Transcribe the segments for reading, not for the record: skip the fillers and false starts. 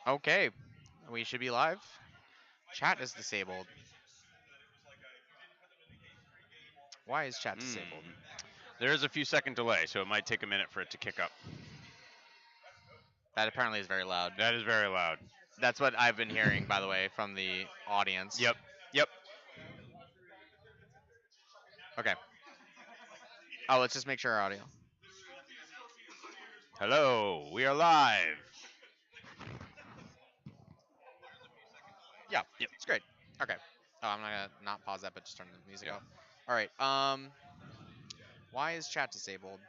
Okay, we should be live. Chat is disabled. Why is chat disabled? There is a few second delay, so it might take a minute for it to kick up. That apparently is very loud. That is very loud. That's what I've been hearing, by the way, from the audience. Yep. Yep. Okay. Oh, let's just make sure our audio. Hello. We are live. Yeah. Yep. It's great. Okay. Oh, I'm gonna not pause that, but just turn the music Yeah. off. All right. Why is chat disabled?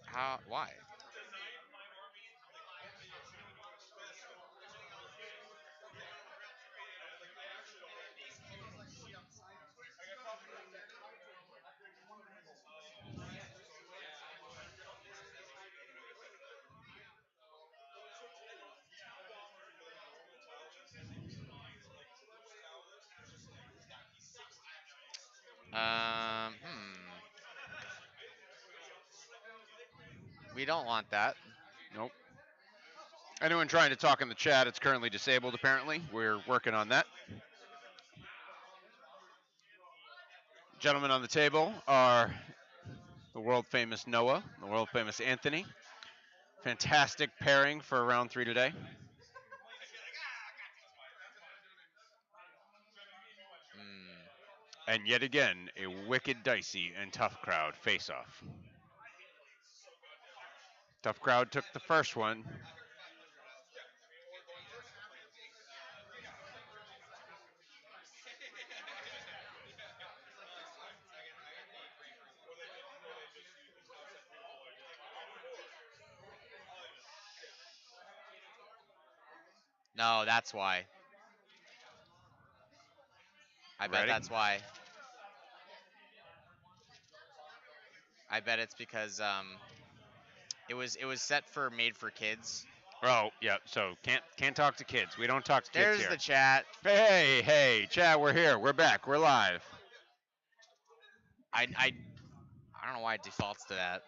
How? Why? We don't want that. Nope. Anyone trying to talk in the chat, it's currently disabled, apparently. We're working on that. Gentlemen on the table are the world famous Noah, the world famous Anthony. Fantastic pairing for round 3 today. And yet again, a wicked, dicey, and tough crowd face off. Tough crowd took the first one. No, that's why. I bet Ready? that's why. I bet it's because it was set for made for kids. Oh, yeah. So can't talk to kids. We don't talk to kids There's here. the chat. Hey, Chad, we're here. We're back. We're live. I don't know why it defaults to that.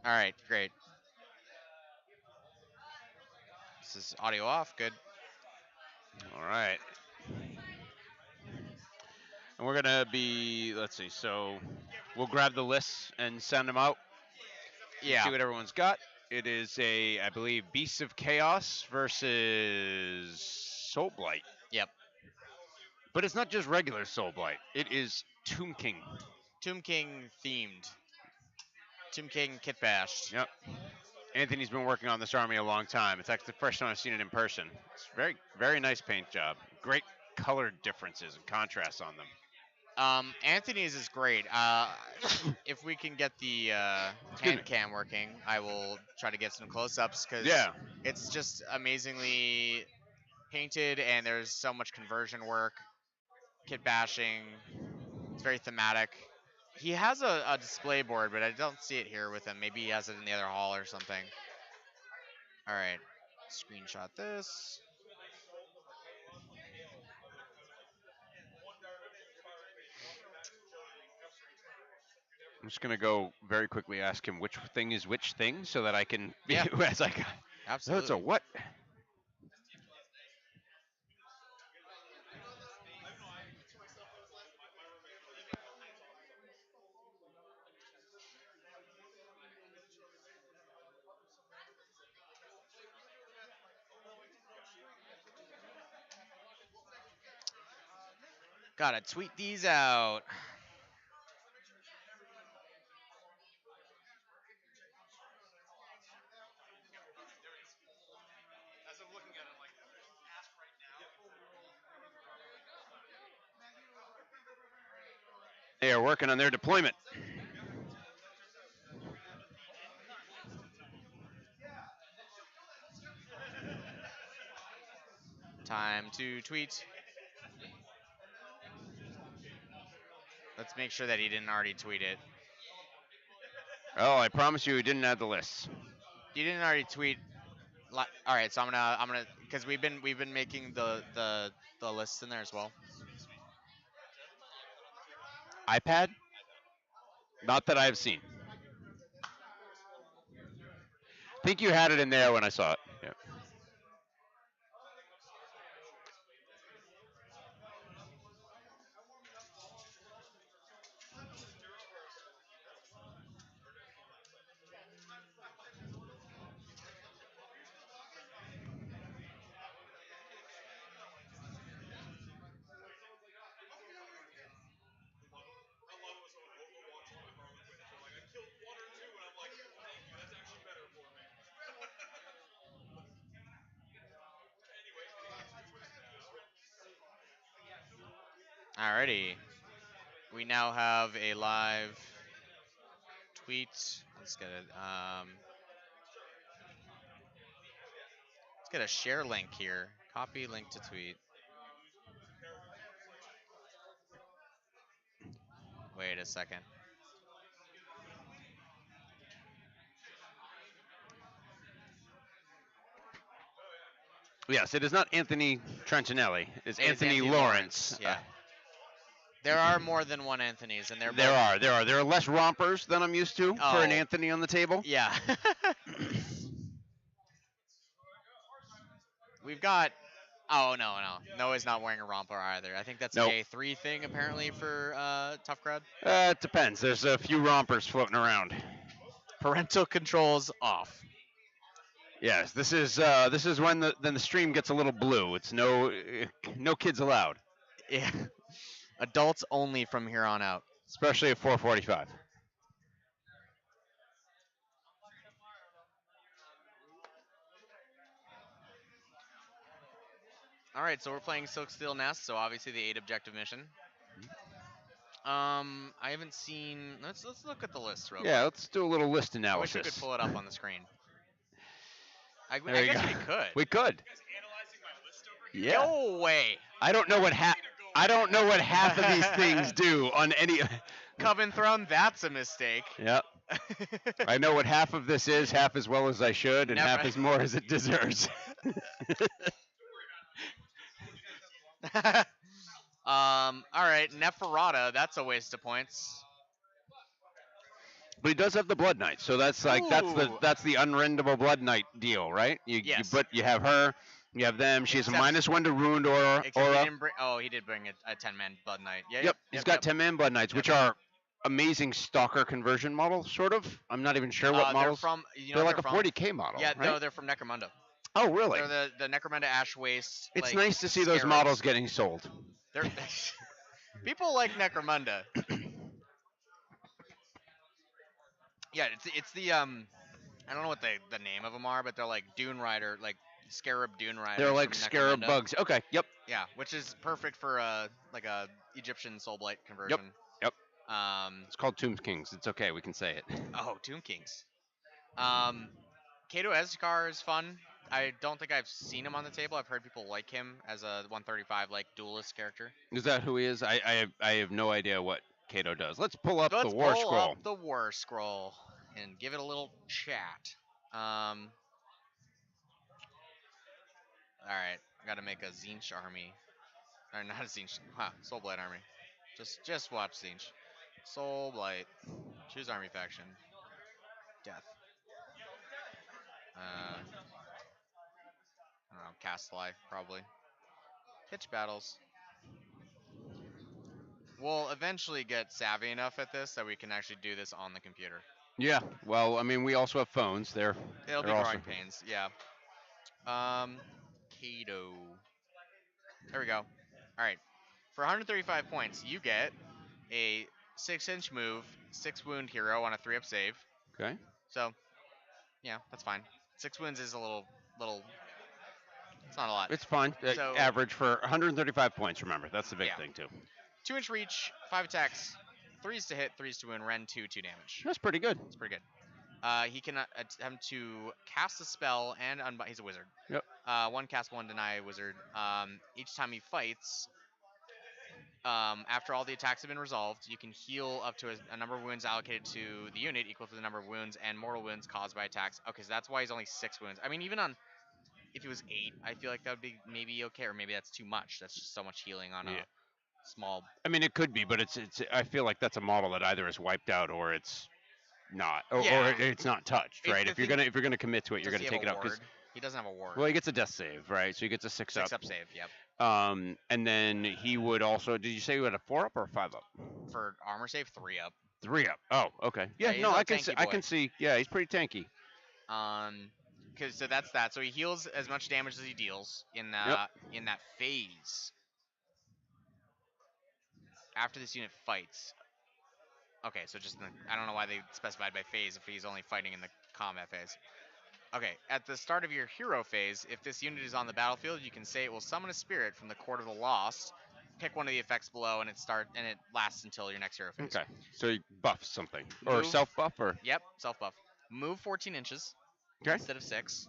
All right, great. This is audio off. Good. All right. And we're gonna be. Let's see. So we'll grab the lists and send them out. Yeah. See what everyone's got. It is I believe, Beasts of Chaos versus Soul Blight. Yep. But it's not just regular Soul Blight. It is Tomb King. Tomb King themed. Tomb King kit bashed. Yep. Anthony's been working on this army a long time. It's actually the first time I've seen it in person. It's very nice paint job. Great color differences and contrasts on them. Anthony's is great. If we can get the Excuse me. hand cam working, I will try to get some close-ups because Yeah. it's just amazingly painted and there's so much conversion work, kit bashing. It's very thematic. He has a display board, but I don't see it here with him. Maybe he has it in the other hall or something. All right, screenshot this. I'm just gonna go very quickly ask him which thing is which thing so that I can be Yeah. as I got. Absolutely. It's a what? Gotta tweet these out. They are working on their deployment. Time to tweet. Let's make sure that he didn't already tweet it. Oh, I promise you, he didn't add the lists. You didn't already tweet. All right, so I'm gonna because we've been making the lists in there as well. iPad? Not that I've seen. Think you had it in there when I saw it. Yeah. Alrighty, we now have a live tweet. Let's get it. Let's get a share link here. Copy link to tweet. Wait a second. Yes, it is not Anthony Trentinelli. It's It is Anthony Anthony Lawrence. Lawrence. Yeah. There are more than one Anthony's, and they're There both. are, there are. There are less rompers than I'm used to for an Oh, Anthony on the table. yeah. We've got. Oh no, Noah's not wearing a romper either. I think that's Nope. a 3 thing apparently for Tough Crowd. It depends. There's a few rompers floating around. Parental controls off. Yes, this is when the stream gets a little blue. It's no kids allowed, Yeah. Adults only from here on out. especially at 4:45. All right, so we're playing Silk Steel Nest, so obviously the 8 objective mission. I haven't seen. Let's look at the list real Yeah, quick. let's do a little list I wish we could analysis. pull it up on the screen. There I you guess go. we could. We could. Yeah. No way. I don't know what I don't know what half of these things do on any. Coven Throne, that's a mistake. Yeah. I know what half of this is, half as well as I should, and Never- half as more as it deserves. All right, Neferata, that's a waste of points. But he does have the Blood Knight, so that's like Ooh. that's the unrendable Blood Knight deal, right? Yes. But you have her, you have them. She has a Except- -1 to wound aura. Except he didn't bring. Oh, he did bring a 10-man Blood Knight. Yeah. Yep, he's got yep. 10-man Blood Knights, which Yep. are amazing stalker conversion models, sort of. I'm not even sure what They're models. from. You know They're what like a from? 40k model. Yeah, right? no, they're from Necromunda. Oh, really? They're the Necromunda Ash Waste. It's like, nice to see those scarabs. models getting sold. They're people like Necromunda. Yeah, it's the I don't know what the name of them are, but they're like Dune Rider, like Scarab Dune Riders. They're like from scarab Necromunda. bugs. Okay, yep. Yeah, which is perfect for like a Egyptian Soulblight conversion. Yep. Um. It's called Tomb Kings. It's okay, we can say it. Oh, Tomb Kings. Kato Ezekar is fun. I don't think I've seen him on the table. I've heard people like him as a 135 like duelist character. Is that who he is? I have no idea what Kato does. Let's pull up Let's the War pull Scroll. up the War Scroll and give it a little chat. All right, I gotta make a Zinch army, or not a Zinch. Wow, Soulblight army. Just watch Zinch. Soulblight. Choose army faction. Death. I don't know, Castly probably. Pitch battles. We'll eventually get savvy enough at this that we can actually do this on the computer. Yeah. Well, I mean, we also have phones. It'll be they're growing also- pains, yeah. Kato. There we go. All right. For 135 points, you get a 6-inch move, 6 wound hero on a 3-up save. Okay. So, yeah, that's fine. 6 wounds is a little. It's not a lot. It's fine. So- Average for 135 points. Remember, that's the big Yeah. thing too. 2-inch reach, 5 attacks, 3s to hit, 3s to win, Ren 2 damage. That's pretty good. It's pretty good. He can attempt to cast a spell and unbind. He's a wizard. Yep. 1 cast, 1 deny wizard. Each time he fights, After all the attacks have been resolved, you can heal up to a number of wounds allocated to the unit equal to the number of wounds and mortal wounds caused by attacks. Okay, so that's why he's only 6 wounds. I mean, even on if he was 8, I feel like that would be maybe okay, or maybe that's too much. That's just so much healing on Yeah. a small. I mean, it could be, but it's. I feel like that's a model that either is wiped out or it's not, or Yeah, it's not touched, right? the If you're thing. gonna commit to it, you're Does gonna he have take a it out because ward? He doesn't have a ward. well, he gets a death save, right? So he gets a 6 up. 6 up save. Yep. And then he would also. Did you say he had a 4 up or a 5 up? For armor save, 3 up. 3 up. Oh, okay. Yeah, he's no, a I can see. tanky I boy. can see. Yeah, he's pretty tanky. Cause so that's that. So he heals as much damage as he deals in Yep. in that phase. After this unit fights. Okay, so just I don't know why they specified by phase if he's only fighting in the combat phase. Okay, at the start of your hero phase, if this unit is on the battlefield, you can say it will summon a spirit from the Court of the Lost. Pick one of the effects below, and it lasts until your next hero phase. Okay. So he buffs something or Move. self buff or. Yep, self buff. Move 14 inches Okay. instead of 6.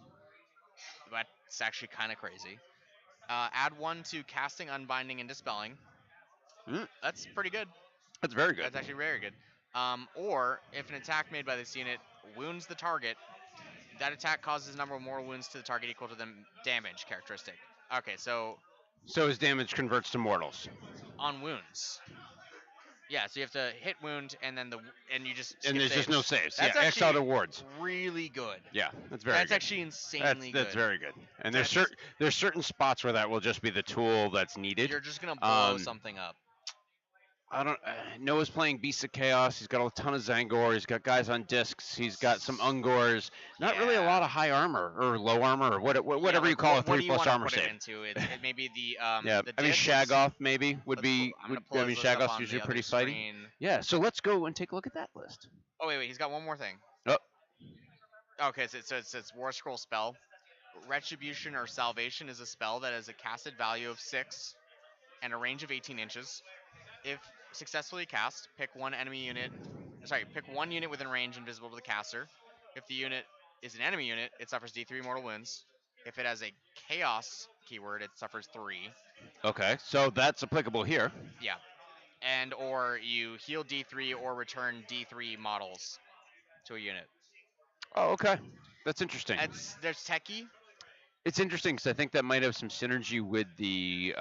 That's actually kind of crazy. Add 1 to casting, unbinding, and dispelling. Mm, That's pretty good. that's very good. That's actually very good. Or if an attack made by this unit wounds the target, that attack causes a number of mortal wounds to the target equal to the damage characteristic. Okay, so So his damage converts to mortals. on wounds. Yeah, so you have to hit wound and then you just skip And there's just saves. no saves. That's yeah, X out actually awards. really good. Yeah, that's very That's good. actually insanely That's good. very good. And That's- there's certain spots where that will just be the tool that's needed. You're just gonna blow Um, something up. I don't. Noah's playing Beasts of Chaos. He's got a ton of Zangor. He's got guys on discs. He's got some Ungors. Not really a Yeah. lot of high armor or low armor or whatever Yeah, you like, call a what do 3 you plus wanna armor put save. it into? It may be the Yeah, the I mean discs. Shagoth maybe would Let's be. pull- I'm gonna Would, pull I mean his list up Shagoth's on usually the pretty other fighty. screen. Yeah, so let's go and take a look at that list. Oh wait, he's got one more thing. Oh. Okay, so it's War Scroll spell. Retribution or Salvation is a spell that has a casted value of 6 and a range of 18 inches. If successfully cast, pick one unit within range invisible to the caster. If the unit is an enemy unit, it suffers D3 mortal wounds. If it has a chaos keyword, it suffers 3. Okay, so that's applicable here. Yeah. And or you heal D3 or return D3 models to a unit. Oh, okay, that's interesting. There's techie. It's interesting because I think that might have some synergy with the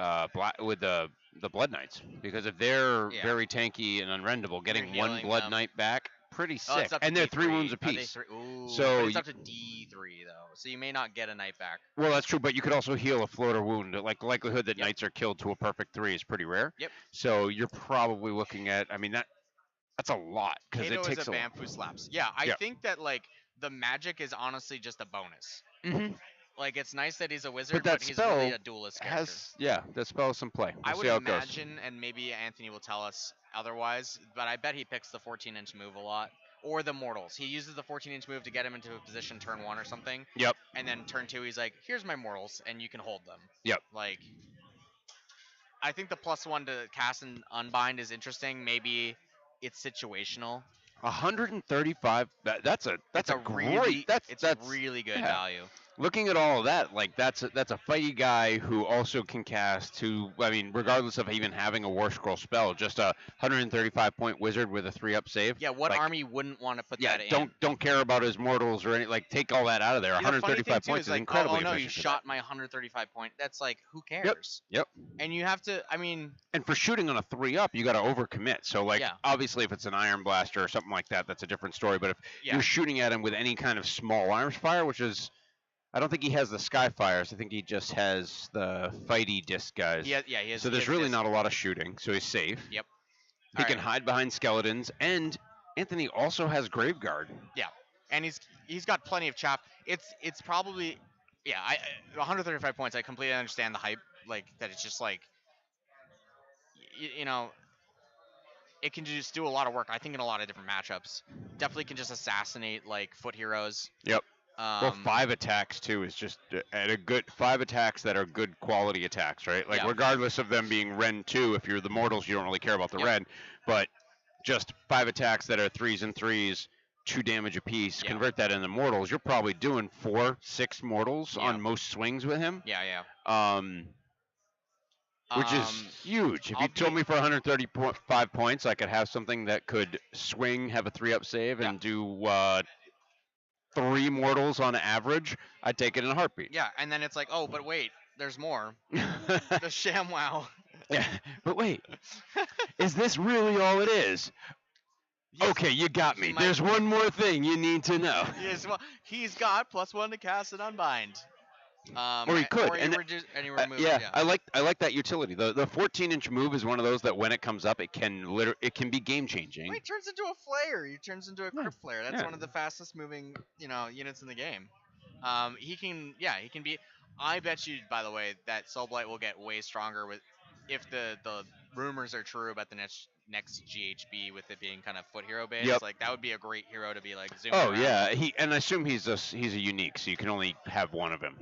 the Blood Knights because if they're Yeah. very tanky and unrendable, getting one healing Blood them. Knight back, pretty Oh, sick. it's up to And they're 3 D3. wounds Are they apiece. Ooh, So but it's up to D3 though, so you may not get a knight back. Well, that's true, but you could also heal a floater wound. Like the likelihood that Yep. knights are killed to a perfect 3 is pretty rare. Yep. So you're probably looking at. I mean that's a lot because Kato it takes is a vamp who slaps. Yeah, I Yeah. think that like the magic is honestly just a bonus. Mm-hmm. Like it's nice that he's a wizard, that but he's really spell a duelist character. That spell has some play. We'll I see would how it goes. imagine, and maybe Anthony will tell us otherwise, but I bet he picks the 14-inch move a lot. Or the mortals. He uses the 14-inch move to get him into a position turn 1 or something. Yep. And then turn 2, he's like, here's my mortals, and you can hold them. Yep. Like, I think the +1 to cast and unbind is interesting. Maybe it's situational. 135. That's a great. Really, That's really good yeah. value. Looking at all of that, like that's a fighty guy who also can cast. Who I mean, regardless of even having a War Scroll spell, just a 135 point wizard with a 3-up save. Yeah, what like, army wouldn't want to put Yeah, that in? don't care about his mortals or any. Like, take all that out of there. Yeah, the funny 135 thing, too, points is like, incredibly oh no, efficient you for shot my 135 point. That's like, who cares? Yep. And you have to, I mean, And for shooting on a 3-up, you got to overcommit. So, like, Yeah. obviously, if it's an Iron Blaster or something like that, that's a different story. But if yeah, you're shooting at him with any kind of small arms fire, which is, I don't think he has the Sky Fires. I think he just has the fighty disc guys. he has. So there's really not a lot of shooting, so he's safe. Yep. He All can right. hide behind skeletons, and Anthony also has Graveguard. And he's got plenty of chop. It's probably, 135 points. I completely understand the hype, like that. It's just like, you know, it can just do a lot of work. I think in a lot of different matchups, definitely can just assassinate like foot heroes. Yep. Well, 5 attacks too is just at a good 5 attacks that are good quality attacks, right? Like Yeah. regardless of them being Ren 2, if you're the mortals, you don't really care about the Yep. Ren, but just 5 attacks that are 3s and 3s, 2 damage apiece. Yeah. Convert that into mortals, you're probably doing 4, 6 mortals Yeah. on most swings with him. Yeah. Um, which is Um, huge. If I'll you told be me for 135 points, I could have something that could swing, have a 3-up save, yeah and do 3 mortals on average, I'd take it in a heartbeat. yeah, and then it's like, oh, but wait, there's more. The ShamWow. Yeah, but wait, is this really all it is? He's Okay, you got he me. might There's one more thing you need to know. yes, well, he's got +1 to cast and unbind. Or he could, Or he and any removes. yeah, Yeah. I like that utility. The 14-inch move is one of those that when it comes up, it can be game Well, changing. he turns into a flare. He turns into a Yeah, crypt flare. That's yeah. one of the fastest moving, units in the game. He can be. I bet you, by the way, that Soul Blight will get way stronger with if the rumors are true about the next GHB with it being kind of foot hero based. Yep. Like that would be a great hero to be like zooming Oh around. yeah, and I assume he's a unique, so you can only have one of him.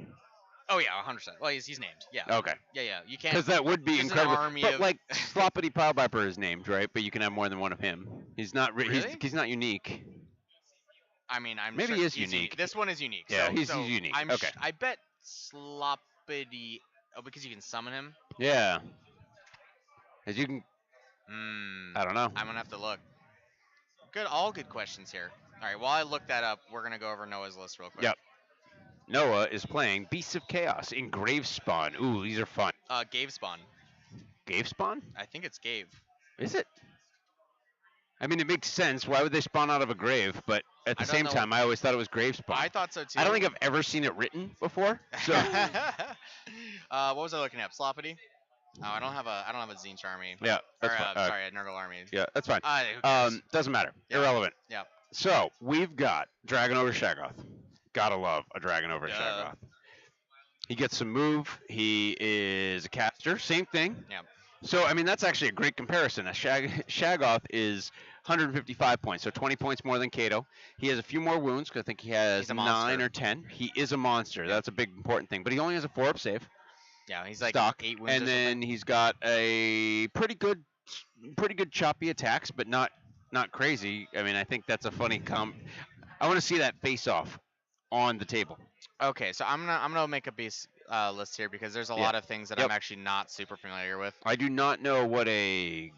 Oh yeah, 100%. Well, he's named. Yeah. Okay. Yeah, yeah. You can't. Because that would be He's an incredible. army But of. like Sloppity Pileviper is named, right? But you can have more than one of him. He's not. Really? He's not unique. I mean, I'm Maybe sure he is he's unique. This one is unique. Yeah, So he's unique. I'm Okay. I bet Sloppity. Oh, because you can summon him. Yeah. As you can. Hmm. I don't know. I'm gonna have to look. All good questions here. All right. While I look that up, we're gonna go over Noah's list real quick. Yep. Noah is playing Beasts of Chaos in Grave Spawn. Ooh, these are fun. Gave spawn. Grave Spawn? I think it's Gave. Is it? I mean, it makes sense. Why would they spawn out of a grave? But at the I don't same know. time, I always thought it was Grave Spawn. I thought so too. I don't think I've ever seen it written before. So What was I looking at? Sloppity. Oh, I don't have a Zinch army. yeah, Or that's fine. sorry, a Nurgle army. Yeah, that's fine. Who cares? Doesn't matter. Yeah. Irrelevant. Yeah. So we've got Dragon over Shaggoth. Gotta love a Dragon over Duh. Shaggoth. He gets some move. He is a caster. Same thing. Yeah. So I mean that's actually a great comparison. Shaggoth is 155 points, so 20 points more than Kato. He has a few more wounds because I think he has He's a 9 monster. or 10. He is a monster. That's a big important thing. But he only has a 4-up save. Yeah. He's like Stock, 8 wounds. and or then something. he's got a pretty good choppy attacks, but not crazy. I mean, I think that's a funny I want to see that face off on the table. Okay, so I'm gonna make a base list here because there's a Yeah. lot of things that Yep. I'm actually not super familiar with. I do not know what a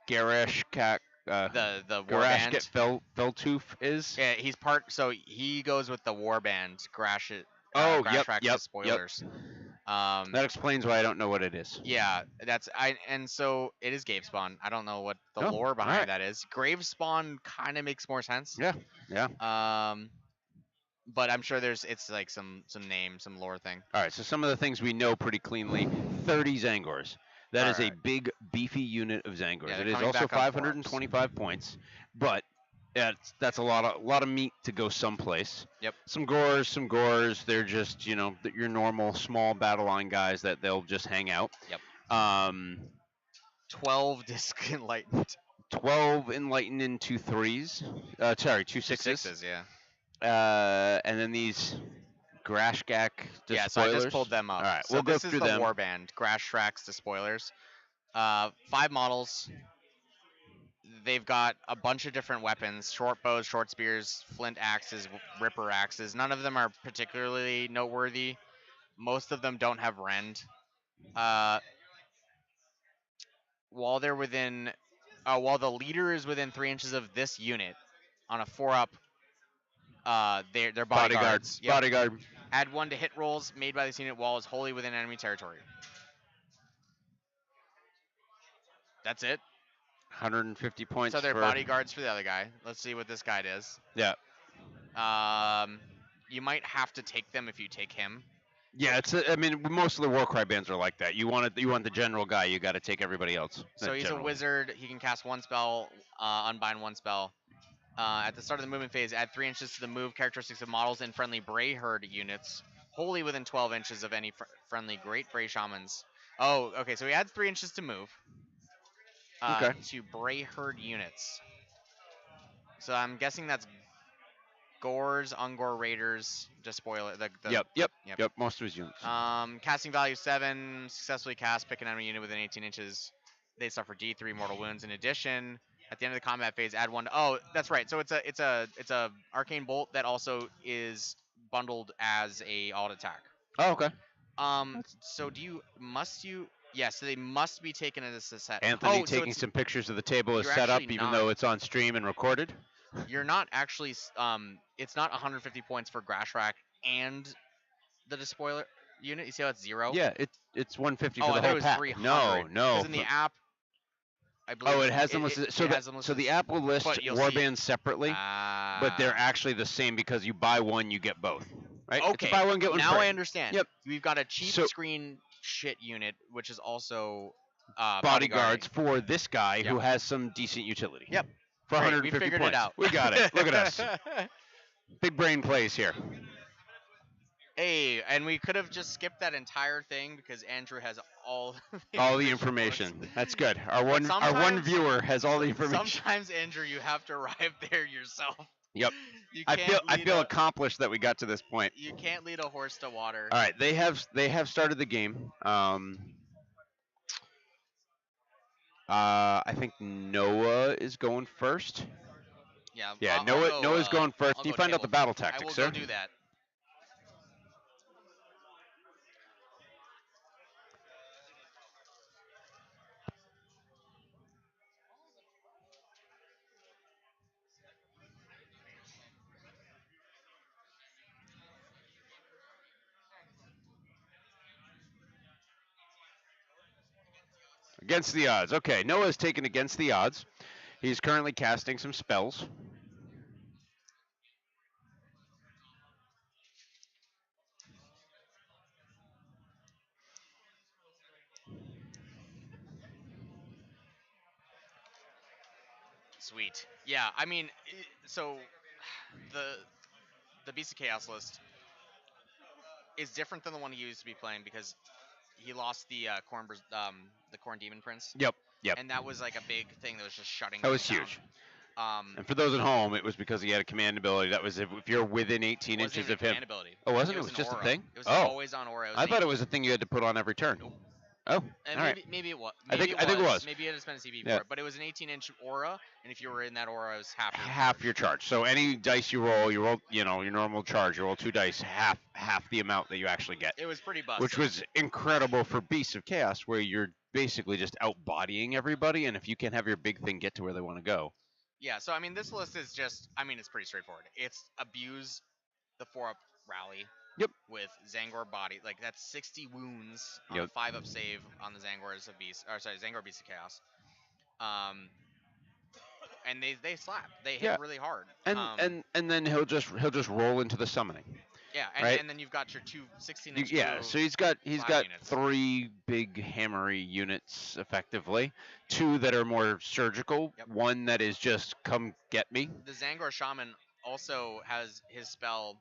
Garash The Garashket warband. Feltoof is. Yeah, he's part. So he goes with the warband. Grash it. Oh, Grash yep, Rax yep, the spoilers. That explains why I don't know what it is. Yeah, and so it is Grave Spawn. I don't know what the Oh, lore behind alright. that is. Grave Spawn kind of makes more sense. Yeah, yeah. But I'm sure it's like some lore thing. All right, so some of the things we know pretty cleanly: 30 Zangors. That is a Alright. big, beefy unit of Zangors. Yeah, it they're is coming also back on 525 points, but that's a lot of meat to go someplace. Yep. Some gores. They're just your normal small battle line guys that they'll just hang out. Yep. 12 disc enlightened. 12 enlightened in 2 threes. Sorry, 2 sixes. Sixes, yeah. And then these Grashgak Yeah, so I just spoilers. pulled them up. All right, so we'll go this is through the them. warband, Grash Rax to spoilers. 5 models. They've got a bunch of different weapons: short bows, short spears, flint axes, ripper axes. None of them are particularly noteworthy. Most of them don't have rend. While they're within, while the leader is within 3 inches of this unit, on a 4-up, they're bodyguards. Yep. Bodyguard. Add 1 to hit rolls made by this unit while is wholly within enemy territory. That's it. 150 points. So they're for, bodyguards for the other guy. Let's see what this guy does. Yeah. You might have to take them if you take him. Yeah, I mean, most of the Warcry bands are like that. You want the general guy. You got to take everybody else. So he's general. a wizard. He can cast 1 spell, unbind 1 spell. At the start of the movement phase, add 3 inches to the move characteristics of models and friendly Bray Herd units, wholly within 12 inches of any friendly Great Bray Shamans. Oh, okay. So he adds 3 inches to move. Okay. To Bray Herd units. So I'm guessing that's Gores, Ungor Raiders, just spoil it. Yep. Most of his units. Casting value 7, successfully cast, pick an enemy unit within 18 inches. They suffer D3 mortal wounds. In addition, at the end of the combat phase, add 1. Oh, that's right. So it's a arcane bolt that also is bundled as a alt attack. Oh, okay. So must you? Yeah, so they must be taken as a set. Anthony Oh, so taking it's some pictures of the table is you're set actually up, even not. though it's on stream and recorded. You're not actually. It's not 150 points for Grass Rack and the despoiler unit. You see how it's 0? Yeah, it's 150 Oh, for I the thought it whole was pack. 300. No, Because no. in the app, I Oh, believe it has them listed. So it the has them so listed. the app will list But you'll see. warbands separately, but they're Ah. actually the same because you buy one, you get both. Right? It's a Okay. buy one get one Now I free. understand. Yep. We've got a cheap So screen shit unit, which is also bodyguarding. bodyguards for this guy Yep. who has some decent utility. Yep. For Great. We 150 figured it points. out. We got it. Look at us. Big brain plays here. Hey, and we could have just skipped that entire thing because Andrew has all the All the information for us. information. That's good. Our But one sometimes, viewer has all the information. sometimes, Andrew, you have to arrive there yourself. Yep. You I can't feel lead accomplished that we got to this point. you can't lead a horse to water. All right, they have started the game. I think Noah is going first. Yeah. Yeah, I'll Noah go. Noah's going first. I'll Can you go find out table. the battle I will tactics, go sir? do that. Against the odds. Okay, Noah's taken against the odds. He's currently casting some spells. Sweet. Yeah. I mean, so the Beast of Chaos list is different than the one he used to be playing because he lost the Corn Demon Prince, Yep, yep. and that was like a big thing that was just shutting That was things down. huge. Um, And for those at home, it was because he had a command ability. That was if you're within 18 it wasn't inches even of a him. command ability. Oh, wasn't it? It It was was an just a aura. thing. It was Oh, always on aura. It was I an thought it was a thing you had to put on every turn. Nope. Oh, And all right. maybe it was. I Maybe think it was. Maybe you had to spend a CB Yeah. for it. But it was an 18-inch aura, and if you were in that aura, it was half your Half charge. your charge. So any dice you roll, you know, your normal charge, you roll 2 dice, half the amount that you actually get. It was pretty busted. Which was incredible for Beasts of Chaos, where you're basically just outbodying everybody, and if you can have your big thing get to where they want to go. Yeah. So I mean, this list is just. I mean, it's pretty straightforward. It's abuse the 4-up rally. Yep. With Zangor body, like that's 60 wounds on Yep. a 5-up save on the Zangor as a beast. Or sorry, Zangor Beast of Chaos. And they slap. They hit Yeah. really hard. And then he'll just roll into the summoning. Yeah, right? and then you've got your 16 You- inch. yeah, so he's got slap units. 3 big hammery units effectively, 2 that are more surgical, Yep. 1 that is just come get me. The Zangor Shaman also has his spell,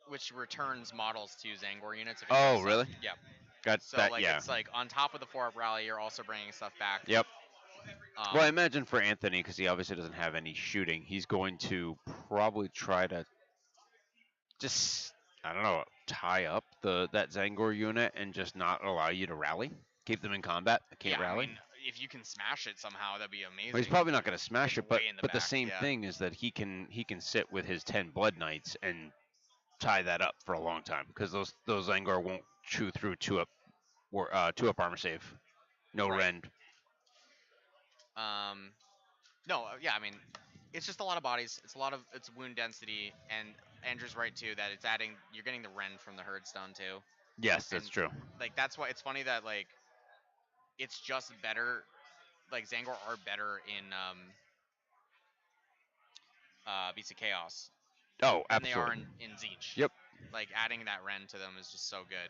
which returns models to Zangor units. If it Oh, comes up. really? Yep. Got So that, like yeah. it's like on top of the 4-up rally, you're also bringing stuff back. Yep. Well, I imagine for Anthony, because he obviously doesn't have any shooting, he's going to probably try to just, I don't know, tie up that Zangor unit and just not allow you to rally. Keep them in combat. They can't yeah, rally. I mean, if you can smash it somehow, that'd be amazing. Well, he's probably not going to smash It's it, but way in the the back, same yeah. thing is that he can sit with his 10 Blood Knights and tie that up for a long time because those Zangor won't chew through 2-up 2-up armor save. No Right. rend. No, yeah, I mean, it's just a lot of bodies. It's wound density, and Andrew's right too that you're getting the rend from the Herdstone too. Yes, that's And, true. Like that's why it's funny that like, it's just better. Like Zangor are better in Beasts of Chaos Oh, than absolutely. they are in Zeech. Yep. Like adding that rend to them is just so good.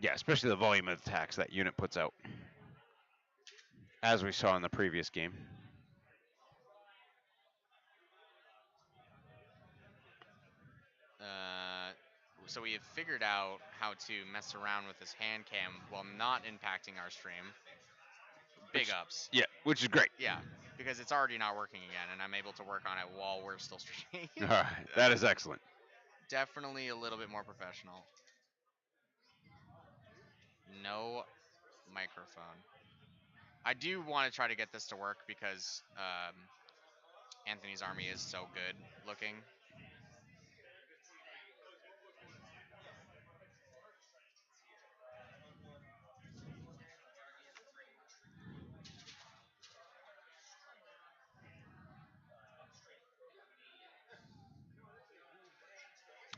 Yeah, especially the volume of attacks that unit puts out, as we saw in the previous game. So we have figured out how to mess around with this hand cam while not impacting our stream. Big ups. Yeah, which is great. Yeah, because it's already not working again, and I'm able to work on it while we're still streaming. All right, that is excellent. Definitely a little bit more professional. No microphone. I do want to try to get this to work because Anthony's army is so good looking.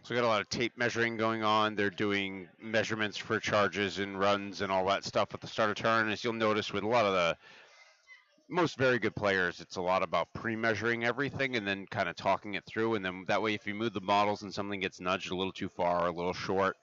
So we got a lot of tape measuring going on. They're doing measurements for charges and runs and all that stuff at the start of turn. As you'll notice with a lot of the most very good players, it's a lot about pre-measuring everything and then kind of talking it through. And then that way, if you move the models and something gets nudged a little too far or a little short,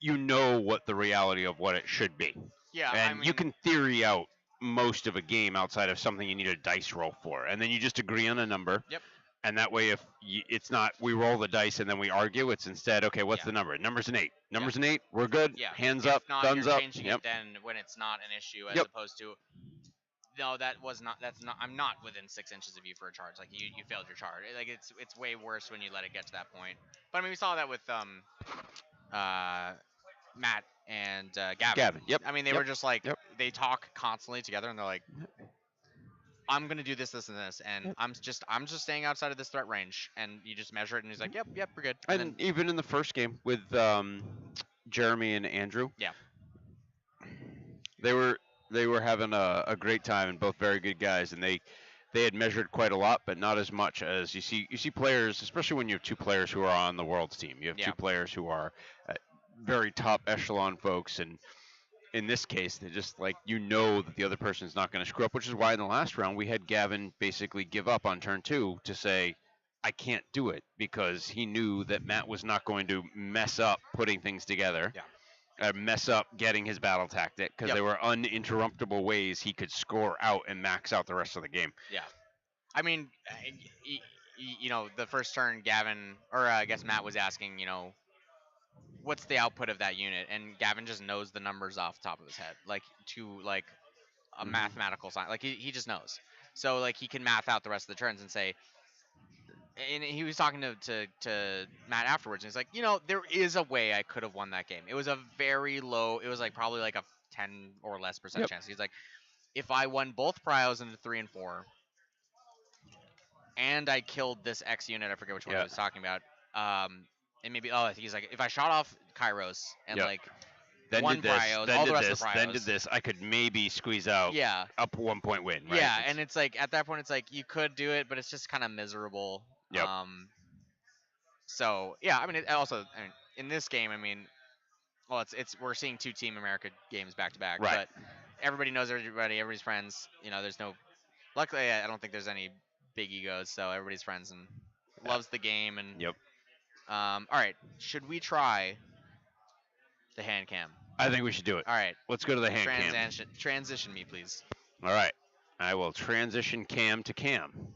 you know what the reality of what it should be. Yeah, I And you mean, can theory out most of a game outside of something you need a dice roll for. And then you just agree on a number. yep, And that way, if it's not we roll the dice and then we argue, it's instead, okay, what's yeah, the number? Number's an 8. yeah, Number's an 8. We're good. yeah. Hands If up. not, you're Thumbs up. changing it Yep. then when it's not an issue, as Yep. opposed to no, that was not. That's not. I'm not within 6 inches of you for a charge. Like you failed your charge. Like it's way worse when you let it get to that point. But I mean, we saw that with uh Matt and Gavin. Gavin. Yep. I mean, they Yep. were just like Yep. they talk constantly together, and they're like, "I'm gonna do this, this, and this," and Yep. I'm just staying outside of this threat range, and you just measure it, and he's like, "Yep, yep, we're good." And And then even in the first game with Jeremy and Andrew, yeah, they were they were having a great time and both very good guys, and they had measured quite a lot, but not as much as you see players, especially when you have two players who are on the world's team. You have yeah, two players who are very top echelon folks, and in this case, they just like that the other person is not going to screw up, which is why in the last round we had Gavin basically give up on turn 2 to say I can't do it because he knew that Matt was not going to mess up putting things together, yeah, mess up getting his battle tactic because yep, they were uninterruptible ways he could score out and max out the rest of the game. yeah. I mean, the first turn, Gavin, or I guess Matt was asking, what's the output of that unit, and Gavin just knows the numbers off the top of his head, like to like a Mhm. mathematical sign. Like he just knows. So like he can math out the rest of the turns and say. And he was talking to Matt afterwards, and he's like, there is a way I could have won that game. It was a very low. It was like probably like a 10 or less% Yep. chance. He's like, if I won both pryos into 3 and 4, and I killed this X unit, I forget which one he Yeah. was talking about. And maybe I think he's like, if I shot off Kairos and Yep. like Then one did this. pryos, Then all did the rest this. of the Then pryos. did this. I could maybe squeeze out Yeah, up 1 point win. Right? yeah, and it's like at that point, it's like you could do it, but it's just kind of miserable. Yep. So yeah, I mean, in this game, I mean, well, it's we're seeing two Team America games back to back, Right. but everybody knows everybody, everybody's friends. There's no. Luckily, I don't think there's any big egos, so everybody's friends and loves the game. And Yep. all right, should we try the hand cam? I think we should do it. All right, Let's go to the hand cam. transition me, please. All right. I will transition cam to cam.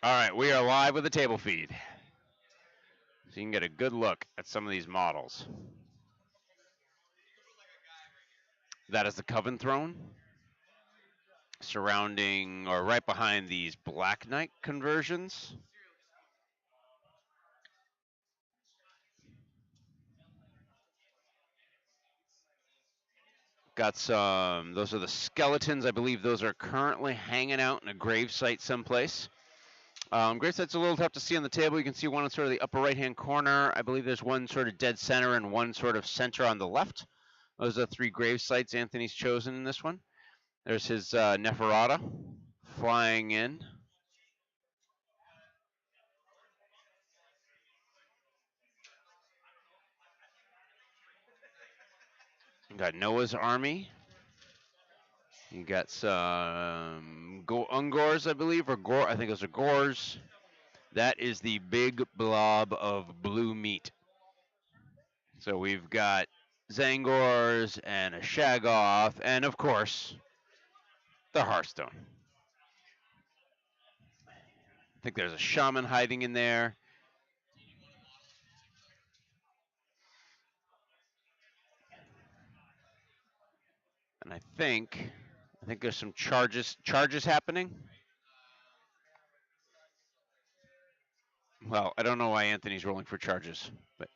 All right, we are live with the table feed. So you can get a good look at some of these models. That is the Coven Throne. Surrounding or right behind these Black Knight conversions. Got some, those are the skeletons. I believe those are currently hanging out in a grave site someplace. Grave site's a little tough to see on the table. You can see one in sort of the upper right-hand corner. I believe there's one sort of dead center and one sort of center on the left. Those are 3 grave sites Anthony's chosen in this one. There's his Neferata flying in. You got Noah's army. You got some Ungors, I believe, or Gore. I think those are Gores. That is the big blob of blue meat. So we've got Zangors and a Shagoth, and of course, the Hearthstone. I think there's a Shaman hiding in there. And I think there's some charges happening. Well, I don't know why Anthony's rolling for charges, but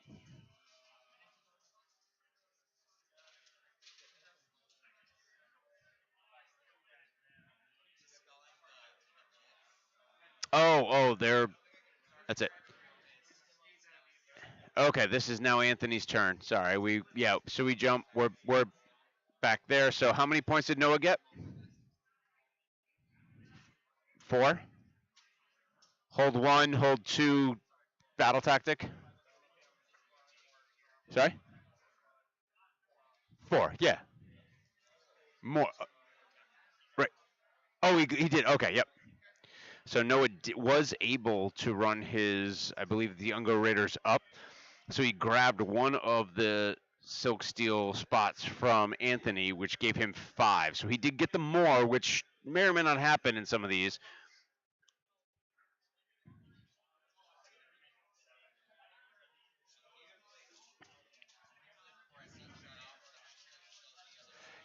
that's it. Okay, this is now Anthony's turn. Sorry, so we jump. We're back there. So how many points did Noah get? 4. Hold 1, hold 2, battle tactic. Sorry? 4, yeah. More. Right. Oh, he did. Okay, yep. So Noah was able to run his, I believe, the Ungo Raiders up. So he grabbed one of the Silk Steel spots from Anthony, which gave him 5. So he did get the more, which may or may not happen in some of these.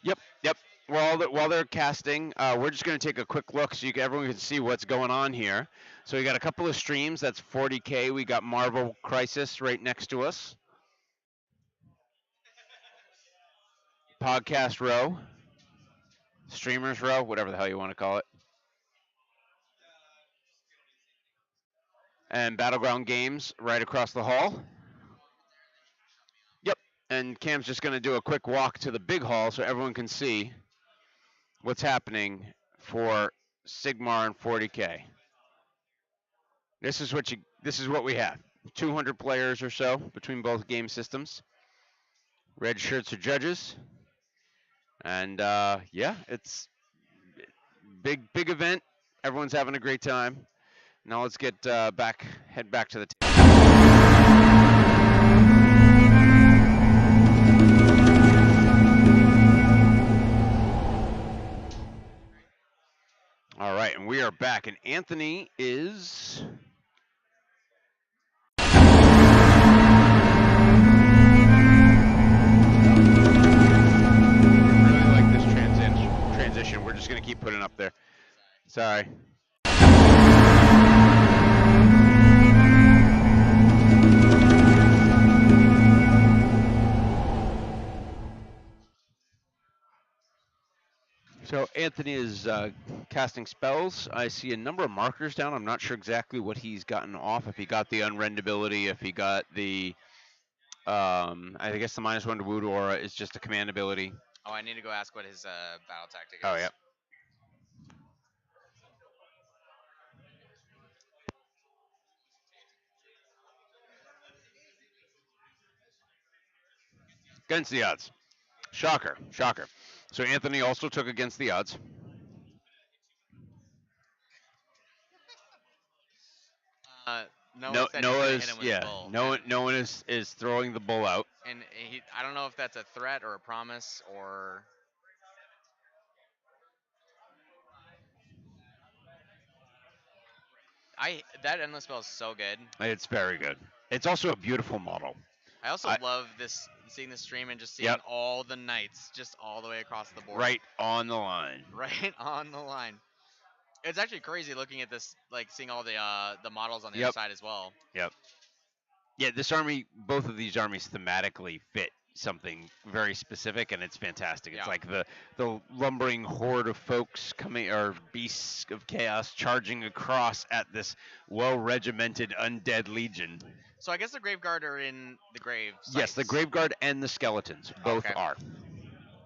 Yep, yep. While they're casting, we're just going to take a quick look so everyone can see what's going on here. So we got a couple of streams. That's 40K. We got Marvel Crisis right next to us. Podcast row, streamers row, whatever the hell you want to call it. And Battleground Games right across the hall. Yep. And Cam's just going to do a quick walk to the big hall so everyone can see what's happening for Sigmar and 40K. This is what we have. 200 players or so between both game systems. Red shirts are judges. And yeah, it's big event. Everyone's having a great time. Now let's get head back to the All right, and we are back, and Anthony is really like this transition. We're just gonna keep putting up there. Sorry. So Anthony is casting spells. I see a number of markers down. I'm not sure exactly what he's gotten off. If he got the unrendability, if he got the, I guess the -1 to wound aura is just a command ability. Oh, I need to go ask what his battle tactic is. Oh yeah. Against the odds. Shocker. So Anthony also took against the odds. Noah said he's gonna hit him with a bull. No one is throwing the bull out. And I don't know if that's a threat or a promise or. That endless spell is so good. It's very good. It's also a beautiful model. I also love seeing this stream and just seeing all the knights just all the way across the board. Right on the line. Right on the line. It's actually crazy looking at this, like seeing all the models on the other side as well. Yep. Yeah, this army, both of these armies thematically fit something very specific, and it's fantastic. It's like the lumbering horde of folks coming, or beasts of chaos charging across at this well-regimented undead legion. So I guess the Graveguard are in the grave sites. Yes, the Graveguard and the skeletons both are.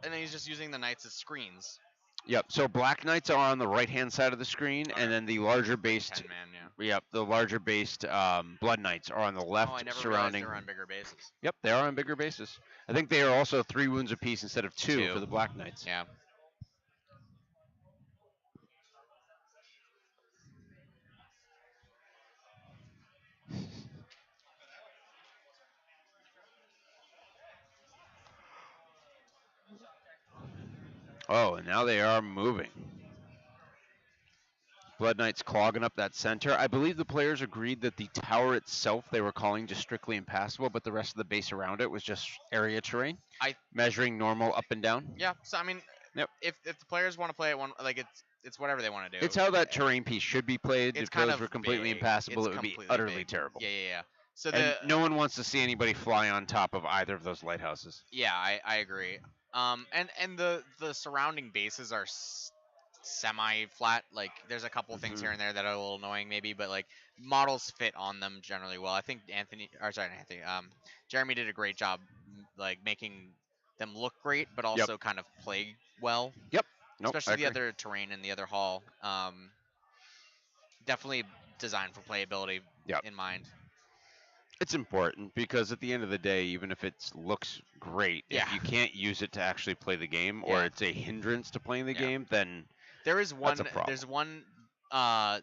And then he's just using the knights as screens. Yep. So Black Knights are on the right-hand side of the screen, and then the larger based. 10 man, Yep. The larger based Blood Knights are on the left, I never surrounding. Realized they were on bigger bases. Yep, they are on bigger bases. I think they are also 3 wounds apiece instead of 2 for the Black Knights. Yeah. Oh, and now they are moving. Blood Knights clogging up that center. I believe the players agreed that the tower itself they were calling just strictly impassable, but the rest of the base around it was just area terrain. Measuring normal up and down. Yeah, so I mean, if the players want to play it it's whatever they want to do. It's how that terrain piece should be played. It's if those were completely impassable, it would be utterly terrible. Yeah. So no one wants to see anybody fly on top of either of those lighthouses. Yeah, I agree. And the surrounding bases are semi-flat. Like there's a couple things here and there that are a little annoying maybe, but like models fit on them generally well. I think Jeremy did a great job like making them look great, but Yep. also kind of play well, Yep. Nope. I especially the agree. other terrain in the other hall. Definitely designed for playability Yep. in mind. It's important because at the end of the day, even if it looks great, Yeah. if you can't use it to actually play the game, or Yeah. it's a hindrance to playing the Yeah. game, then There is that's a one. problem. There's one uh,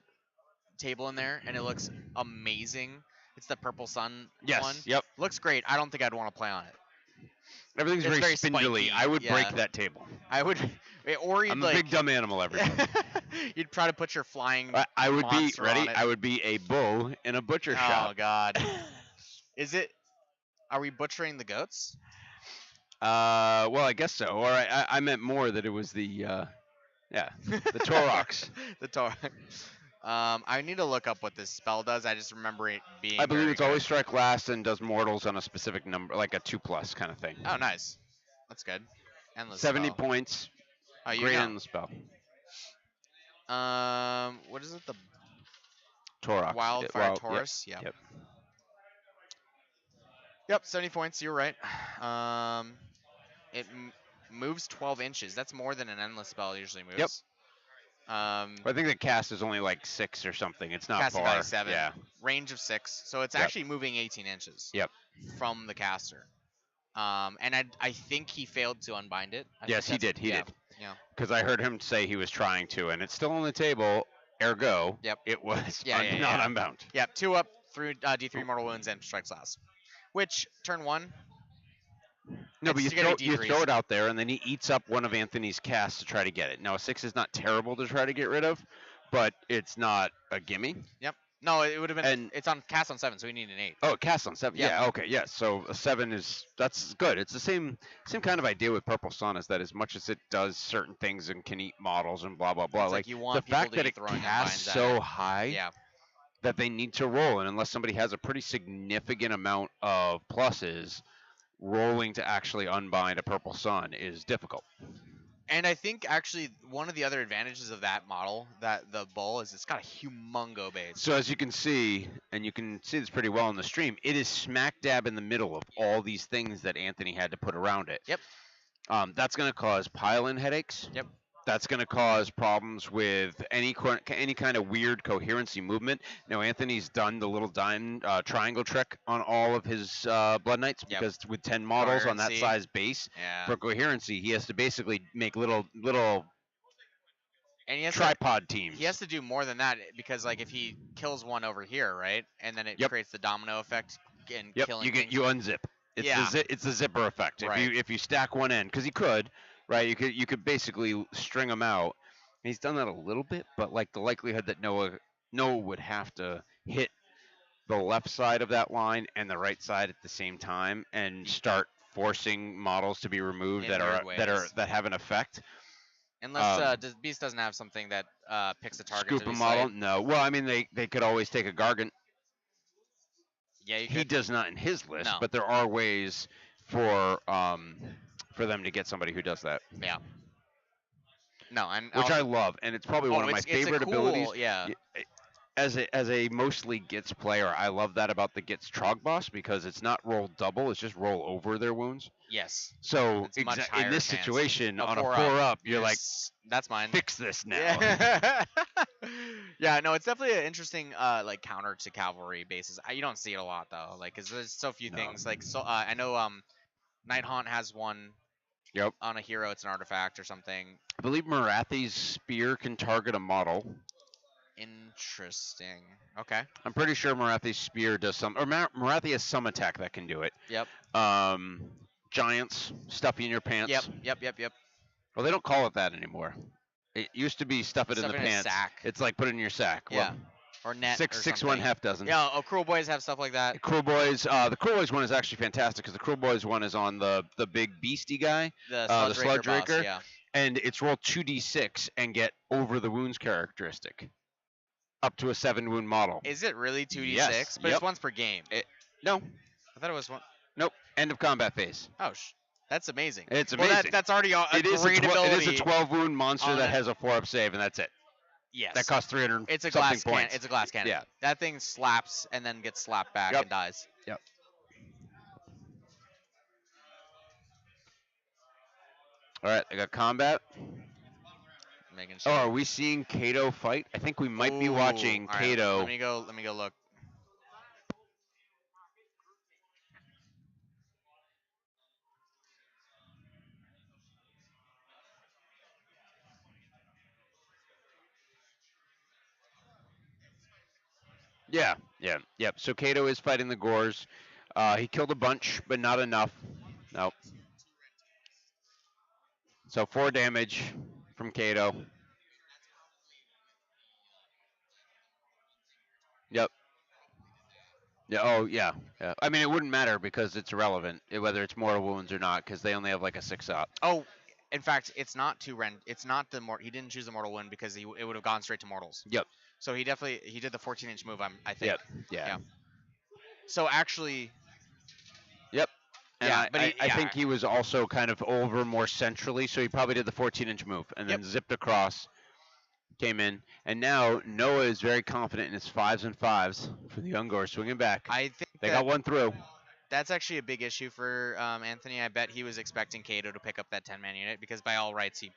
table in there, and it looks amazing. It's the purple sun one. Yes. Yep. Looks great. I don't think I'd want to play on it. Everything's It's very very spindly. spiky. I would break Yeah. that table. I would, or you'd I'm a like. big dumb animal, everybody. You'd try to put your flying I would be monster ready. on it. I would be a bull in a butcher Oh shop. God. Is it? Are we butchering the goats? Well, I guess so. Or I meant more that it was the the Torox. The Torah. I need to look up what this spell does. I just remember it being. I believe very it's always good. strike last and does mortals on a specific number, like a 2+ kind of thing. Oh, nice. That's good. Endless 70 spell. points. Oh, you Great know. endless spell. What is it? The Torox. Wildfire Well, Taurus. Yeah. Yep. Yep. 70 points. You're right. It moves 12 inches. That's more than an endless spell usually moves. Yep. Um, I think the cast is only like 6 or something. It's not casting far. value 7. Yeah. Range of 6. So it's Yep. actually moving 18 inches. Yep. From the caster. And I think he failed to unbind it. Yes, he did. He yeah, did. Yeah. Because I heard him say he was trying to, and it's still on the table. Ergo, Yep. it was Yeah, not yeah. unbound. Yep. 2 up through D3 mortal wounds and strikes last. Which turn 1. No, but It's you getting throw D3s. it out there, and then he eats up one of Anthony's casts to try to get it. Now, a 6 is not terrible to try to get rid of, but it's not a gimme. Yep. No, it would have been. And- It's on cast on 7, so we need an 8. Oh, cast on 7. Yeah. Yeah. Okay. Yes. So a 7 that's good. It's the same kind of idea with Purple Sun, is that as much as it does certain things and can eat models and blah blah blah, It's like you want the people fact to that be it throwing casts unbinds at so it. high Yeah. that they need to roll, and unless somebody has a pretty significant amount of pluses, rolling to actually unbind a Purple Sun is difficult. And I think actually one of the other advantages of that model, that the bull, is it's got a humongo base. So as you can see, and you can see this pretty well in the stream, it is smack dab in the middle of all these things that Anthony had to put around it. Yep. That's going to cause pile-in headaches. Yep. That's going to cause problems with any kind of weird coherency movement. Now, Anthony's done the little triangle trick on all of his Blood Knights, Yep. because with 10 models on that Coherency. size base, Yeah. for coherency, he has to basically make little And he has tripod teams. He has to do more than that, because like if he kills one over here, right, and then it Yep. creates the domino effect and Yep, killing. you unzip. It's Yeah. it's the zipper effect. Right. If you stack one end, because he could, right? You could basically string them out. And he's done that a little bit, but like the likelihood that Noah would have to hit the left side of that line and the right side at the same time and start forcing models to be removed In that weird ways. have an effect. Unless Beast doesn't have something that picks a target. Scoop to a be model? slayed. No. Well, I mean they could always take a Gargant. Yeah, you He could. does not in his list, No. but there are ways for them to get somebody who does that. Yeah. No, and Which I love, and it's probably one of my it's a favorite cool, abilities. Yeah. As a mostly Gits player, I love that about the Gits Trog boss, because it's not roll double; it's just roll over their wounds. Yes. So It's a much in higher this chance. situation, A on a 4 4 up, You're you're like, that's mine. fix this now. Yeah. Yeah, no, it's definitely an interesting like counter to cavalry bases. You don't see it a lot though, like because there's so few No. things. Like so, I know Night Haunt has one. Yep. On a hero, it's an artifact or something. I believe Marathi's spear can target a model. Interesting. Okay. I'm pretty sure Marathi's spear does some, or Marathi has some attack that can do it. Yep. Giants, stuff you in your pants. Yep. Well, they don't call it that anymore. It used to be stuff it in Stuff the in a pants. sack. It's like put it in your sack. Yeah. Well, Or net. six or one something. half dozen. Yeah. Oh, Cruel Boys have stuff like that. Cruel Boys. The Cruel Boys one is actually fantastic, because the Cruel Boys one is on the big beastie guy, The Sludge Raker. Raker. Yeah. and it's roll 2d6 and get over the wounds characteristic, up to a 7 wound model. Is it really 2d6? Yes, But yep. it's once per game. No, I thought it was one. nope. End of combat phase. Oh, that's amazing. It's Well, amazing. that's already a It is great ability. It is a 12 wound monster on that it. has a 4-up save, and that's it. Yes. That costs 300 It's a something glass points. cannon. It's a glass cannon. Yeah. That thing slaps and then gets slapped back Yep. and dies. Yep. All right, I got combat. Making Oh, sure. are we seeing Kato fight? I think we might be Ooh. watching All right. Let Kato. me go. Let me go look. Yeah, yeah, yep. So Kato is fighting the Gores. He killed a bunch, but not enough. Nope. So 4 damage from Kato. Yep. Yeah. Oh, yeah. Yeah. I mean, it wouldn't matter because it's irrelevant whether it's mortal wounds or not because they only have like a 6-up. Oh, in fact, it's not two rend. It's not the He didn't choose the mortal wound because it would have gone straight to mortals. Yep. So he did the 14-inch move. I think. Yep. Yeah. Yeah. So actually, Yep. And yeah. I, But I, he, I yeah. think he was also kind of over more centrally, so he probably did the 14-inch move and Yep. then zipped across, came in, and now Noah is very confident in his fives and fives for the Ungor swinging back. I think They that got one through. that's actually a big issue for Anthony. I bet he was expecting Kato to pick up that 10-man unit because by all rights he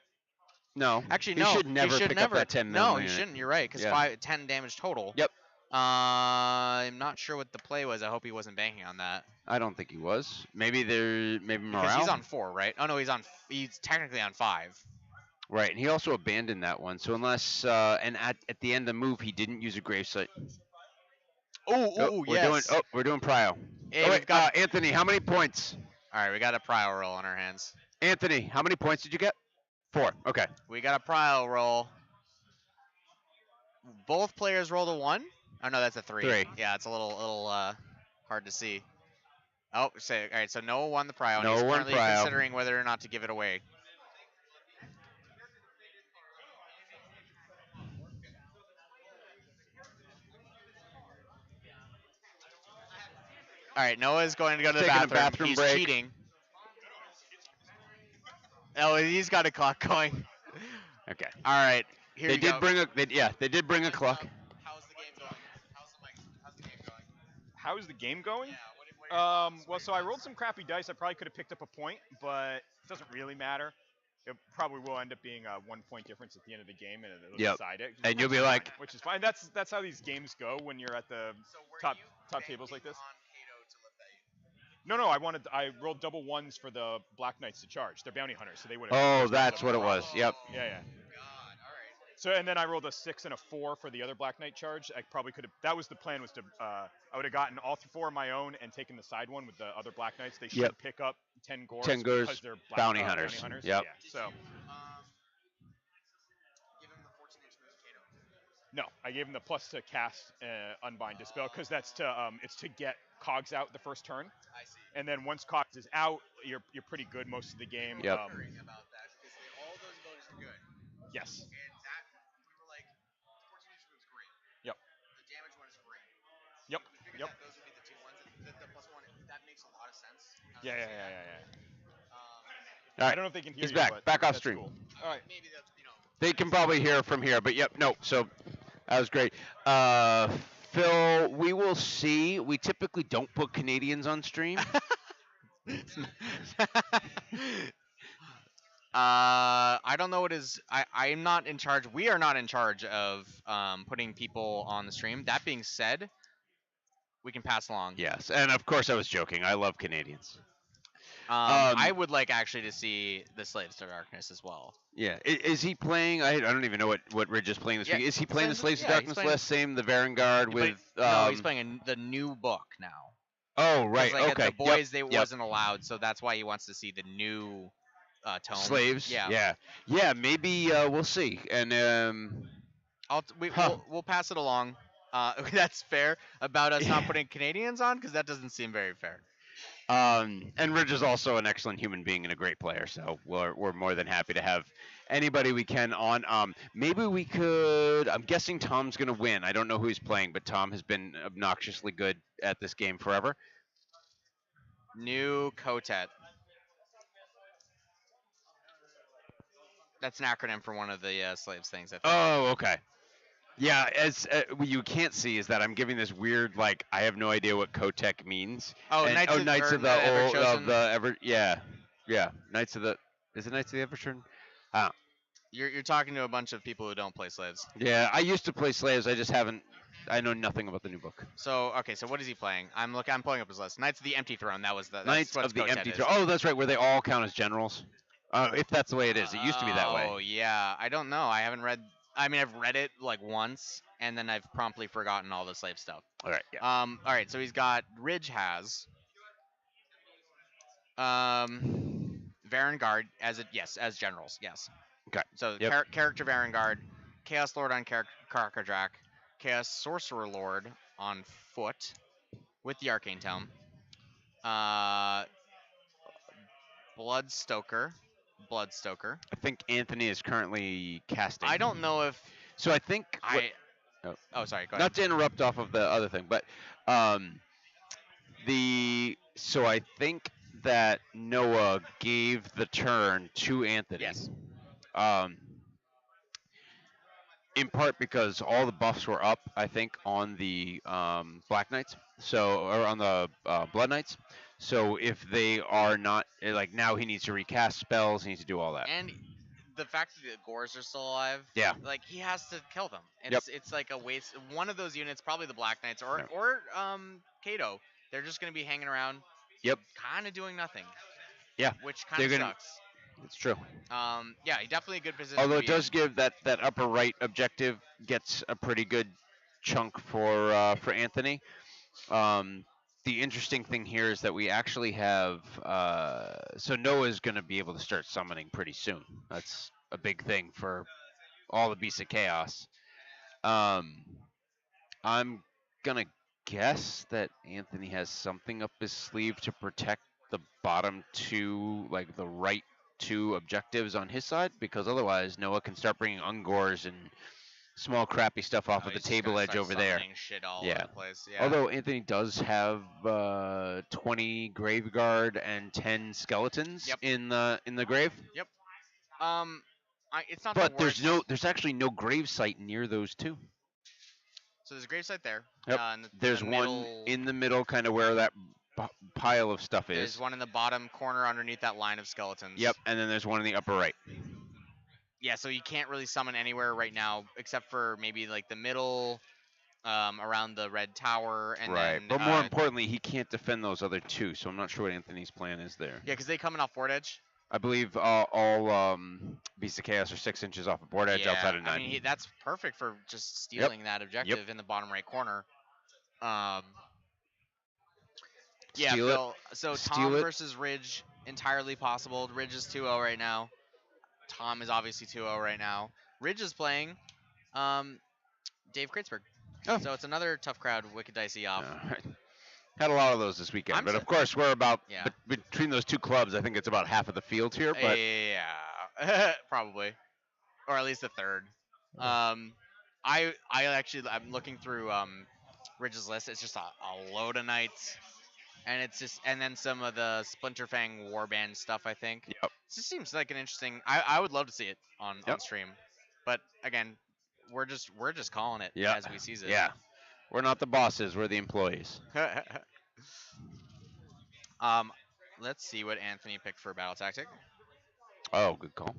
No, actually he no should never pick up that 10 no mil he unit. shouldn't. You're right because Yeah. 10 damage total. Yep. I'm not sure what the play was. I hope he wasn't banking on that I don't think he was. Maybe because he's morale. on 4, right? Oh no, he's technically on 5. Right, and he also abandoned that one. So unless and at the end of the move he didn't use a gravesite. Oh, Oh, yes. we're doing prio. Hey, Oh we've wait, got. Anthony, how many points? All right, we got a prio roll on our hands. Anthony, how many points did you get? 4. Okay. We got a prio roll. Both players rolled a 1. Oh no, that's a 3. 3. Yeah, it's a little hard to see. Oh, say all right. So Noah won the prio, and he's Noah won currently prio. considering whether or not to give it away. All right, Noah's going to go to the Taking a bathroom. bathroom He's break. cheating. Oh, he's got a clock going. Okay. All right, here They you did go. bring a they did bring a clock. How's the game going? How's the game going? How's the game going? Yeah. What are your Well, so I rolled some crappy dice. I probably could have picked up a point, but it doesn't really matter. It probably will end up being a 1 point difference at the end of the game, and it'll Yep. decide it. And you'll be which is like- fine, which is fine. That's how these games go when you're at the top tables like this. No, I rolled double ones for the Black Knights to charge. They're bounty hunters, so they would have. Oh, that's what it was. Yep. Yeah. So and then I rolled a 6 and a 4 for the other Black Knight charge. I probably could have. That was the plan. Was to I would have gotten all 4 of my own and taken the side one with the other Black Knights. They should Yep. pick up 10 gores. 10 gores, because they're bounty hunters. Yep. Yeah. So Give him the 14-inch move, Kato. no, I gave him the plus to cast Unbind Dispel because that's to it's to get Cogs out the first turn. I see. And then once Cogs is out, you're pretty good most of the game. Yep. Worrying about that because all those abilities are good. Yes. And that we were like, 14-inch move's great. Yep. The damage one is great. Yep. We figured Yep. that those would be the two ones. The plus one, that makes a lot of sense. Yeah. All I right. don't know if they can hear He's you. back. But Back off that's stream. Cool. All right. Maybe that's They can probably hear from here, but yep, no. So that was great. Phil, we will see. We typically don't put Canadians on stream. I don't know what is. I'm not in charge. We are not in charge of putting people on the stream. That being said, we can pass along. Yes, and of course I was joking. I love Canadians. I would like actually to see the Slaves to Darkness as well. Yeah, is he playing? I don't even know what Ridge is playing this Yeah, week. Is he playing the Slaves of he's Darkness playing- list? Same the Varangard with. No, he's playing the new book now. Oh right, 'Cause, like, okay. At the boys, yep, they wasn't allowed, so that's why he wants to see the new tome. Slaves. Yeah. Yeah. Maybe we'll see. And We'll pass it along. That's fair about us not putting Canadians on because that doesn't seem very fair. and Ridge is also an excellent human being and a great player, so we're more than happy to have anybody we can on. Maybe we could. I'm guessing Tom's gonna win. I don't know who he's playing, but Tom has been obnoxiously good at this game forever. New Kotet. That's an acronym for one of the slaves things. I think. Oh, okay. Yeah, as what you can't see is that I'm giving this weird, like, I have no idea what Kotek means. Oh, And- Knights of- Knights or of the the old, Everchosen? of the ever, yeah, Knights of the. Is it Knights of the Everturn? Uh, You're talking to a bunch of people who don't play slaves. yeah, I used to play Slaves. I just haven't. I know nothing about the new book. So okay, so what is he playing? I'm pulling up his list. Knights of the Empty Throne. That's Knights what his of the coach head Empty is. Throne. Oh, that's right, where they all count as generals. If that's the way it is, it used to be that way. Oh yeah, I don't know. I haven't read. I mean, I've read it like once, and then I've promptly forgotten all the slave stuff. All right, yeah. All right. So he's got Ridge has Varangard as it yes as generals yes. Okay. So Yep. character Varangard, Chaos Lord on Karkadrak, Chaos Sorcerer Lord on foot with the Arcane Tome, uh, Bloodstoker, Bloodstoker. I think Anthony is currently casting. I don't know if So I think what, I. oh, Oh, sorry. Go ahead. not to interrupt off of the other thing, but um, so I think that Noah gave the turn to Anthony. Yes. Um, in part because all the buffs were up, I think, on the Black Knights, or on the Blood Knights. So if they are not like now, he needs to recast spells. He needs to do all that. And the fact that the Gores are still alive, Yeah. like he has to kill them. Yep. It's like a waste. One of those units, probably the Black Knights Yep. or Kato, they're just gonna be hanging around. Yep. Kind of doing nothing. Yeah. Which kind of sucks. It's true. Yeah, definitely a good position. Although to it be does in. give that upper right objective gets a pretty good chunk for Anthony. The interesting thing here is that we actually have so Noah's going to be able to start summoning pretty soon. That's a big thing for all the beasts of chaos. I'm gonna guess that Anthony has something up his sleeve to protect the bottom two, like the right two objectives on his side, because otherwise Noah can start bringing Ungors and small crappy stuff off of the He's just table gonna edge start over there. summoning shit all Yeah. over the place. Yeah. Although Anthony does have 20 Graveguard and 10 skeletons Yep. in the grave, It's not but the worst. there's actually no grave site near those two. So there's a gravesite there. Yep. In There's the one middle, in the middle, kind of where that pile of stuff is. There's one in the bottom corner underneath that line of skeletons. Yep, and then there's one in the upper right. Yeah, so you can't really summon anywhere right now except for maybe like the middle, around the red tower, and Right, then but more importantly, he can't defend those other two, so I'm not sure what Anthony's plan is there. yeah, because they coming off board edge. I believe all Beasts of Chaos are 6 inches off of board edge Yeah, outside of 9. I mean that's perfect for just stealing that objective in the bottom right corner. Yeah, Steal Phil. So Steal Tom it. versus Ridge, entirely possible. Ridge is 2-0 right now. Tom is obviously 2-0 right now. Ridge is playing Dave Kreitzberg. Oh. So it's another tough crowd, wicked dicey off. Right. Had a lot of those this weekend, I'm but s- of course we're about Yeah. between those two clubs. I think it's about half of the field here, but Yeah, probably, or at least a third. I actually I'm looking through Ridge's list. It's just a load of knights, and it's just and then some of the Splinterfang Warband stuff. I think. Yep. It just seems like an interesting. I would love to see it on Yep. stream, but again, we're just calling it Yeah. as we sees it. Yeah. We're not the bosses, we're the employees. um, let's see what Anthony picked for battle tactic. Oh, good call.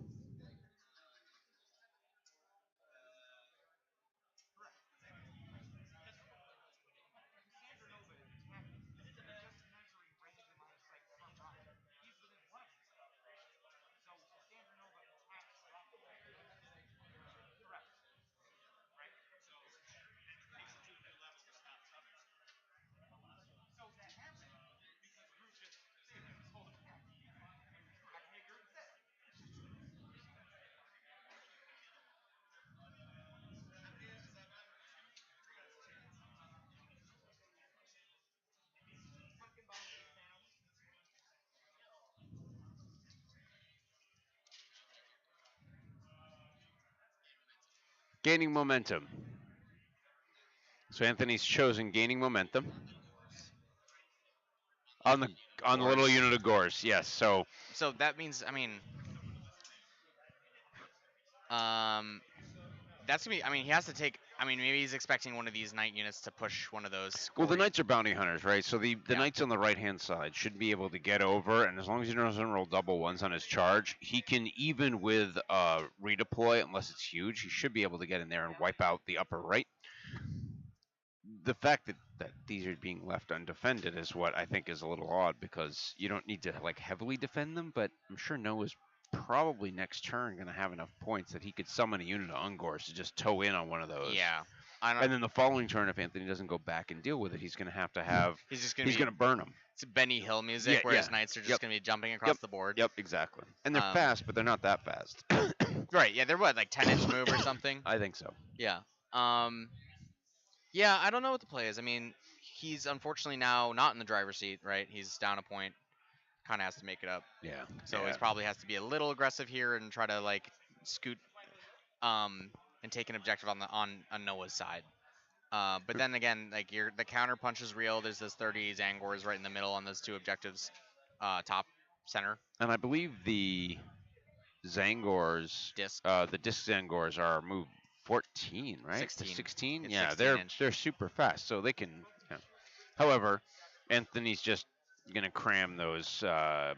Gaining momentum. So Anthony's chosen gaining momentum on the little Gores. unit of Gores. Yes. So So that means, I mean, that's gonna be. I mean, he has to take. I mean, maybe he's expecting one of these knight units to push one of those Well, the core. knights are bounty hunters, right? So the Yeah. knights on the right hand side should be able to get over, and as long as he doesn't roll double ones on his charge, he can even with redeploy, unless it's huge, he should be able to get in there and wipe out the upper right. The fact that these are being left undefended is what I think is a little odd because you don't need to like heavily defend them, but I'm sure Noah's probably next turn going to have enough points that he could summon a unit of Ungors to just toe in on one of those. Yeah. I don't. And then the following turn, if Anthony doesn't go back and deal with it, he's going to have He's just gonna he's be. going to burn them. It's Benny Hill music, Yeah, where his yeah. knights are just Yep. gonna be jumping across Yep. the board. Yep, exactly. And they're Um, fast, but they're not that fast. Right. Yeah. They're what, like 10-inch move or something. I think so. Yeah. Um. Yeah. I don't know what the play is. I mean, he's unfortunately now not in the driver's seat. Right. He's down a point. Kind of has to make it up. Yeah. So yeah. he probably has to be a little aggressive here and try to like scoot, and take an objective on Noah's side. But then again, like the counter punch is real. There's this 30 Zangors right in the middle on those two objectives, top center And I believe the Zangors, disc. the disc Zangors are move 14, right? 16. 16. It's Yeah, 16 inch. they're super fast, so they can. Yeah. However, Anthony's just gonna cram those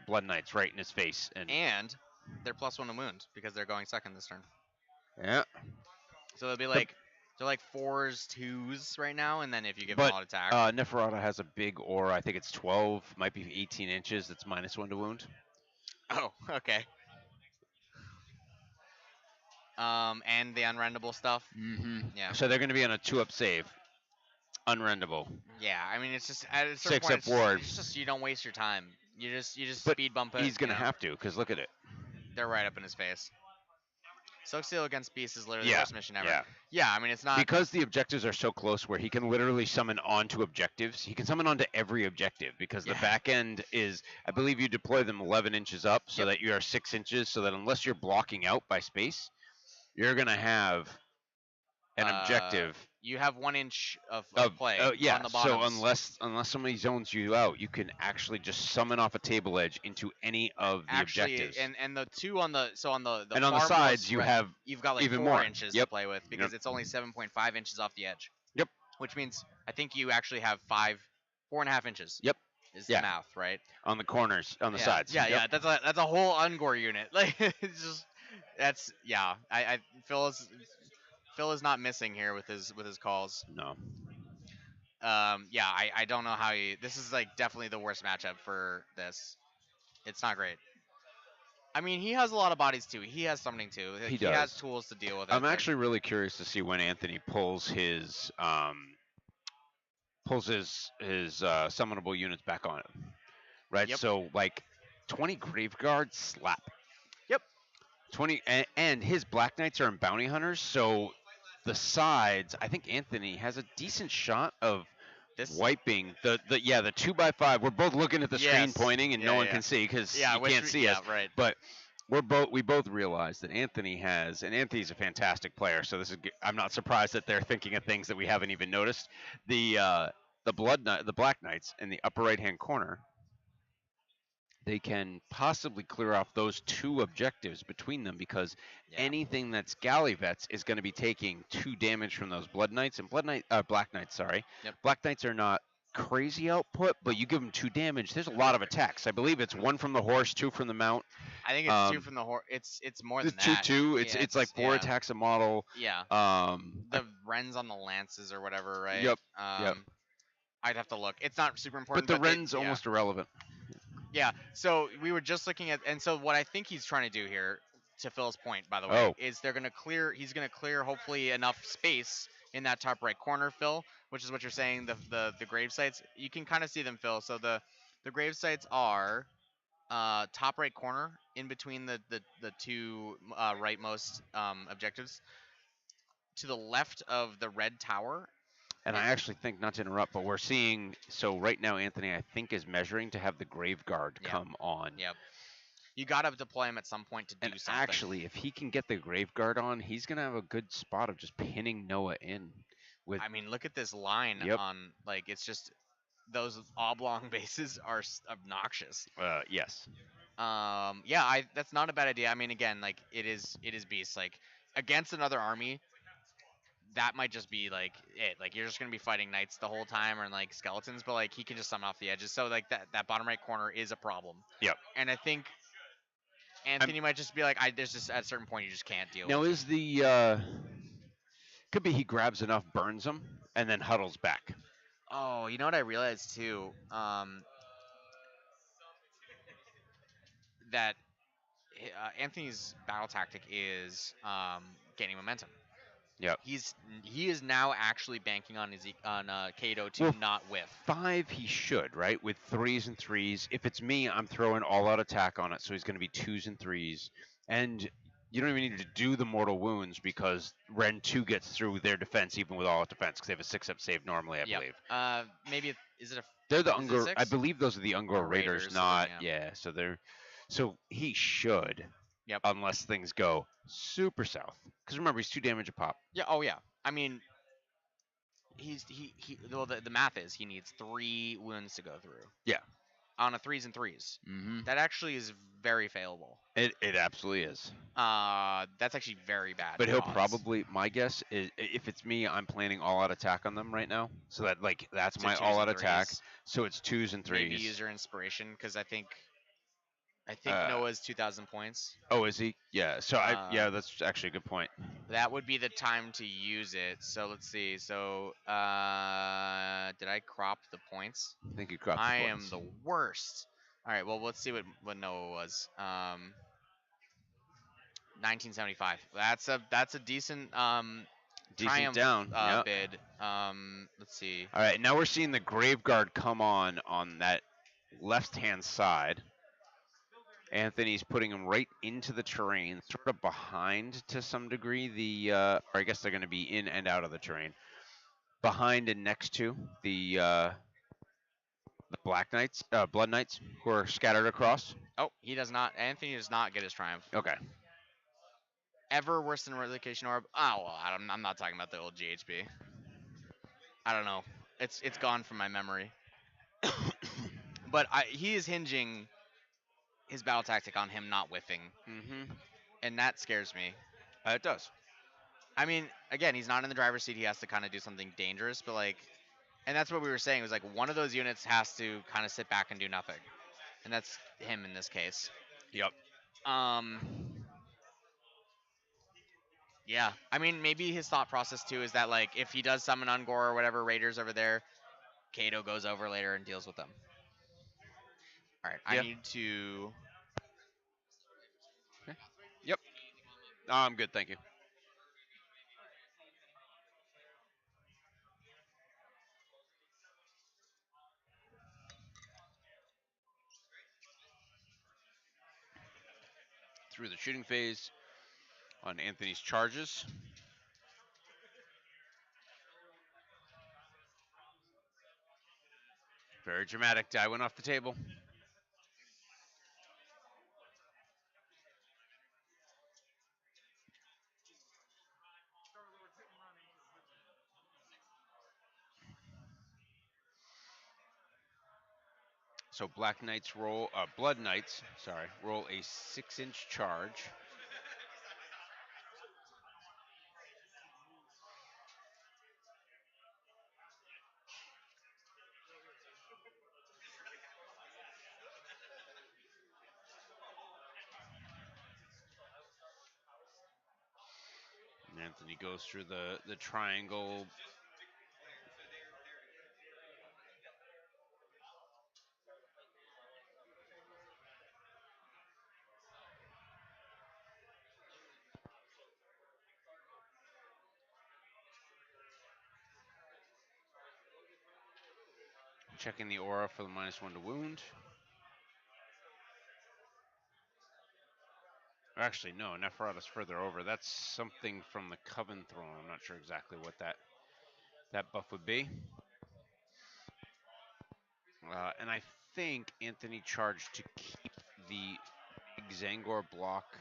blood knights right in his face, And they're +1 to wound because they're going second this turn. yeah. So they'll be like they're like 4s, 2s right now, and then if you give them But a lot of attack. Neferata has a big aura. I think it's 12, might be 18 inches. That's -1 to wound. Oh, okay. And the unrendable stuff. Mm-hmm. Yeah. So they're gonna be on a 2-up save, unrendable. Yeah, I mean it's just at a certain 6 point, up ward. it's just you don't waste your time. You just But speed bump it. He's gonna you know. have to, because look at it. They're right up in his face. Soak Seal against Beast is literally Yeah, the worst mission ever. yeah. Yeah, I mean it's not. Because the objectives are so close where he can literally summon onto objectives. He can summon onto every objective because the Yeah. back end is, I believe you deploy them 11 inches up so Yep. that you are 6 inches, so that unless you're blocking out by space, you're going to have an objective. You have 1 inch of Of play yeah, on the so bottoms. unless somebody zones you out, you can actually just summon off a table edge into any of the Actually, objectives. and the two on the on the And on the farmost sides, you right, have you've got like even 4 more. inches to Yep. play with because Yep. it's only 7.5 inches off the edge. Yep. Which means I think you actually have 4.5 inches. Yep. Is Yeah. the math, right? on the corners, on the yeah. sides. Yeah, Yep. yeah. That's a whole Ungor unit. Like it's just that's yeah. I Phil is not missing here with his calls. No. Yeah, I don't know how he. This is like definitely the worst matchup for this. It's not great. I mean, he has a lot of bodies too. He has something too. He has does. tools to deal with it. I'm but- actually really curious to see when Anthony pulls his summonable units back on him. Right? Yep. So like 20 Graveguard slap. Yep. 20 and his Black Knights are in bounty hunters, so the sides, I think Anthony has a decent shot of this. wiping the 2x5. We're both looking at the screen Yes. pointing and Yeah, no one yeah. can see because Yeah, you which can't we- see yeah, us. right. But we both realize that Anthony has, and Anthony's a fantastic player. So I'm not surprised that they're thinking of things that we haven't even noticed. The Black Knights in the upper right hand corner, they can possibly clear off those two objectives between them because Yeah. anything that's galley vets is going to be taking 2 damage from those Black Knights. Black Knights, sorry. Yep. Black Knights are not crazy output, but you give them 2 damage. There's a lot of attacks. I believe it's 1 from the horse, 2 from the mount. I think it's 2 from the horse. It's more than It's that. 2-2. Yeah, It's like 4 yeah. attacks a model. Yeah. The The Wrens on the lances or whatever, right? Yep, Yep. I'd have to look. It's not super but important. the they- Ren's yeah. almost irrelevant. Yeah. So we were just looking at, and so what I think he's trying to do here, to Phil's point, by the way, Oh. is they're gonna clear. He's gonna clear hopefully enough space in that top right corner, Phil, which is what you're saying. The grave sites, you can kind of see them, Phil. So the grave sites are top right corner in between the two rightmost objectives. To the left of the red tower. And I actually think, not to interrupt, but we're seeing, so right now Anthony, I think, is measuring to have the Grave Guard Yep. come on. Yep. You gotta deploy him at some point to do And something. actually, if he can get the Grave Guard on, he's going to have a good spot of just pinning Noah in. With I mean, look at this line Yep. on, like, it's just those oblong bases are obnoxious. Yes. Yeah, that's not a bad idea. I mean, again, like it is beast. Like against another army, that might just be like it. Like you're just gonna be fighting knights the whole time or like skeletons, but like he can just summon off the edges. So like that bottom right corner is a problem. Yep. And I think I'm, Anthony might just be like, there's just at a certain point you just can't deal now with is it. the could be he grabs enough, burns them, and then huddles back. Oh, you know what I realized too? That Anthony's battle tactic is gaining momentum. Yep. He is now actually banking on Kato to Well, not whiff. 5 he should, right? With 3s and 3s. If it's me, I'm throwing all out attack on it, so he's going to be 2s and 3s. And you don't even need to do the mortal wounds because Ren 2 gets through their defense even with all out defense because they have a 6-up save normally, I Yep. believe. Maybe is it a They're the is it Ungor. I 6? believe those are the Ungor Or Raiders, Raiders, so not then, yeah. So they're so he should, Yep. unless things go super south. Because remember, he's 2 damage a pop. Yeah. Oh yeah. I mean, he. Well, the math is he needs 3 wounds to go through. Yeah. On a 3s and 3s. Mm-hmm. That actually is very failable. It absolutely is. That's actually very bad. But he'll odds. probably. My guess is, if it's me, I'm planning all out attack on them right now. So that like that's to my 2s all and out attack. 3s. So it's 2s and 3s. Maybe use your inspiration because I think Uh, Noah's 2,000 points. Oh, is he? Yeah. So yeah, that's actually a good point. That would be the time to use it. So let's see. So did I crop the points? I think you got the I am points. the worst. All right. Well, let's see what Noah was. 1975. That's a decent Decent triumph down. Yeah. bid. Let's see. All right. Now we're seeing the Grave Guard come on that left-hand side. Anthony's putting him right into the terrain, sort of behind to some degree. Or I guess they're going to be in and out of the terrain, behind and next to the Black Knights, Blood Knights, who are scattered across. Oh, he does not. Anthony does not get his triumph. Okay. Ever worse than relocation orb? Oh, well, I'm not talking about the old GHB. I don't know. It's gone from my memory. But he is hinging his battle tactic on him not whiffing, Mm-hmm. and that scares me. It does. I mean, again, he's not in the driver's seat. He has to kind of do something dangerous, but like, and that's what we were saying. It was like one of those units has to kind of sit back and do nothing, and that's him in this case. Yep. Um. Yeah, I mean, maybe his thought process too is that like if he does summon Ungor or whatever raiders over there, Kato goes over later and deals with them. All right, I Yeah. need to. Yep. I'm good, thank you. Through the shooting phase on Anthony's charges. Very dramatic. Die went off the table. So Black Knights roll, Blood Knights, sorry, roll a 6-inch charge. And Anthony goes through the triangle. Checking the aura for the -1 to wound. Or actually, no, Neferata's further over. That's something from the Coven Throne. I'm not sure exactly what that buff would be. And I think Anthony charged to keep the big Zangor block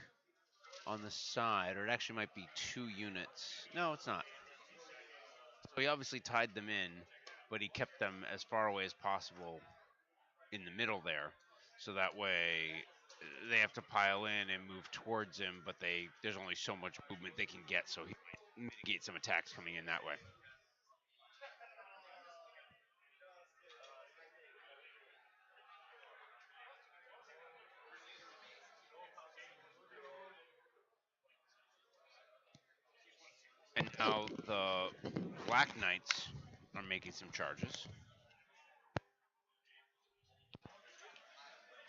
on the side, or it actually might be 2 units. No, it's not. So he obviously tied them in, but he kept them as far away as possible in the middle there, so that way they have to pile in and move towards him, but there's only so much movement they can get. So mitigate some attacks coming in that way. And now the Black Knights are making some charges.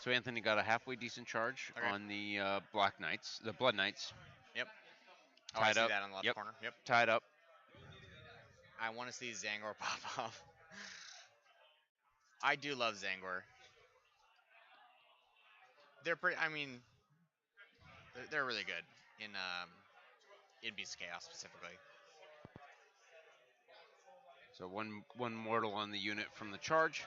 So Anthony got a halfway decent charge Okay. on the Black Knights, the Blood Knights. Yep. Oh, I Tied see up. that on the left Yep. corner. Yep. Tied up. I want to see Zangor pop off. I do love Zangor. They're pretty. I mean, they're really good in Beast of Chaos specifically. So one mortal on the unit from the charge.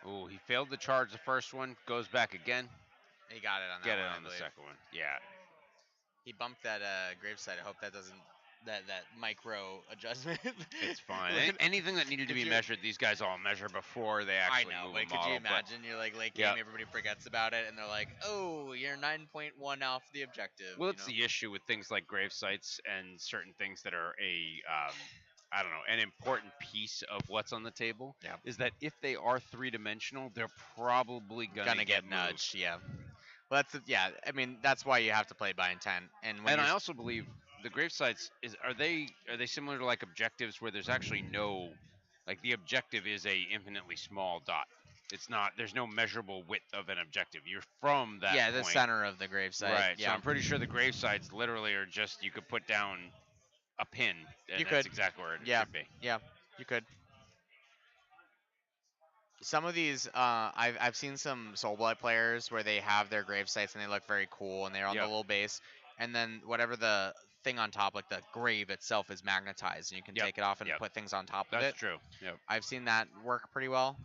Oh, he failed the charge the first one. Goes back again. He got it on that Get one, it I on the believe. second one. Yeah. He bumped that gravesite. I hope that doesn't that micro adjustment. It's fine. Anything that needed to be measured, these guys all measure before they I actually know, move but a could model. you imagine you're like late game, Yep. everybody forgets about it, and they're like, "Oh, you're 9.1 off the objective." Well, you it's know? the issue with things like grave sites and certain things that are I don't know, an important piece of what's on the table. Yeah. Is that if they are three-dimensional, they're probably gonna get moved. nudged. Yeah. Well, yeah. I mean, that's why you have to play by intent. And when And you're I also believe the grave sites are they similar to like objectives where there's actually no, like the objective is a infinitely small dot. It's not, there's no measurable width of an objective. You're from that the point. center of the gravesite. Right. Yeah. So I'm pretty sure the grave sites literally are just, you could put down a pin and You that's could. exactly where it Yeah. should be. Yeah. You could. Some of these, I've seen some Soulblight players where they have their grave sites and they look very cool and they're on the Yep. little base, and then whatever the thing on top, like the grave itself, is magnetized and you can Yep. take it off and Yep. put things on top of That's it. true. Yep. I've seen that work pretty well.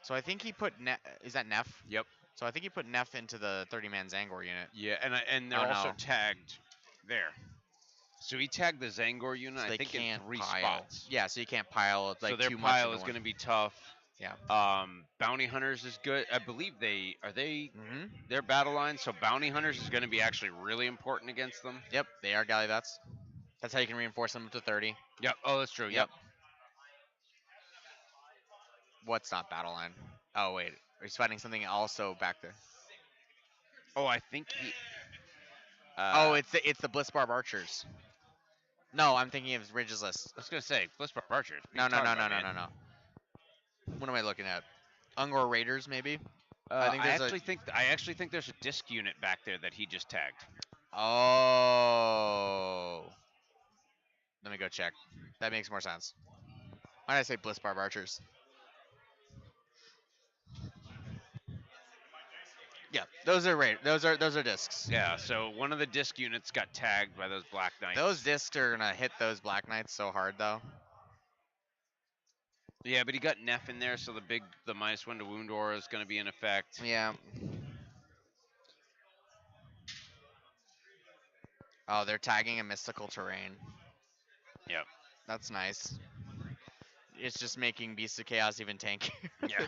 So I think he put is that Neff? Yep. So I think he put Neff into the 30-man Zangor unit. Yeah, and they're Oh, also no. tagged there. So he tagged the Zangor unit, So I they think, in can't 3 pile. spots. Yeah, so you can't pile like so their too much pile into is one. going to be tough. Yeah. Bounty Hunters is good. I believe they Mm-hmm. their battle line. So Bounty Hunters is going to be actually really important against them. Yep, they are galley vets. That's how you can reinforce them to 30. Yep. Oh, that's true. Yep. What's not battle line? Oh wait, he's fighting something also back there. Oh, I think he. Oh, it's the Blitzbarb archers. No, I'm thinking of Ridge's list. I was going to say Blitzbar Archers. What No, are you no, no, talking no, about, no, man? no, no. What am I looking at? Ungor Raiders, maybe. I think there's actually think there's a disc unit back there that he just tagged. Oh. Let me go check. That makes more sense. Why did I say Blitzbarb archers? Yeah, those are those are discs. Yeah. So one of the disc units got tagged by those Black Knights. Those discs are gonna hit those Black Knights so hard though. Yeah, but he got Neff in there, so the -1 to wound aura is going to be in effect. Yeah. Oh, they're tagging a mystical terrain. Yep. That's nice. It's just making Beast of Chaos even tankier. Yeah.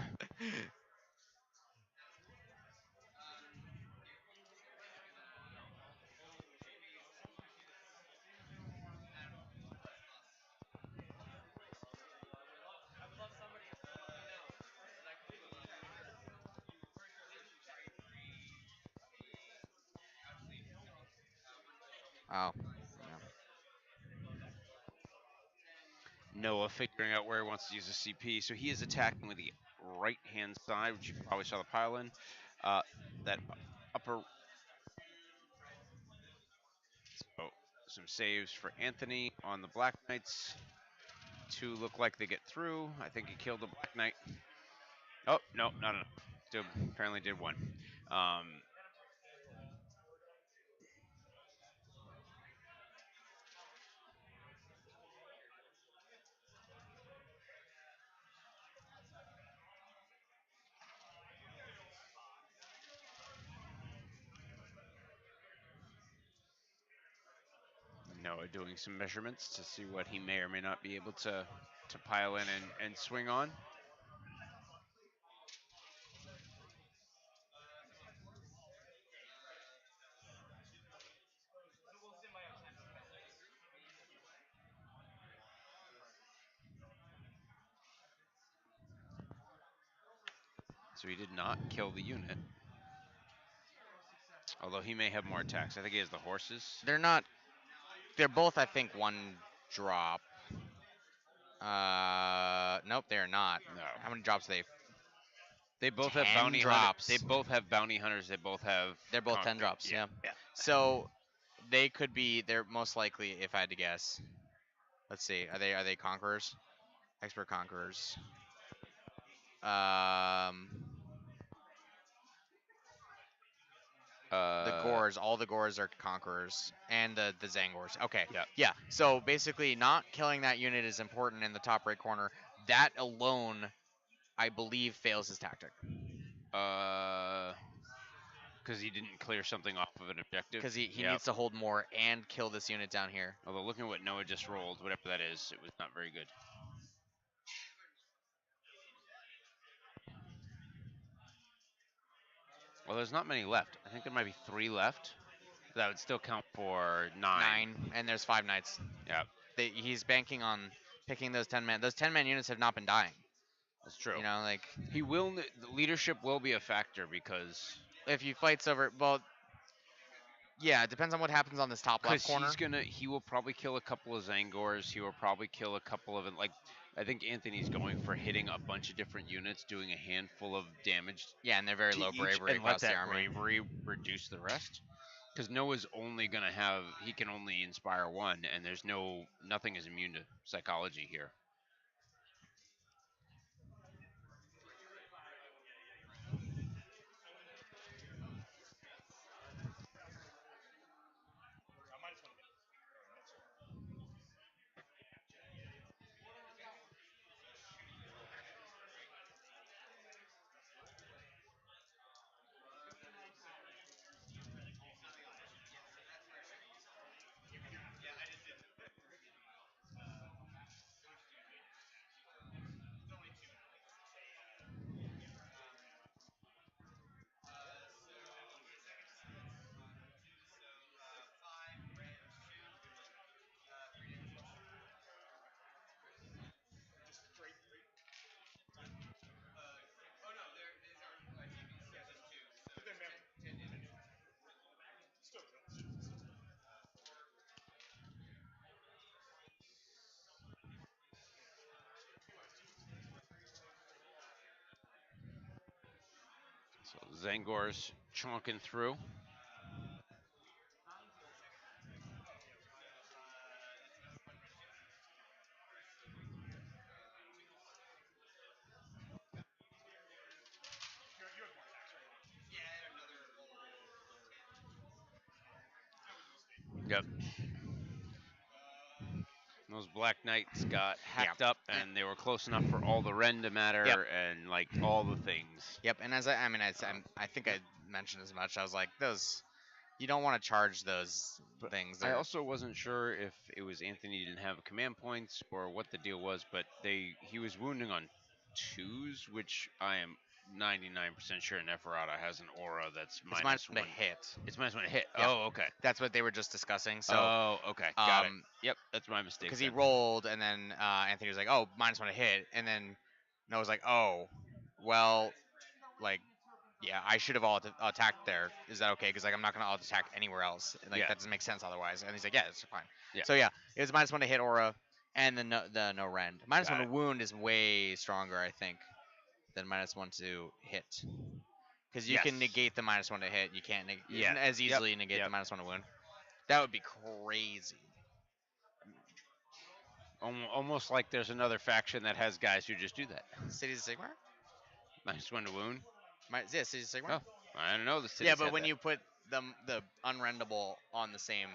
Oh. Noah figuring out where he wants to use a CP, so he is attacking with the right-hand side, which you probably saw the pile in. That upper. So some saves for Anthony on the Black Knights. 2 look like they get through. I think he killed the Black Knight. Oh, no, not enough. Apparently did 1. Noah doing some measurements to see what he may or may not be able to pile in and swing on. So he did not kill the unit, although he may have more attacks. I think he has the horses. They're not. They're both, I think, one drop. Nope, they're not. No, How many drops are they? they both have 10 bounty hunter. They drops. both have bounty hunters. They both have They're both 10 concrete. drops, Yeah, yeah. yeah. So they could be. They're most likely, if I had to guess. Let's see. Are they conquerors? Expert conquerors. Um, the Uh, Gores, all the Gores are conquerors, and the Zangors. Okay, yeah. yeah. So basically, not killing that unit is important in the top right corner. That alone, I believe, fails his tactic Because he didn't clear something off of an objective. because he Yep. needs to hold more and kill this unit down here. Although looking at what Noah just rolled, whatever that is, it was not very good. Well, there's not many left. I think there might be 3 left. That would still count for 9. 9, and there's 5 knights. Yeah, He's banking on picking those 10 men. Those 10 man units have not been dying. that's true. You know, like He will. The leadership will be a factor because if he fights over, well, yeah, it depends on what happens on this top left corner. he will probably kill a couple of Zangors. He will probably kill a couple of like. I think Anthony's going for hitting a bunch of different units, doing a handful of damage Yeah, and they're very to low each, bravery and let across the that army. bravery reduce the rest. Because Noah's only gonna have he can only inspire one, and there's nothing is immune to psychology here. So Zangor's chonking through. Yep. Those Black Knights got hacked up, and they were close enough for all the Ren to matter, Yep. and like all the things. Yep, and as I mean, I think I mentioned as much. I was like, those, you don't want to charge those But things. I They're- also wasn't sure if it was Anthony didn't have command points or what the deal was, but he was wounding on 2s, which I am 99% sure Neferata has an aura that's it's minus minus 1 1. to hit. It's minus 1 to hit. Yep. Oh, okay. That's what they were just discussing. So oh, okay. Got it. um, Yep, that's my mistake. because he then. rolled, and then Anthony was like, "Oh, minus 1 to hit," and then Noah was like, "Oh, well, like, yeah, I should have attacked there. Is that okay? Because like I'm not gonna alt attack anywhere else. Like Yeah. that doesn't make sense otherwise." And he's like, "Yeah, it's fine." Yeah. So yeah, it was minus 1 to hit aura, and the no rend. Minus Got 1 to wound is way stronger, I think, than minus 1 to hit. Because you can Yes. negate the minus 1 to hit. You can't Yeah. as Yep. easily negate Yep. the minus 1 to wound. That would be crazy. Almost like there's another faction that has guys who just do that. Cities of Sigmar? Minus 1 to wound. Yeah, Cities of Sigmar. Oh, I don't know. The cities Yeah, but have when that. you put the unrendable on the same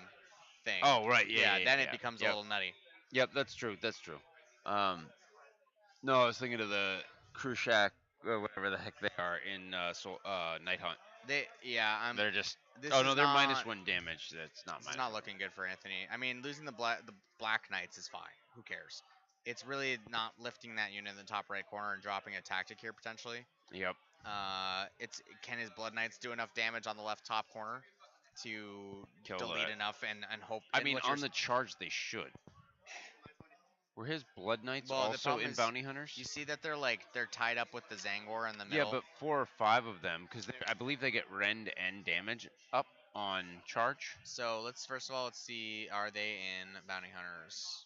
thing, Oh, right. Yeah. then yeah. it becomes Yep. a little nutty. Yep, that's true. That's true. No, I was thinking of the Krushak or whatever the heck they are in Night Hunt. I'm They're just This Oh is no, they're not -1 damage. That's not this is not -1. looking good for Anthony. I mean, losing the Black Knights is fine. Who cares? It's really not lifting that unit in the top right corner and dropping a tactic here potentially. Yep. It's can his Blood Knights do enough damage on the left top corner to Kill delete that. enough and hope I and mean, what you're on the charge they should. Were his Blood Knights well the also problem in is Bounty you Hunters? see that they're tied up with the Zangor in the Yeah, middle. but 4 or 5 of them, because I believe they get rend and damage up on charge. So let's first of all let's see, are they in Bounty Hunters?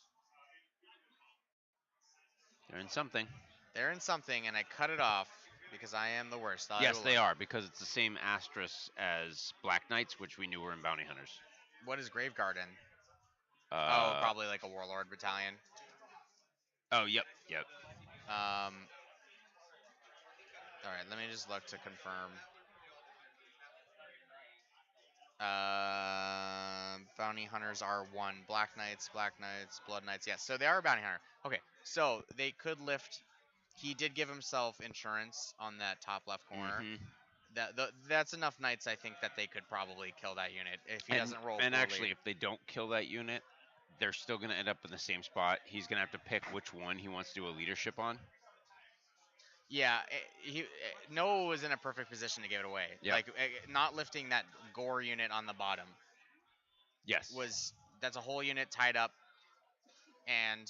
They're in something. They're in something, and I cut it off because I am the worst. I Yes, will they look. are, because it's the same asterisk as Black Knights, which we knew were in Bounty Hunters. What is Graveguard in? Oh, Uh, probably like a Warlord battalion. oh, yep, yep. Um, all right, let me just look to confirm. Bounty Hunters are one. Black Knights, Blood Knights. Yes, so they are a Bounty Hunter. Okay, so they could lift. He did give himself insurance on that top left corner. Hmm. That's enough knights, I think, that they could probably kill that unit if he And doesn't roll and poorly. actually, if they don't kill that unit, they're still going to end up in the same spot. He's going to have to pick which one he wants to do a leadership on. Yeah, Noah was in a perfect position to give it away. Yep. Like not lifting that gore unit on the bottom Yes. was that's a whole unit tied up, and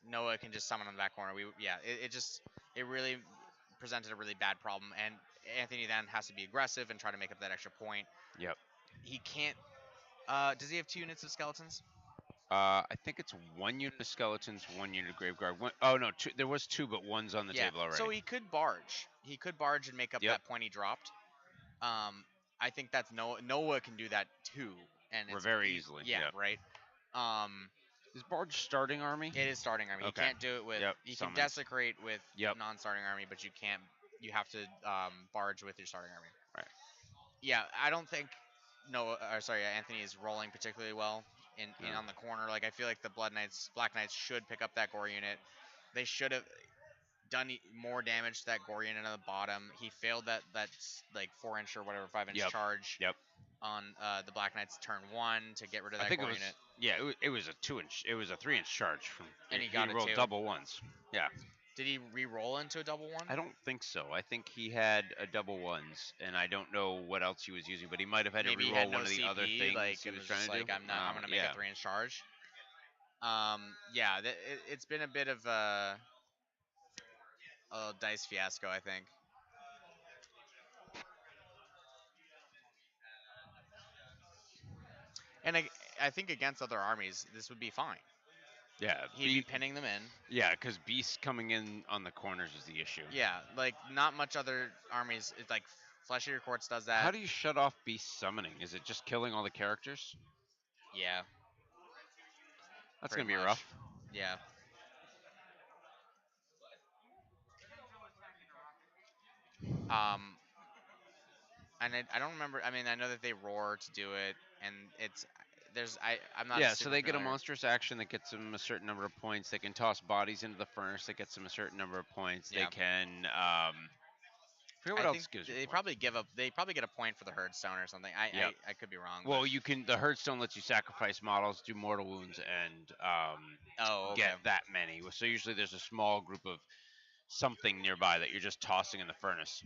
Noah can just summon on the back corner. It really presented a really bad problem, and Anthony then has to be aggressive and try to make up that extra point. Yep. He can't. Does he have 2 units of skeletons? I think it's 1 unit of skeletons, 1 unit of graveguard. Oh no, two, there was 2, but one's on the Yeah. table already. So he could barge. He could barge and make up Yep. that point he dropped. I think that's Noah. Noah can do that too, and it's Very easily. Yeah, Yep. right. Is Barge starting army? It is starting army. Okay. You can't do it with. Yep, You can summons. desecrate with Yep. non-starting army, but you can't. You have to barge with your starting army. Right. Yeah, I don't think Noah. Or sorry, Anthony is rolling particularly well in No. on the corner. Like I feel like the Black Knights should pick up that gore unit. They should have done more damage to that gore unit on the bottom. He failed that's like 4-inch or whatever 5-inch Yep. charge. Yep. On the Black Knights turn 1 to get rid of that I think gore it was. unit. Yeah, it was a 2-inch. It was a 3-inch charge from. And he got it rolled too. double ones. Yeah. Did he re-roll into a double one? I don't think so. I think he had a double ones, and I don't know what else he was using, but he might have had Maybe to he re-roll had no one of the CP, other things like he it was was trying just to like do. I'm gonna make Yeah. a 3-inch charge. Yeah, it's been a bit of a dice fiasco, I think. And I think against other armies, this would be fine. Yeah. He'd be pinning them in. Yeah, because Beast coming in on the corners is the issue. Yeah, like not much other armies. It's like Flesh Eater Quartz does that. How do you shut off Beast summoning? Is it just killing all the characters? Yeah. That's pretty gonna be much. rough. Yeah. And I don't remember. I mean, I know that they roar to do it, and I'm not. Yeah, super so they get a familiar. monstrous action that gets them a certain number of points. They can toss bodies into the furnace that gets them a certain number of points. Yeah. They can. I forget what I else think gives you they points. probably give up. They probably get a point for the Herdstone or something. Yep. I could be wrong. Well, but- you can. The Herdstone lets you sacrifice models, do mortal wounds, and Oh, okay. get that many. So usually there's a small group of something nearby that you're just tossing in the furnace.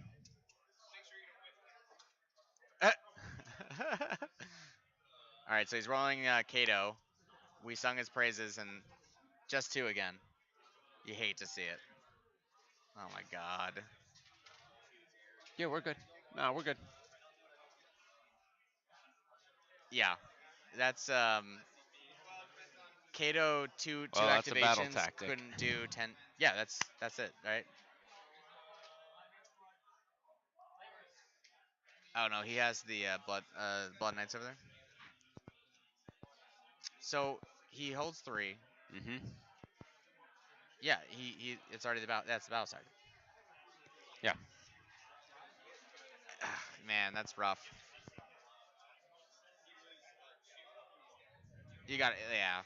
All right, so he's rolling Kato. We sung his praises, and just 2 again. You hate to see it. Oh my God. Yeah, we're good. No, we're good. Yeah, that's Kato two Well, that's a battle activations tactic. couldn't do 10. Yeah, that's it, right? Oh no, he has the blood knights over there. So he holds 3. Mm-hmm. Yeah, he it's already that's the battle tactic. Yeah. Man, that's rough. You got it. Yeah.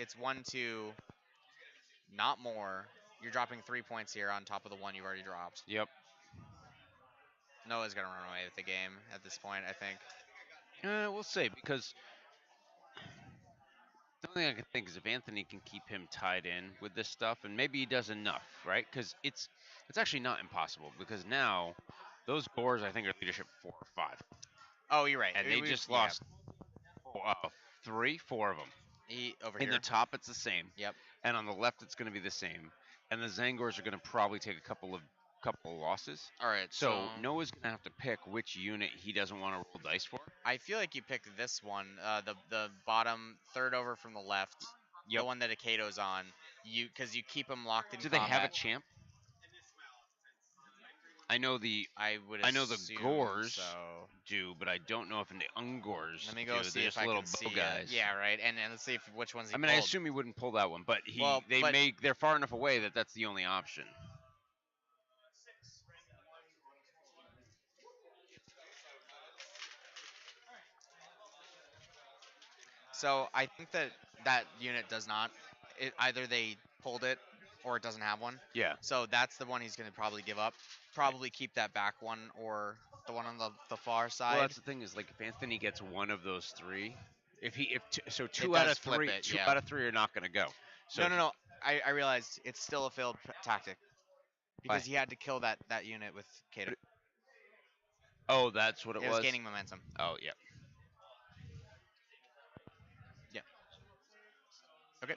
It's 1, 2, not more. You're dropping 3 points here on top of the 1 you've already dropped. Yep. Noah's gonna run away with the game at this point, I think. We'll see because the only thing I can think is if Anthony can keep him tied in with this stuff, and maybe he does enough, right? Because it's actually not impossible because now those Gores I think are leadership 4 or 5, Oh, you're right. and they just Yeah. lost 3, 4 of them. Over In the here. top, it's the same, Yep. and on the left, it's going to be the same. And the Zangors are going to probably take a couple of losses. All right. So Noah's going to have to pick which unit he doesn't want to roll dice for. I feel like you picked this one, the bottom third over from the left, the Yep. one that Akado's on. Because you keep him locked in Do they have a combat. champ? I know the I would I know the assume Gores so. do, but I don't know if the Ungors Let me go do. see They're if just I little can bow see guys. it. Yeah, right. And let's see which ones he I mean, I pulled. assume he wouldn't pull that one, but Well, but- they're far enough away that that's the only option. So I think that unit does not. Either they pulled it or it doesn't have one. Yeah. So that's the one he's going to probably give up. Probably keep that back one or the one on the far side. Well, that's the thing is like if Anthony gets one of those three, so It out does of flip three, it, two yeah. out of three are not going to go. So No, no, no. I realized it's still a failed tactic because Why? he had to kill that unit with Kato. Oh, that's what it It was was. gaining momentum. Oh, yeah. Yeah. Okay.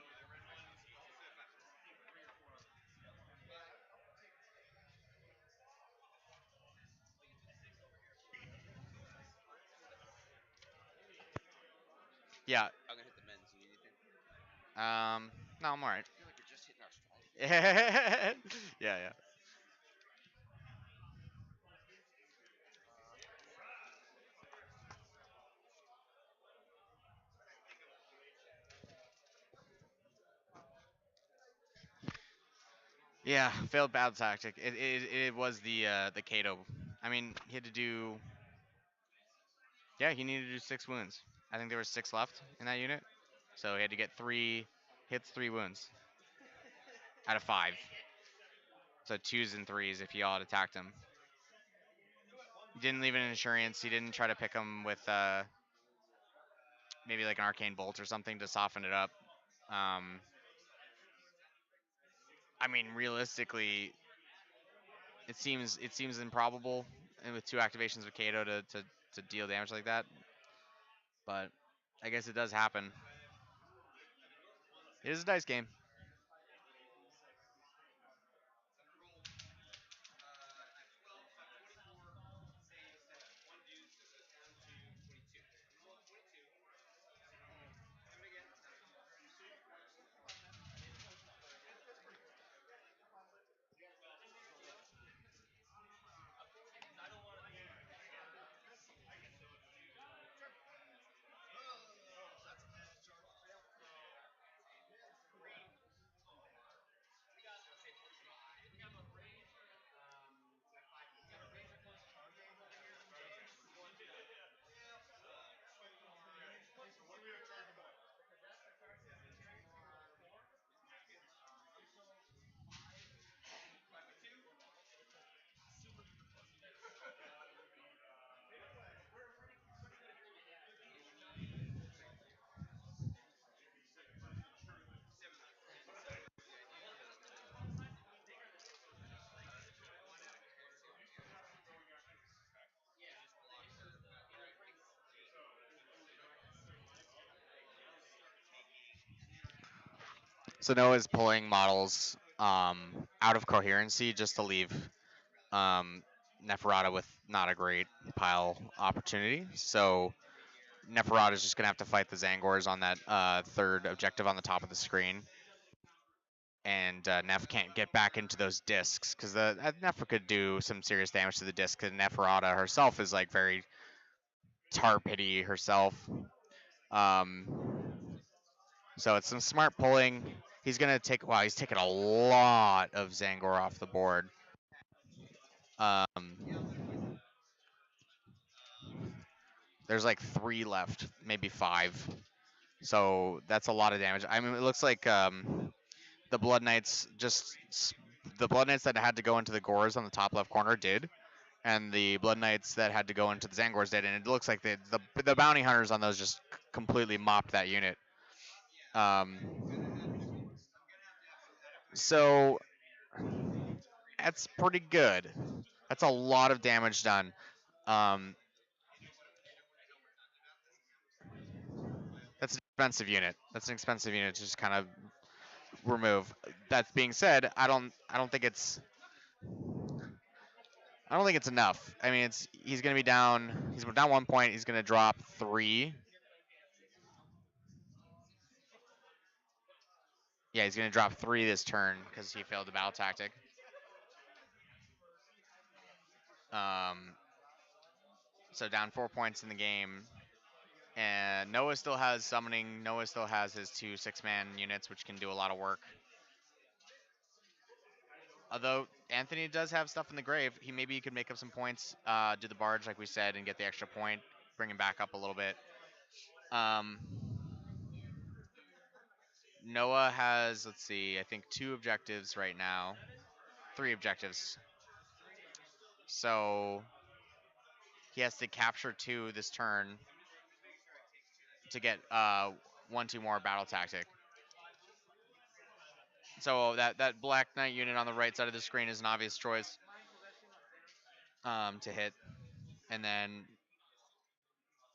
Yeah. I'm gonna hit the men's. You need anything? No, I'm alright. I feel like you're just hitting our stride. Yeah, yeah. Yeah, failed battle tactic. It was the Kato. I mean, he had to do. Yeah, he needed to do 6 wounds. I think there were 6 left in that unit, so he had to get 3 hits, 3 wounds out of 5. So 2s and 3s if y'all had attacked him. He didn't leave an insurance. He didn't try to pick him with maybe like an arcane bolt or something to soften it up. Um, I mean, realistically, it seems improbable, and with 2 activations of Kato to deal damage like that. But I guess it does happen. It is a dice game. So Noah's pulling models out of coherency just to leave Neferata with not a great pile opportunity. So Neferata's just gonna have to fight the Zangors on that third objective on the top of the screen, and Nef can't get back into those discs because the Nefer could do some serious damage to the disc. And Neferata herself is like very tar pity herself. Um, so it's some smart pulling. He's gonna take. Wow, he's taking a lot of Zangor off the board. There's like 3 left, maybe 5. So that's a lot of damage. I mean, it looks like the Blood Knights the Blood Knights that had to go into the Gores on the top left corner did, and the Blood Knights that had to go into the Zangors did, and it looks like the bounty hunters on those just completely mopped that unit. Um, so that's pretty good. That's a lot of damage done. Um, that's an expensive unit. That's an expensive unit to just kind of remove. That being said, I don't think it's enough. I mean, he's going to be down. He's down 1 point. He's going to drop 3. Yeah, he's going to drop 3 this turn because he failed the battle tactic. Um, so down 4 points in the game. And Noah still has summoning. Noah still has his 2 6-man units, which can do a lot of work. Although Anthony does have stuff in the grave, maybe he could make up some points, do the barge like we said, and get the extra point, bring him back up a little bit. Um, Noah has, let's see, I think 2 objectives right now, 3 objectives. So he has to capture 2 this turn to get 1-2 more battle tactic. So that Black Knight unit on the right side of the screen is an obvious choice to hit, and then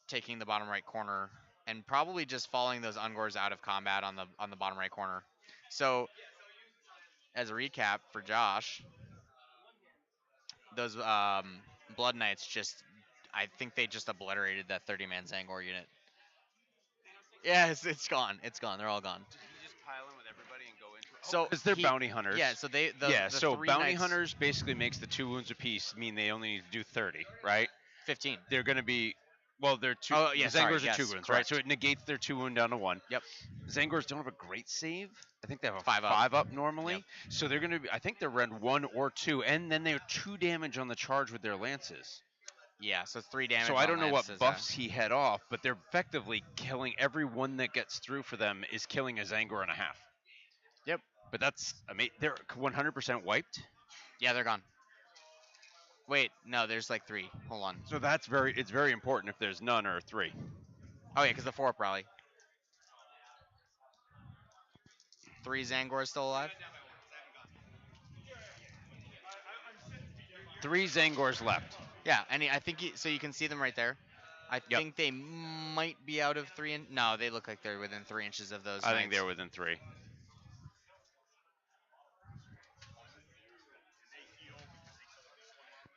taking the bottom right corner and probably just following those Ungors out of combat on the bottom right corner. So as a recap for Josh, those Blood Knights I think they just obliterated that 30-man Zangor unit. Yeah, it's gone. It's gone. They're all gone. Did he just pile in with everybody and go into it? So because they're bounty hunters. Yeah, so yeah, the so 3 bounty knights, hunters basically makes the 2 wounds apiece mean they only need to do 30, right? 15. They're going to be, well, they're 2. Oh, yeah, the sorry, Zangors are yes, 2 wounds, right? correct. So it negates their 2 wound down to 1. Yep. Zangors don't have a great save. I think they have a 5 up. 5 up normally. Yep. So they're going to be, I think they're run 1 or 2, and then they're 2 damage on the charge with their lances. Yeah, so 3 damage. So I don't know what lances, buffs he had off, but they're effectively killing every one that gets through for them is killing a Zangor and a half. Yep. But that's amazing. They're 100% wiped. Yeah, they're gone. Wait, no, there's like 3. Hold on. So it's very important if there's none or 3. Oh yeah, because the 4 probably. 3 Zangors still alive. 3 Zangors left. Yeah, and I think so. You can see them right there. I think they might be out of 3. No, they look like they're within 3 inches of those. I think knights. they're within 3.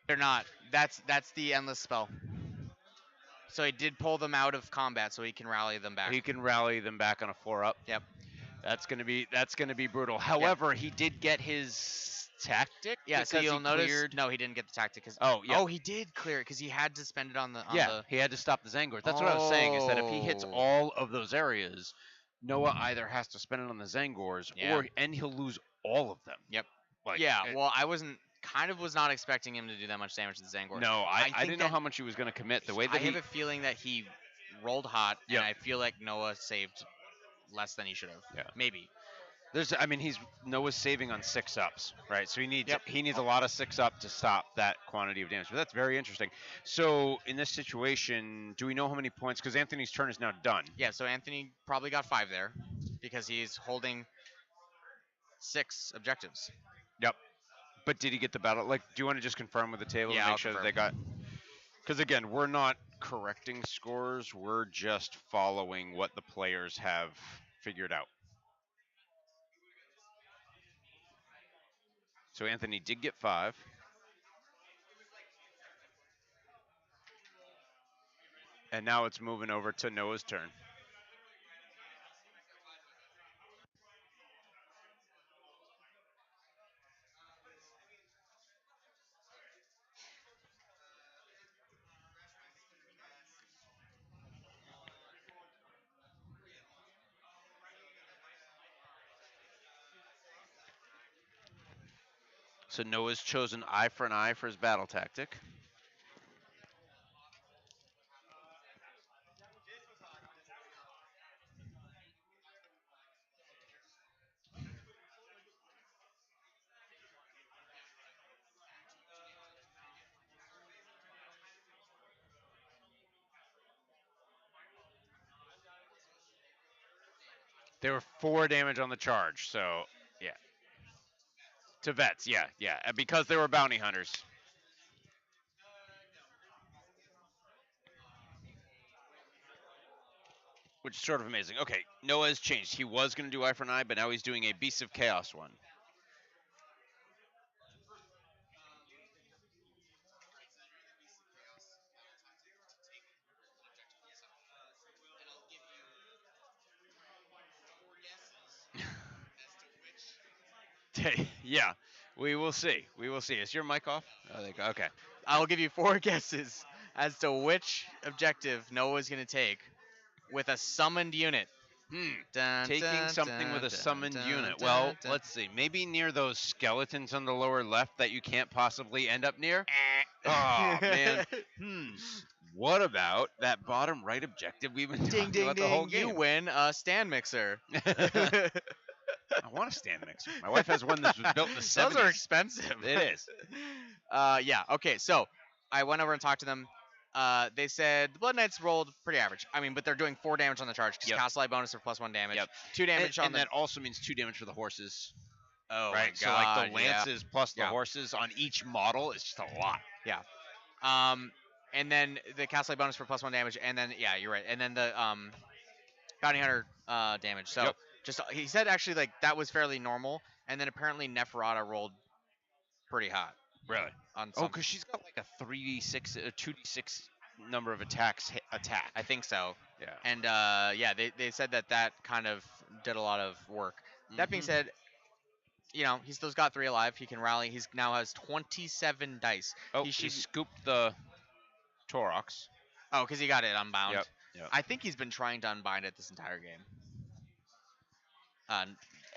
They're not. That's the endless spell. So he did pull them out of combat, so he can rally them back. He can rally them back on a 4 up. Yep. That's gonna be brutal. However, he did get his tactic. Yeah, so because you'll he notice. cleared- No, he didn't get the tactic. Oh, yeah. Oh, he did clear it because he had to spend it on the. he had to stop the Zangors. That's what I was saying, is that if he hits Oh. all of those areas, Noah either has to spend it on the Zangors Yeah. and he'll lose all of them. Yep. Like, Yeah. Well, I was not expecting him to do that much damage to the Zangor. No, I think didn't know that- how much he was going to commit. The way that I have a feeling that he rolled hot, Yep. and I feel like Noah saved less than he should have. Yeah. Maybe. he's Noah's saving on 6 ups, right? So he needs Yep. a lot of 6 up to stop that quantity of damage. But that's very interesting. So in this situation, do we know how many points? Because Anthony's turn is now done. Yeah. So Anthony probably got 5 there, because he's holding 6 objectives. Yep. But did he get the battle? Like, do you want to just confirm with the table Yeah, to make I'll sure that they got? Because again, we're not correcting scores. We're just following what the players have figured out. So Anthony did get 5. And now it's moving over to Noah's turn. So Noah's chosen eye for an eye for his battle tactic. They were 4 damage on the charge, so yeah. To vets, yeah, yeah, because they were bounty hunters, which is sort of amazing. Okay, Noah's changed. He was going to do Eye for an Eye, but now he's doing a Beast of Chaos one. Yeah, we will see. We will see. Is your mic off? I think okay. I will give you 4 guesses as to which objective Noah's going to take with a summoned unit. Dun, Taking dun, something with dun, a dun, summoned dun, unit. Well, dun, dun. let's see. Maybe near those skeletons on the lower left that you can't possibly end up near. Oh man. What about that bottom right objective we've been Ding, talking ding, about the whole ding! You game? win a stand mixer. I want a stand mixer. My wife has one that was built in the 70s. Those are expensive. It is. Yeah. Okay. So I went over and talked to them. They said the Blood Knights rolled pretty average. I mean, but they're doing 4 damage on the charge because Yep. Castle Eye bonus for +1 damage. Yep. 2 damage and, on the. that also means 2 damage for the horses. Oh right? my So like god. the lances plus the Yeah. horses on each model is just a lot. And then the Castle Eye bonus for +1 damage, and then yeah, you're right. And then the Bounty Hunter damage. So Yep. just he said actually like that was fairly normal, and then apparently Neferata rolled pretty hot Really? on Oh, some. because she's got like a 3d6, a 2d6 number of attacks attack. I think so. Yeah. And yeah, they said that kind of did a lot of work. That being Mhm. said, you know, he still's got 3 alive. He can rally. He's now has 27 dice. Oh, he he should. scooped the Torox. Oh, because he got it unbound. Yep. Yep. I think he's been trying to unbind it this entire game.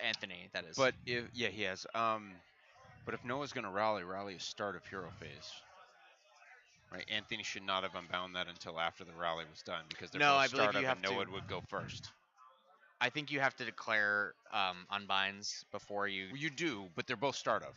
Anthony, that is. But if he has. But if Noah's gonna rally is start of hero phase. Right, Anthony should not have unbound that until after the rally was done because they're No, both I believe startup you have and Noah to- would go first. I think you have to declare unbinds before you. Well, you do, but they're both start of.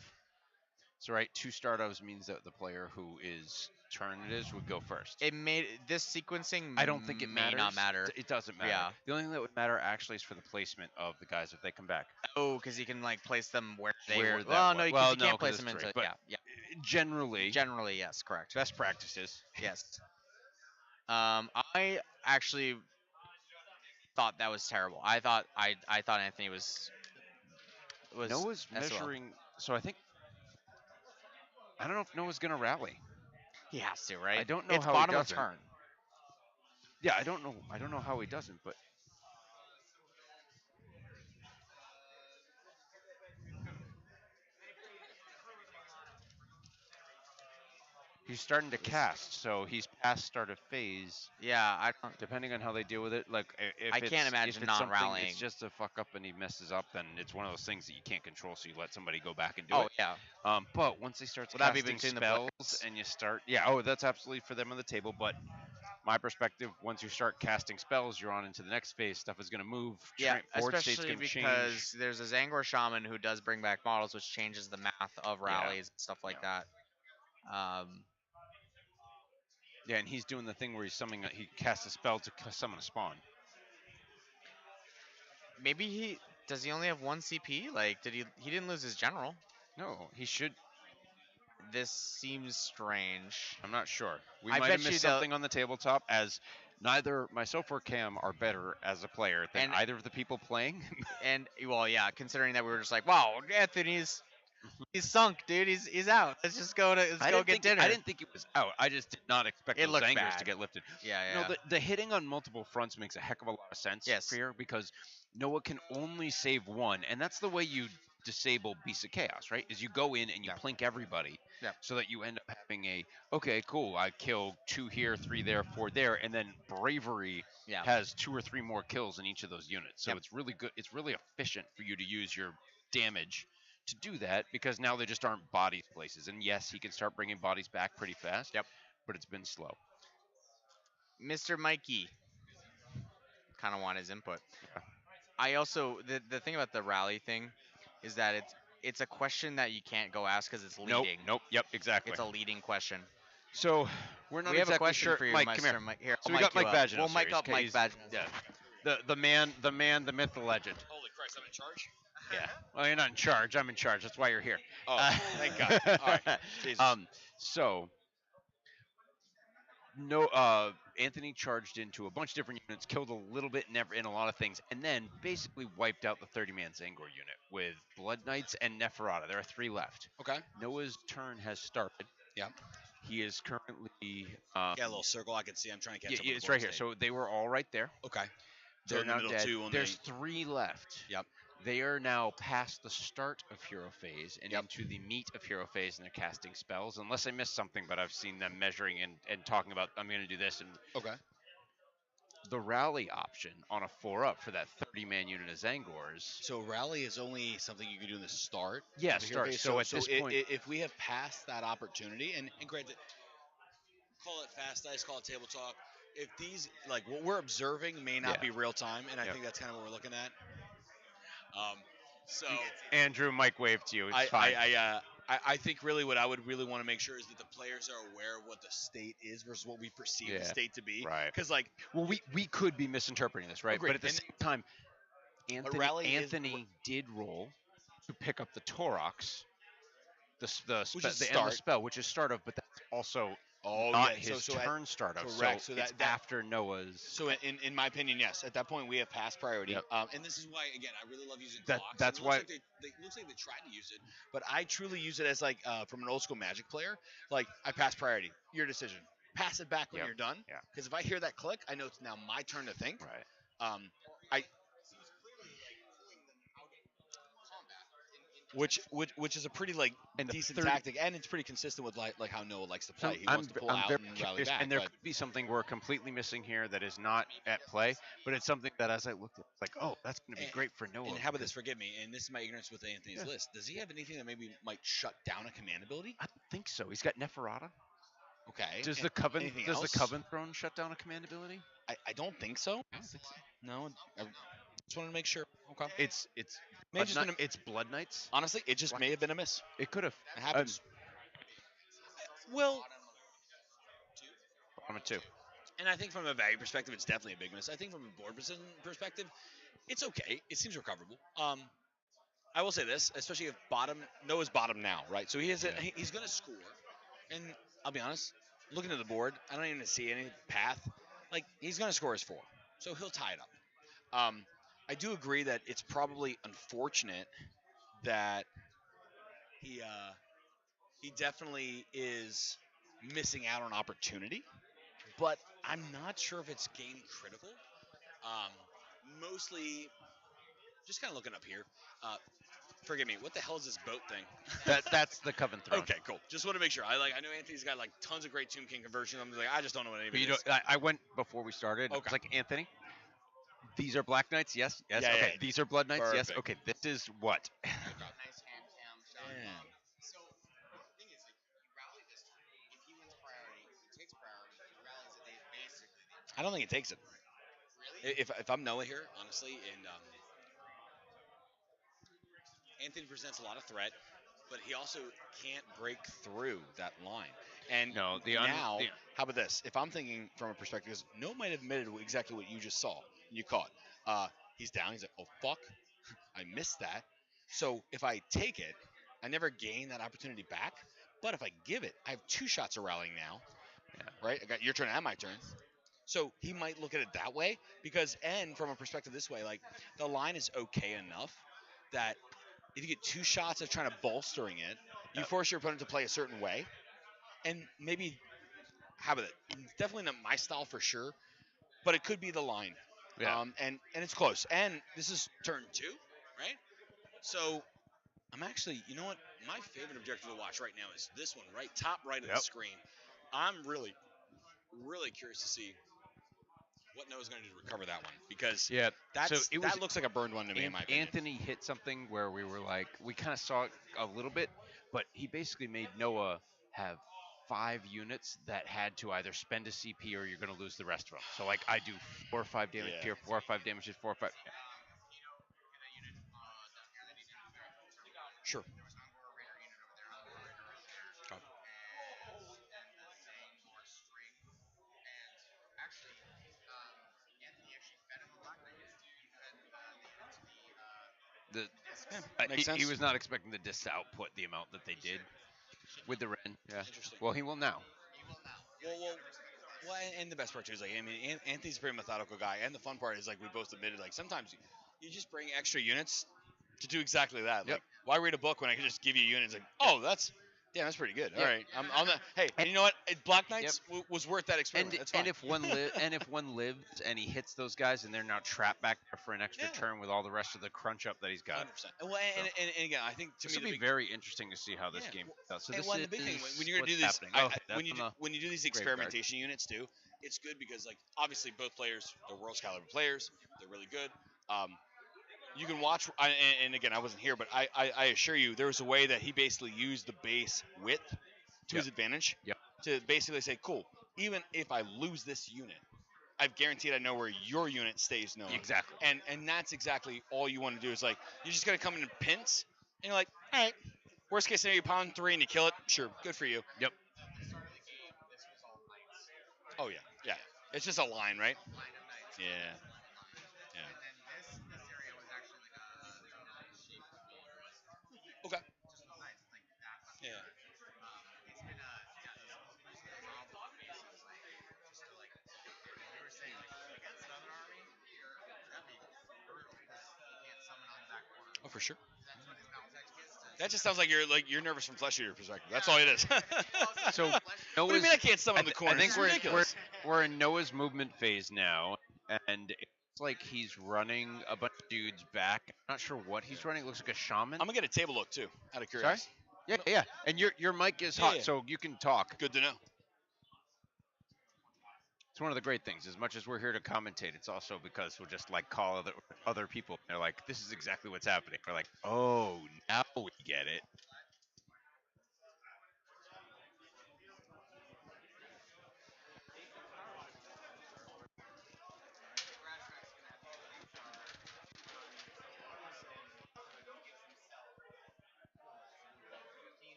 So right, 2 start ofs means that the player who is turn it is would go first. It made this sequencing. I don't think it may matters. not matter. It doesn't matter. Yeah. The only thing that would matter actually is for the placement of the guys if they come back. Oh, because you can like place them where they. Where were. that Well, was. no, because Well, you no, can't 'cause place it's them into. three, but- Yeah. Generally, Generally, yes, correct. best practices. Yes. I actually thought that was terrible. I thought Anthony was Noah's SOL. measuring. So I think. I don't know if Noah's gonna rally. He has to, right? I don't know it's how he bottom of doesn't. turn. Yeah, I don't know. I don't know how he doesn't, but he's starting to cast, so he's past start of phase. Yeah, I don't. Depending on how they deal with it, like if I can't imagine if it's not something, rallying. It's just a fuck up and he messes up, then it's one of those things that you can't control. So you let somebody go back and do Oh it. yeah. But once they start Would that be casting between the spells players? and you start, yeah, oh, that's absolutely for them on the table. But my perspective, once you start casting spells, you're on into the next phase. Stuff is going to move. Yeah, board state's especially going to change. because there's a Zangor Shaman who does bring back models, which changes the math of rallies and stuff like that. Yeah, and he's doing the thing where he's summoning. He casts a spell to summon a spawn. Maybe he only have 1 CP? Like, he didn't lose his general? No, he should. This seems strange. I'm not sure. We I might bet have you missed they'll- something on the tabletop, as neither myself or Cam are better as a player than And- either of the people playing. And well, yeah, considering that we were just like, wow, Anthony's he's sunk, dude. He's out. Let's just go get dinner. I didn't think it was out. I just did not expect It those looked angers bad. to get lifted. Yeah, yeah. No, the hitting on multiple fronts makes a heck of a lot of sense Yes. here because Noah can only save one, and that's the way you disable Beast of Chaos, right? Is you go in and you Yeah. plink everybody, Yeah. so that you end up having okay, cool, I kill 2 here, 3 there, 4 there, and then Bravery Yeah. has 2 or 3 more kills in each of those units. So Yep. it's really good. It's really efficient for you to use your damage to do that because now there just aren't bodies places. And yes, he can start bringing bodies back pretty fast. Yep. But it's been slow. Mr. Mikey. Kind of want his input. Yeah. I also the thing about the rally thing is that it's a question that you can't go ask because it's leading. Nope. Yep. Exactly. It's a leading question. So we're not We have a exactly question sure. for you, Mike, Mr. come here. Mike. Here, So I'll we got mic Mike you up. Vaginal We'll mic series, up okay? Mike Vaginal. Yeah. the myth, the legend. Holy Christ, I'm in charge. Yeah. Well, you're not in charge. I'm in charge. That's why you're here. Oh, Uh, thank God. All right, Jesus. So no, Anthony charged into a bunch of different units, killed a little bit in a lot of things, and then basically wiped out the 30-man Zangor unit with Blood Knights and Neferata. There are 3 left. Okay. Noah's turn has started. Yeah. He is currently. Yeah, a little circle I can see. I'm trying to catch Yeah, up. yeah, with it's the right board here. state. So they were all right there. Okay. So They're in the now middle dead. two on There's the. 3 left. Yep. They are now past the start of hero phase and Yep. into the meat of hero phase, and they're casting spells. Unless I missed something, but I've seen them measuring and talking about I'm going to do this. And Okay. the rally option on a 4-up for that 30-man unit of Zangors. So rally is only something you can do in the start. Yeah, of the hero start. phase. So at this point, if we have passed that opportunity, and granted, call it fast dice, call it table talk. If these like what we're observing may not Yeah. be real time, and I Yep. think that's kind of what we're looking at. So Andrew, Mike waved to you. It's I, fine. I think really what I would really want to make sure is that the players are aware of what the state is versus what we perceive the Yeah, state to be. right. Because like, Well, we could be misinterpreting this, right? Agreed. But at the And- same time, Anthony, rally is- Anthony did roll to pick up the Torox, Which is the end of the start. spell, which is start of, but that's also oh not yeah, his so at- turn start of. correct, So, so it's that- after Noah's. So in my opinion, yes. At that point, we have passed priority. Yep. And this is why, again, I really love using That- clocks. that's And it looks why- like it looks like they tried to use it, but I truly use it as like from an old school Magic player. Like I pass priority. Your decision. Pass it back when Yep. you're done. Yeah. Because if I hear that click, I know it's now my turn to think. Right. I. Which is a pretty like And the decent 30 tactic, and it's pretty consistent with like how Noah likes to So play. He wants to pull out very and rally curious, back. and there but could be something we're completely missing here that is not at play, but it's something that as I looked at, it's like, oh, that's going to be And- great for Noah. And how about this? Forgive me, and this is my ignorance with Anthony's Yeah. list. Does he have anything that maybe might shut down a command ability? I don't think so. He's got Neferata. Okay. Does and the Coven anything does else? the Coven Throne shut down a command ability? I don't think so. I don't think so. No, I just wanted to make sure. Okay. It's Maybe just been a, it's Blood Knights. honestly, it just may have been a miss. It could have. It happens. Well, I'm a 2. and I think from a value perspective, it's definitely a big miss. I think from a board perspective, it's okay. It seems recoverable. I will say this, especially if Noah's bottom now, right? So Yeah. he's going to score, and I'll be honest, looking at the board, I don't even see any path. Like he's going to score his 4, so he'll tie it up. I do agree that it's probably unfortunate that he definitely is missing out on opportunity, but I'm not sure if it's game critical. Mostly, just kind of looking up here. Forgive me. What the hell is this boat thing? That's the Coven Throne. Okay, cool. Just want to make sure. I know Anthony's got like tons of great Tomb King conversions. I'm like, I just don't know what any of But it you know, is. I went before we started. I Okay. was like, Anthony, these are Black Knights. Yes. Yes. Yeah, okay. yeah. These are Blood Knights. Yes. Perfect. Okay. This is what. Nice hand cam shot. Yeah. So the thing is, like, he rallied this turn. If he wins priority, he takes priority. He rallies it. They basically. I don't think it takes it. Really? If I'm Noah here, honestly, and Anthony presents a lot of threat, but he also can't break through that line. And No, now, how about this? If I'm thinking from a perspective, because Noah might have admitted exactly what you just saw, and you caught. He's down. He's like, oh fuck, I missed that. So if I take it, I never gain that opportunity back. But if I give it, I have 2 shots of rallying now. Yeah. Right? I got your turn and my turn. So he might look at it that way because, and from a perspective this way, like the line is okay enough that if you get 2 shots of trying to bolstering it, you Yep. force your opponent to play a certain way, and maybe how about it? It's definitely not my style for sure, but it could be the line. Yeah. And it's close. And this is turn 2, right? So I'm actually, you know what? My favorite objective to watch right now is this one, right top right of the Yep. screen. I'm really, really curious to see what Noah's going to do to recover that one because Yeah. that's, So it was that looks like a burned one to me, in my opinion. Anthony hit something where we were like, we kind of saw it a little bit, but he basically made Noah have 5 units that had to either spend a CP or you're going to lose the rest of them. So like I do 4 or 5 damage Yeah. here, 4 or 5 damages, 4 or 5. Yeah. Sure. There was an Angora Raider unit over there, Angora Raider right there, and saying more string. And actually, Anthony actually fed him a Black Knight Yeah, makes He sense. was not expecting the disc to output the amount that they did with the Ren. Yeah. Interesting. Well, he will now. Well, and the best part too is like I mean, Anthony's a pretty methodical guy, and the fun part is like we both admitted like sometimes you just bring extra units to do exactly that. Yep. Like, why read a book when I can just give you units? Like, oh, that's pretty good. All Yep. right, I'm not. Hey, And, and you know what? Black yep. Knights was worth that experiment. That's And fine. if one lives and he hits those guys and they're now trapped back there for an extra Yeah. turn with all the rest of the crunch up that he's got. 100%. Well, and again, I think to This me will the be big, very interesting to see how this yeah, game well, goes. So and this one is the big thing when you're gonna do what's these, happening. Okay, when you do these graveyard. experimentation units too, it's good because like obviously both players are world caliber players. They're really good. You can watch, and again, I wasn't here, but I assure you, there was a way that he basically used the base width to his advantage Yep. to basically say, cool, even if I lose this unit, I've guaranteed I know where your unit stays known. Exactly. And that's exactly all you want to do is like, you're just going to come in pints, and you're like, all right, worst case scenario, you pound 3 and you kill it. Sure, good for you. Yep. Oh, yeah, yeah. It's just a line, right? Yeah. Yeah. Okay. Yeah. Oh, for sure. That just sounds like you're nervous from flesh eater perspective. That's all it is. So what do you mean I can't summon on the corner? I think This is we're ridiculous. in Noah's movement phase now, and it's like he's running a bunch of dudes back. I'm not sure what he's running. It looks like a shaman. I'm gonna get a table look too, out of Sorry? curiosity. Yeah. And your mic is Yeah, hot, yeah. so you can talk. Good to know. It's one of the great things. As much as we're here to commentate, it's also because we'll just like call other people. They're like, "This is exactly what's happening." We're like, "Oh, now we get it."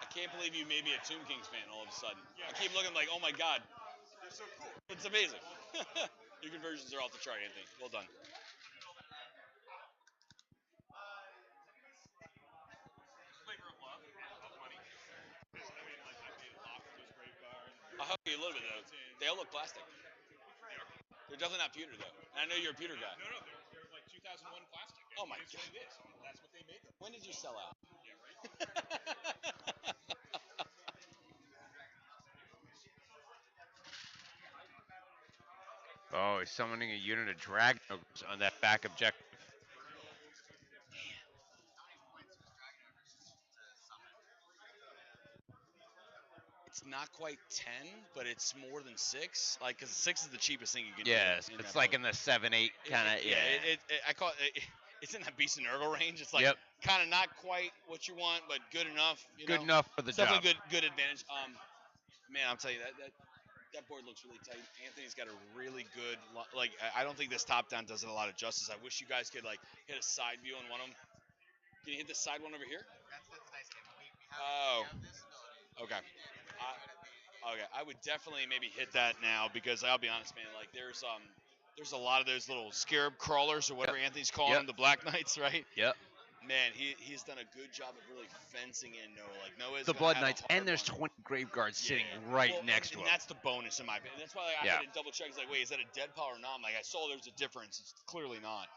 I can't believe you made me a Tomb Kings fan all of a sudden. I keep looking like, oh my god, it's amazing. Your conversions are off the chart, Anthony. Well done. I'll help you a little bit though. They all look plastic. They're definitely not pewter though. And I know you're a pewter guy. No, they're like 2001 plastic. Oh my That's god. what it is. That's what they make them. When did you sell out? Oh, he's summoning a unit of dragon ogres on that back objective. It's not quite 10, but it's more than 6. Like, because 6 is the cheapest thing you can Yes, do. it's like in the 7-8 kind of. Yeah. I call it. It's in that Beast and Nurgle range. It's like Yep. kind of not quite what you want, but good enough. Good enough for the It's job. definitely good advantage. Man, I'll tell you that board looks really tight. Anthony's got a really good like. I don't think this top down does it a lot of justice. I wish you guys could like hit a side view on one of them. Can you hit the side one over here? Oh, okay. Okay, I would definitely maybe hit that now because I'll be honest, man. Like there's a lot of those little scarab crawlers or whatever Anthony's calling them, the Black Knights, right? Yep. Man, he's done a good job of really fencing in Noah. Like Noah's The gonna Blood have a Knights, hard and there's one. 20 grave guards sitting Yeah. right Well, next to and him. that's the bonus in my opinion. That's why I Yeah. had to double check. It's like, wait, is that a dead pile or not? I'm like, I saw there's a difference. It's clearly not.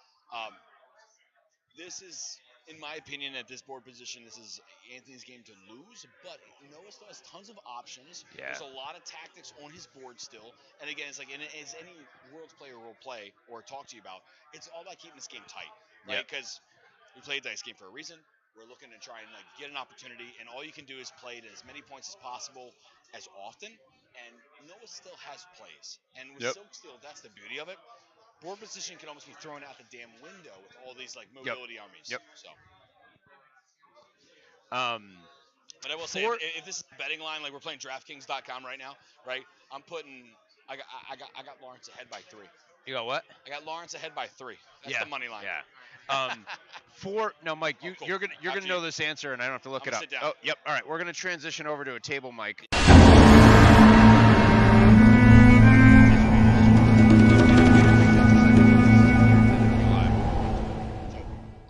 This is, in my opinion, at this board position, this is Anthony's game to lose. But Noah still has tons of options. Yeah. There's a lot of tactics on his board still. And again, it's like, as any Worlds player will play or talk to you about, it's all about keeping this game tight, right? Yep. Because we play a dice game for a reason. We're looking to try and like get an opportunity, and all you can do is play it as many points as possible, as often. And Noah still has plays, and with Yep. Silk Steel, that's the beauty of it. Board position can almost be thrown out the damn window with all these like mobility armies. Yep. So, but I will say, For- if this is a betting line, like we're playing DraftKings.com right now, right? I got Lawrence ahead by 3. You got what? I got Lawrence ahead by 3. That's Yeah. the money line. Yeah. For now, Mike, Oh, cool. you're gonna After know you. this answer, and I don't have to look I'm it gonna up. sit down. Oh, yep. All right, we're gonna transition over to a table mic.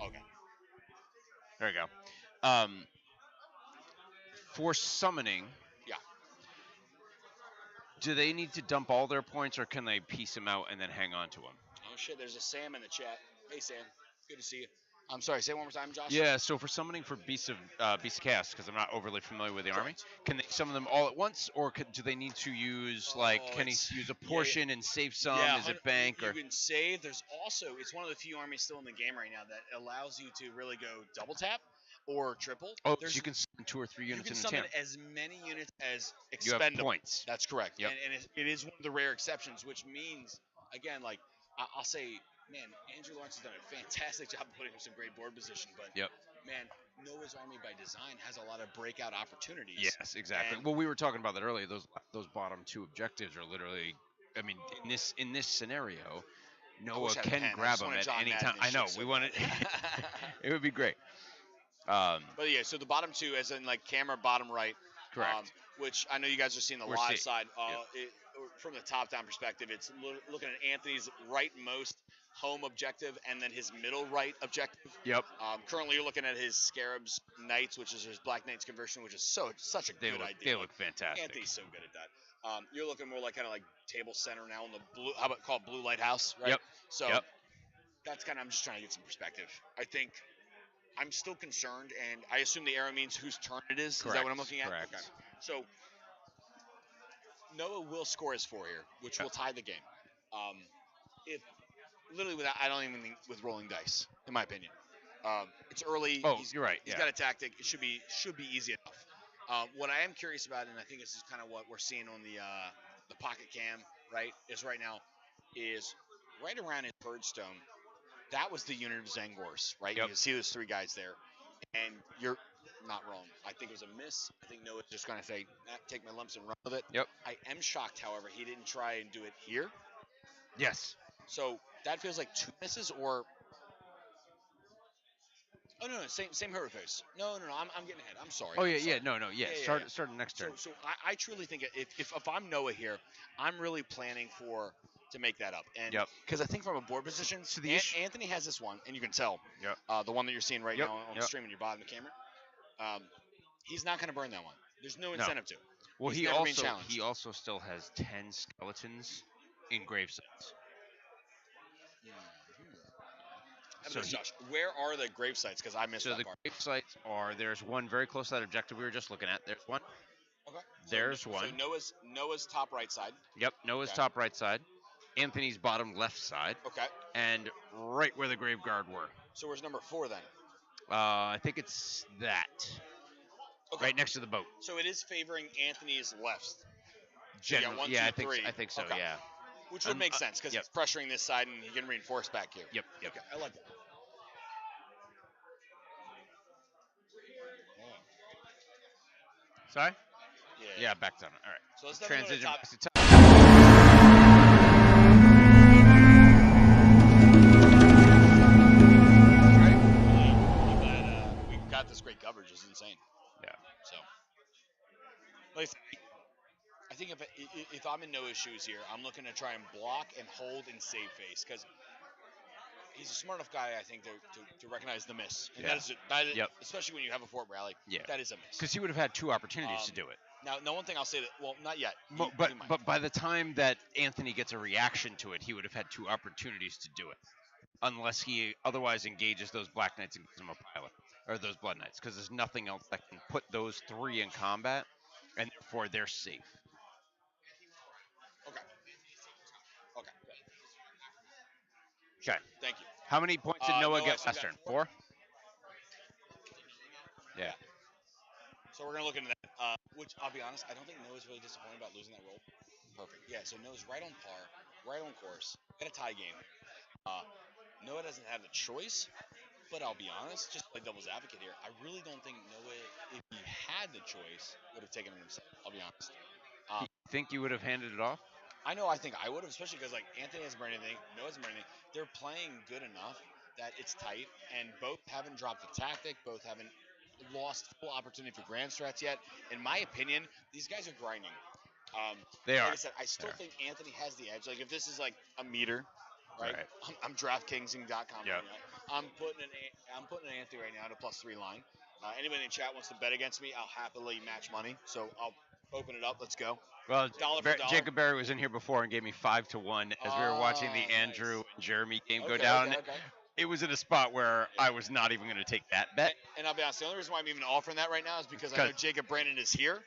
Okay. There we go. For summoning, Yeah. do they need to dump all their points, or can they piece them out and then hang on to them? Oh shit, there's a Sam in the chat. Hey Sam, good to see you. I'm sorry, say it one more time, Josh. Yeah. So for summoning for Beasts of Chaos, because I'm not overly familiar with the army, Correct. can they summon them all at once, or do they need to use can he use a portion and save some? Yeah, Is it bank you or? can save. There's also it's one of the few armies still in the game right now that allows you to really go double tap or triple. Oh, so There's you can summon 2 or 3 you units can in a summon turn. as many units as You have expendable. points. That's correct. Yep. And it is one of the rare exceptions, which means again, like I'll say, man, Andrew Lawrence has done a fantastic job putting up some great board position, but Yep. man, Noah's Army by design has a lot of breakout opportunities. Yes, exactly. And Well, we were talking about that earlier. Those bottom 2 objectives are literally. I mean, in this scenario, I Noah wish I had a can pen. I grab just them wanted at John any Madden time. this I know. shit We so want it. bad. It would be great. But yeah, so the bottom 2, as in like camera bottom right, Correct. which I know you guys are seeing the We're live seeing- side. yep. From the top down perspective, it's looking at Anthony's rightmost home objective and then his middle right objective. Yep. Currently, you're looking at his Scarabs Knights, which is his Black Knights conversion, which is such a good idea. They look fantastic. Anthony's so good at that. You're looking more like kind of like table center now in the blue. How about called Blue Lighthouse, right? Yep. So Yep. that's kind of I'm just trying to get some perspective. I think I'm still concerned, and I assume the arrow means whose turn it is. Correct. Is that what I'm looking at? Correct. Okay. So Noah will score his 4 here, which will tie the game. If literally without, I don't even think with rolling dice, in my opinion. It's early. Oh, you're right. He's Yeah. got a tactic. It should be easy enough. What I am curious about, and I think this is kind of what we're seeing on the pocket cam, right? Is right now, is right around his birdstone. That was the unit of Zangors, right? Yep. You can see those 3 guys there, and you're not wrong. I think it was a miss. I think Noah's just going to say, take my lumps and run with it. Yep. I am shocked, however, he didn't try and do it here. Yes. So that feels like 2 misses, or oh no, same hero face. No, I'm getting ahead. I'm sorry. Oh I'm yeah, sorry. no. Yeah. Yeah. Start the next turn. So I truly think if I'm Noah here, I'm really planning to make that up. And Yep. because I think from a board position, So the issue- Anthony has this one, and you can tell. Yep. The one that you're seeing right Yep, now on the yep. stream in your bottom of the camera. He's not going to burn that one. There's no incentive to. Well, He's never been he challenged. also still has 10 skeletons in grave sites. So Josh, where are the grave sites? Because I missed So that the part. grave sites are there's one very close to that objective we were just looking at. There's one. Okay. There's So one. Noah's top right side. Yep. Noah's Okay. top right side. Anthony's bottom left side. Okay. And right where the grave guard were. So where's number 4 then? I think it's that. Okay. Right next to the boat. So it is favoring Anthony's left. So you got Generally, 1, yeah, 2, 3. I think so. Okay. Yeah. Which would make sense because yep. it's pressuring this side and he can reinforce back here. Yep. Okay, I like that. Sorry. Yeah. Back down. All right. So let's definitely go to Transition top. back to top. Really glad we got this great coverage. It's insane. Yeah. So, like, I think if I'm in Noah's shoes here, I'm looking to try and block and hold and save face because he's a smart enough guy, I think, to recognize the miss. And Yeah. that is Yep. especially when you have a fort rally. Yeah. That is a miss. Because he would have had 2 opportunities to do it. Now, one thing I'll say that, well, not yet. But by the time that Anthony gets a reaction to it, he would have had 2 opportunities to do it, unless he otherwise engages those Black Knights and gives them a pilot, or those Blood Knights, because there's nothing else that can put those 3 in combat, and therefore they're safe. Okay. Okay. Thank you. How many points did Noah get so last got turn? 4? 4? Yeah. So we're gonna look into that. Which I'll be honest, I don't think Noah's really disappointed about losing that roll. Perfect. Yeah. So Noah's right on par, right on course. Got a tie game. Noah doesn't have the choice, but I'll be honest, just like devil's advocate here, I really don't think Noah, if he had the choice, would have taken it himself. I'll be honest. You think you would have handed it off? I know. I think I would have, especially because like Anthony hasn't burned anything, Noah hasn't burned anything. They're playing good enough that it's tight, and both haven't dropped a tactic, both haven't lost full opportunity for grand strats yet. In my opinion, these guys are grinding. Um, They like are. I said, I They still are. think Anthony has the edge. Like if this is like a meter, right? Right. I'm DraftKingsing.com Yep. right now. I'm putting an Anthony right now at a +3 line. Anybody in the chat wants to bet against me, I'll happily match money. So I'll open it up. Let's go. Well, Dollar for dollar. Jacob Berry was in here before and gave me 5-1 as we were watching the Andrew Nice. and Jeremy game go Okay, down. okay. It was at a spot where Yeah. I was not even going to take that bet. And I'll be honest, the only reason why I'm even offering that right now is because I know 'Cause- Jacob Brandon is here,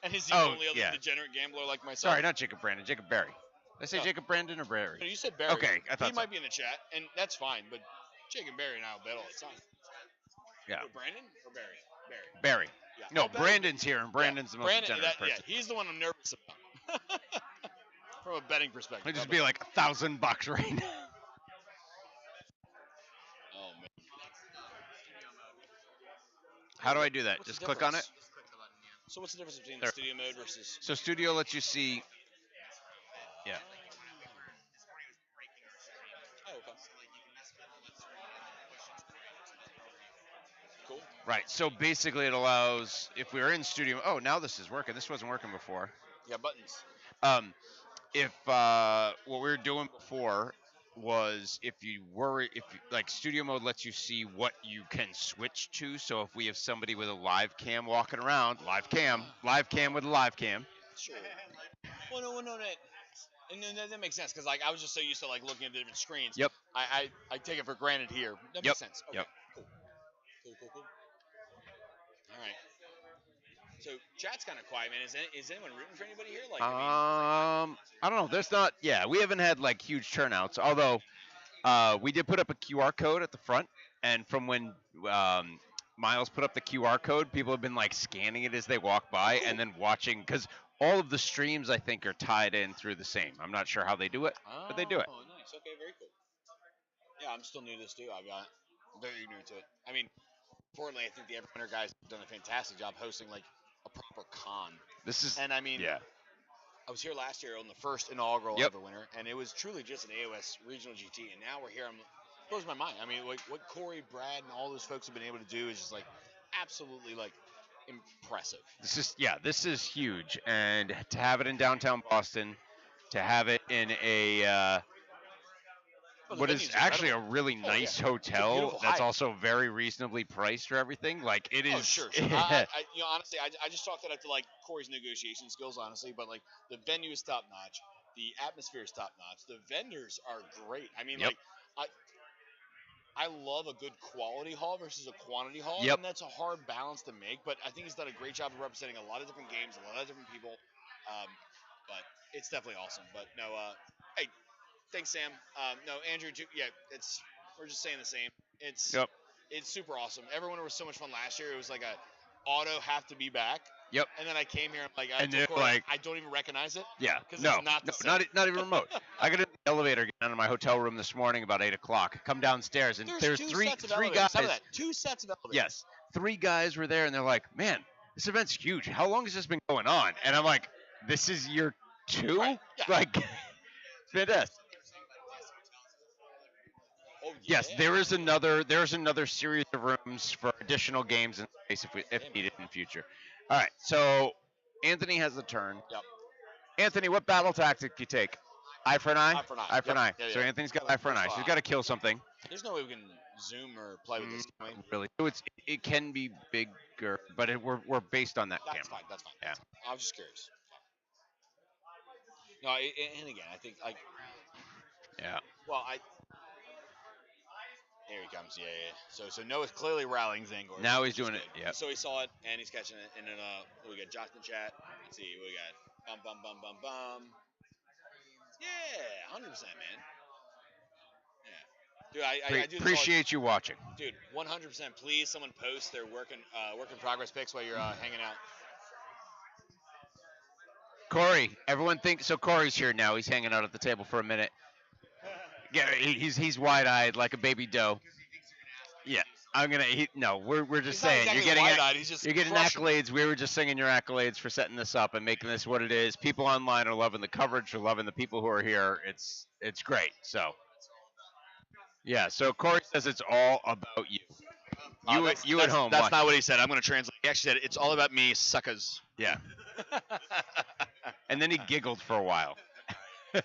and he's the Oh, only other yeah. degenerate gambler like myself. Sorry, not Jacob Brandon, Jacob Berry. Did I say No. Jacob Brandon or Berry? No, you said Barry. Okay, I thought he so. might be in the chat, and that's fine. But Jacob Barry and I will bet all the time. Yeah. Or Brandon or Barry? Barry. Barry. Yeah. No, I'll bet Brandon's here, and Brandon's the most Brandon, generous yeah, person. he's the one I'm nervous about. From a betting perspective. It'd just be like $1,000 right now. Oh man. How do I do that? What's the Just click on it? difference? So what's the difference between There. the studio mode versus? So Studio lets you see. Yeah. Oh, okay. Cool. Right. So basically, it allows if we were in Studio. Oh, now this is working. This wasn't working before. Yeah, buttons. If what we were doing before was like studio mode lets you see what you can switch to. So if we have somebody with a live cam walking around, live cam with a live cam. Sure. Well, no. And then that makes sense because like I was just so used to like looking at the different screens. Yep. I take it for granted here. That Yep. makes sense. Okay. Yep. Cool. All right. So chat's kind of quiet, man. Is anyone rooting for anybody here? Like, I don't know. There's not. Yeah, we haven't had like huge turnouts. Although we did put up a QR code at the front, and from when Miles put up the QR code, people have been like scanning it as they walk by, and then watching because all of the streams I think are tied in through the same. I'm not sure how they do it, but they do it. Oh, nice. Okay, very cool. Yeah, I'm still new to this too. I'm very new to it. I mean, importantly, I think the Everwinter guys have done a fantastic job hosting like a proper con. This is And I mean, yeah. I was here last year on the first inaugural Yep. Everwinter, and it was truly just an AOS regional GT. And now we're here. Blows my mind. I mean, like what Corey, Brad, and all those folks have been able to do is just like absolutely like impressive. This is huge, and to have it in downtown Boston, to have it in a what is venue's actually a incredible. really Oh, yeah. nice It's a hotel beautiful that's hike. also very reasonably priced for everything. Like it is. Oh, sure. I honestly, I just chalked that up to like Corey's negotiation skills, honestly. But like the venue is top notch, the atmosphere is top notch, the vendors are great. I mean, Yep. like I love a good quality hall versus a quantity hall, Yep. and that's a hard balance to make. But I think he's done a great job of representing a lot of different games, a lot of different people. But it's definitely awesome. But no, hey, thanks, Sam. No, Andrew, yeah, we're just saying the same. Yep. It's super awesome. Everyone was so much fun last year. It was like a auto have to be back. Yep. And then I came here and like And they're like, I don't even recognize it. Yeah. 'Cause No. it's not the no, same. not even remote. I got in the elevator getting out of my hotel room this morning about 8 o'clock. Come downstairs and there's two three sets of three elevators. guys. How about that? 2 sets of elevators. Yes, 3 guys were there, and they're like, "Man, this event's huge. How long has this been going on?" And I'm like, "This is year 2." Right, yeah. Like, fantastic. Oh, Yes, yeah. there's another series of rooms for additional games in space if needed in the future. All right, so Anthony has the turn. Yep. Anthony, what battle tactic do you take? Eye for an eye? Eye for an eye. Eye for an Yep. eye. Yeah, So yeah. Anthony's got Gotta eye for an eye. So he's got to kill something. There's no way we can zoom or play with this, can we? Really. So it can be bigger, but we're based on that That's camera. fine. That's fine. Yeah. I was just curious. No, and again, I think like, Yeah. well, here he comes. Yeah. So Noah's clearly rallying Zangor. Now he's which is doing it, good. yep. So he saw it and he's catching it, and then we got Josh in the chat. Let's see, we got bum. Yeah, 100%, man. Yeah, dude, I do this all- Appreciate you watching. Dude, 100%. Please, someone post their work in progress pics while you're hanging out. Corey, everyone thinks so. Corey's here now. He's hanging out at the table for a minute. Yeah, he's wide-eyed like a baby doe. Yeah, we're just He's not saying exactly you're getting wide-eyed, he's just you're getting crushing it. accolades. We were just singing your accolades for setting this up and making this what it is. People online are loving the coverage, are loving the people who are here. It's great. So Yeah. So Corey says it's all about you. That's You at that's home that's watch. not what he said. I'm going to translate. He actually said it's all about me, suckers. Yeah. And then he giggled for a while. Yeah.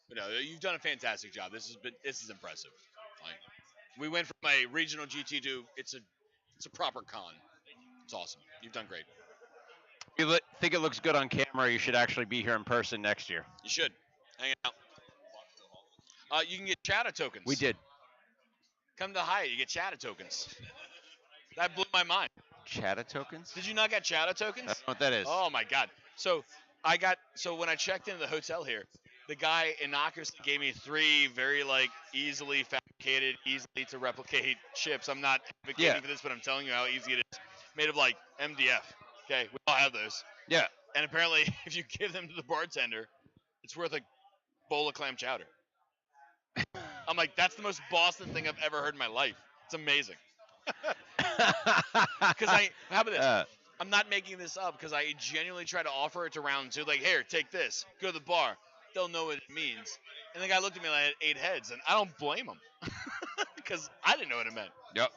But no, you've done a fantastic job. This is impressive. Like we went from a regional GT to it's a proper con. It's awesome. You've done great. You think it looks good on camera? You should actually be here in person next year. You should hang out. You can get Chatter tokens. We did Come to the Hyatt. You get Chatter tokens. That blew my mind. Chatta tokens. Did you not get Chatter I tokens? don't know what that is. Oh my God. So when I checked into the hotel here, the guy innocuously gave me three very like easily fabricated, easily to replicate chips. I'm not advocating Yeah. for this, but I'm telling you how easy it is. Made of like MDF. Okay, we all have those. Yeah. And apparently, if you give them to the bartender, it's worth a bowl of clam chowder. I'm like, that's the most Boston thing I've ever heard in my life. It's amazing. Because how about this? I'm not making this up because I genuinely try to offer it to round two. Like, here, take this. Go to the bar. They'll know what it means. And the guy looked at me like I had 8 heads, and I don't blame him because I didn't know what it meant. Yep.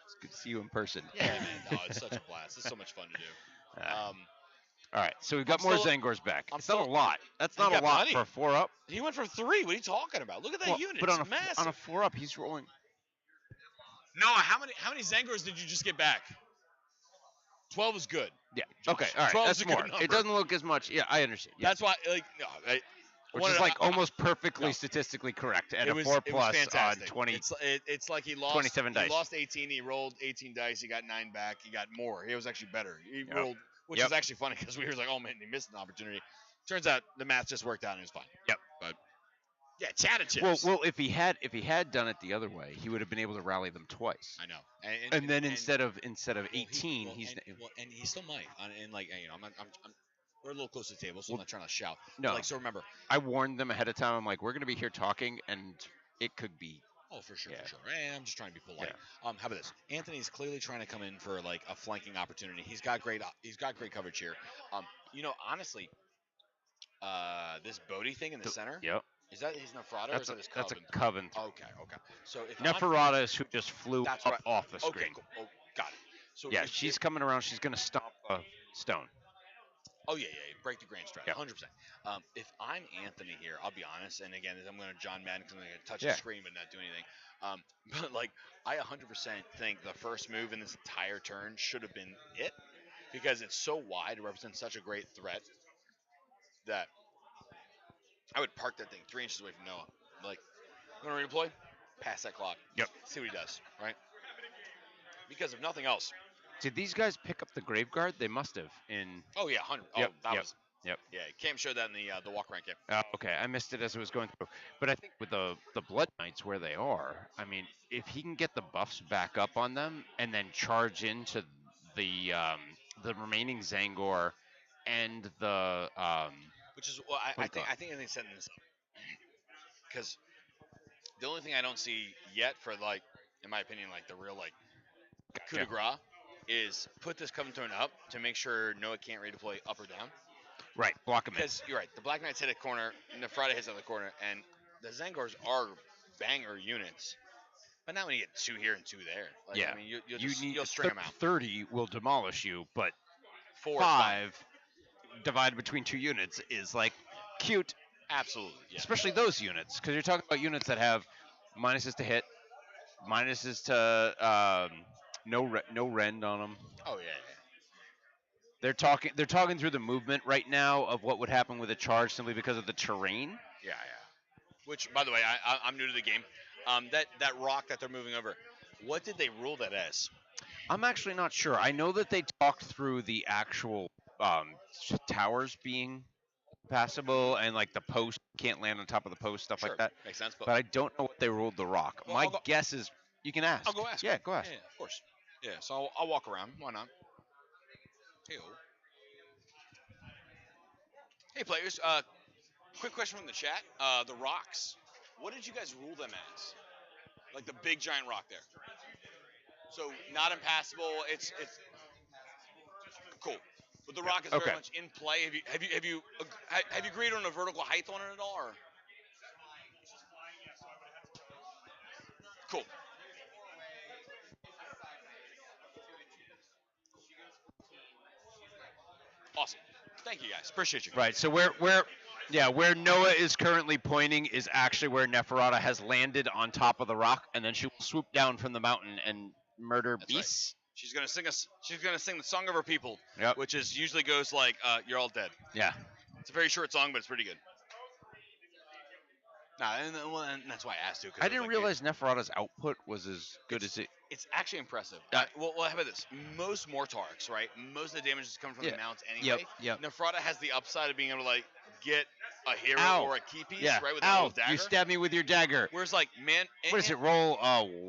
It's good to see you in person. Yeah, man. No, it's such a blast. It's so much fun to do. All right, so we've got I'm more still- Zangors back. I'm It's not a still- lot. That's You not a got lot plenty. for a 4-up. He went for 3. What are you talking about? Look at that Well, unit. but It's on massive. a 4-up, he's rolling. No, how many Zangors did you just get back? 12 is good. Yeah. Josh, Okay. All right. 12 is That's a good more. number. It doesn't look as much. Yeah, I understand. Yeah. That's why, like, no, Which wanted is to- like almost perfectly no. statistically correct at it a was, 4 it was plus on fantastic. 20. It's like he lost 27 dice. He lost 18. He rolled 18 dice. He got 9 back. He got more. He was actually better. He Yep. rolled, which Yep. was actually funny because we were like, oh man, he missed an opportunity. Turns out the math just worked out and it was fine. Yep. But yeah, chatter chips. Well, if he had done it the other way, he would have been able to rally them twice. I know. And then instead of well, 18, and he still might. And like you know, we're a little close to the table, so I'm Well, not trying to shout. no. But like so, remember. I warned them ahead of time. I'm like, we're gonna be here talking, and it could be. Oh, for sure, Yeah. for sure. And I'm just trying to be polite. How about this? Anthony's clearly trying to come in for like a flanking opportunity. He's got great coverage here. Honestly, this Bodhi thing in the center. Yep. Is that his Nefrata or is that his That's a Coven? coven. Okay. So if Neferata is who just flew That's up right. off the okay, screen. cool. Oh, got it. So Yeah, if- she's coming around. She's gonna stomp a stone. Oh yeah, break the grand stride, Yep. 100%. If I'm Anthony here, I'll be honest, and again, I'm going to John Madden because I'm going to touch Yeah. the screen but not do anything. But like, I 100% think the first move in this entire turn should have been it, because it's so wide, it represents such a great threat that I would park that thing 3 inches away from Noah. Like, you want to redeploy? Pass that clock. Yep. See what he does, right? Because if nothing else, Did these guys pick up the grave guard? They must have. oh yeah, 100. Yep, Oh, that yep, was. yep. Yeah, Cam showed that in the walk rank game. Okay, I missed it as it was going through. But I think with the Blood Knights where they are, I mean, if he can get the buffs back up on them and then charge into the remaining Zangor and the Which is well, I think they said this because the only thing I don't see yet for like, in my opinion, like the real like coup de grace is put this Coven Tone up to make sure Noah can't redeploy up or down. right, block him in. Because you're right, the Black Knights hit a corner, and the Friday hits on the corner, and the Zangors are banger units. But not when you get 2 here and 2 there. Like, Yeah. I mean, You need you'll string them out. 30 will demolish you, but 4 is fine. 5 divided between 2 units is like cute, Absolutely. Yeah. especially those units, because you're talking about units that have minuses to hit, minuses to no rend on them. Oh yeah. They're talking through the movement right now of what would happen with a charge simply because of the terrain. Yeah. Which, by the way, I'm new to the game. That rock that they're moving over, what did they rule that as? I'm actually not sure. I know that they talked through the actual towers being passable and like the post can't land on top of the post, stuff Sure, like that. makes sense. But I don't know what they ruled the rock. Well, My I'll go- guess is you can ask. I'll go ask. Yeah, go ask. Yeah, of course. Yeah, so I'll walk around. Why not? Hey, hey, players. Quick question from the chat. The rocks. What did you guys rule them as? Like the big giant rock there. So not impassable. It's cool. But the rock is very much in play. Have you agreed on a vertical height on it at all? Or? Cool. Awesome. Thank you guys. Appreciate you. Right. So where Noah is currently pointing is actually where Neferata has landed on top of the rock, and then she will swoop down from the mountain and murder That's right. beasts. She's gonna sing us. She's gonna sing the song of her people, Yep. which is usually goes like, "You're all dead." Yeah. It's a very short song, but it's pretty good. Nah, and that's why I asked you. I didn't realize Neferata's output was as good as it. It's actually impressive. Well, how about this? Most Mortarks, right? Most of the damage is coming from the mounts anyway. Yep. Neferata has the upside of being able to like get a hero Ow. or a key piece, Yeah. right? With that Ow! little dagger. You stabbed me with your dagger. Whereas like What does it roll?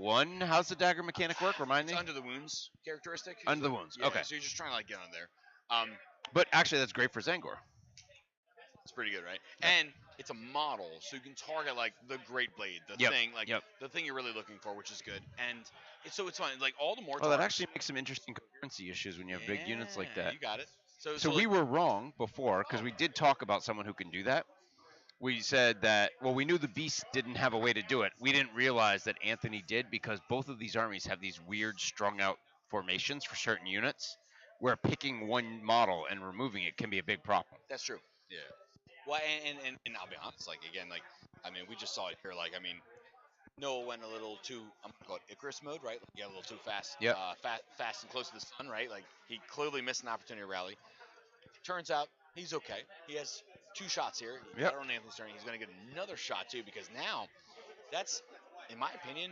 One. How's the dagger mechanic work? Remind It's me. under the wounds characteristic. Under the wounds. Yeah, Okay. So you're just trying to like get on there. But actually, that's great for Zangor. It's pretty good, right? Yep. And it's a model, so you can target like the Great Blade, the thing, like the thing you're really looking for, which is good. And it's fun. Like all the more. Oh, that actually makes some interesting coherency issues when you have big units like that. You got it. So we were wrong before because we did talk about someone who can do that. We said that, well, we knew the Beast didn't have a way to do it. We didn't realize that Anthony did because both of these armies have these weird strung out formations for certain units where picking one model and removing it can be a big problem. That's true. Yeah. Well, and I'll be honest, like, again, like, I mean, we just saw it here. Like, I mean, Noah went a little too, I'm going to call it Icarus mode, right? Like, he got a little too fast, fast and close to the sun, right? Like, he clearly missed an opportunity to rally. Turns out he's okay. He has 2 shots here. He got it on Anthony's turn. He's going to get another shot, too, because now that's, in my opinion,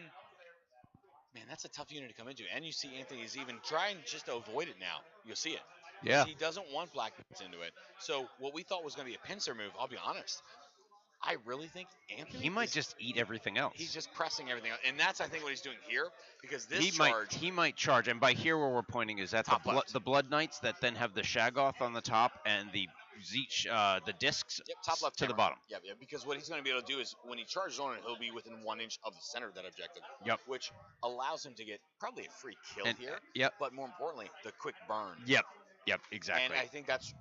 man, that's a tough unit to come into. And you see Anthony's even trying just to avoid it now. You'll see it. Yeah. He doesn't want black into it. So what we thought was going to be a pincer move, I'll be honest, I really think Anthony. He might just eat everything else. He's just pressing everything else. And that's, I think, what he's doing here. Because this he might charge. And by here, where we're pointing is at the Blood Knights that then have the Shaggoth on the top and the Zeech, the discs top left to the bottom. Yeah, because what he's going to be able to do is when he charges on it, he'll be within 1 inch of the center of that objective. Yep. Which allows him to get probably a free kill here. Yep. But more importantly, the quick burn. Yep. Exactly. And I think that's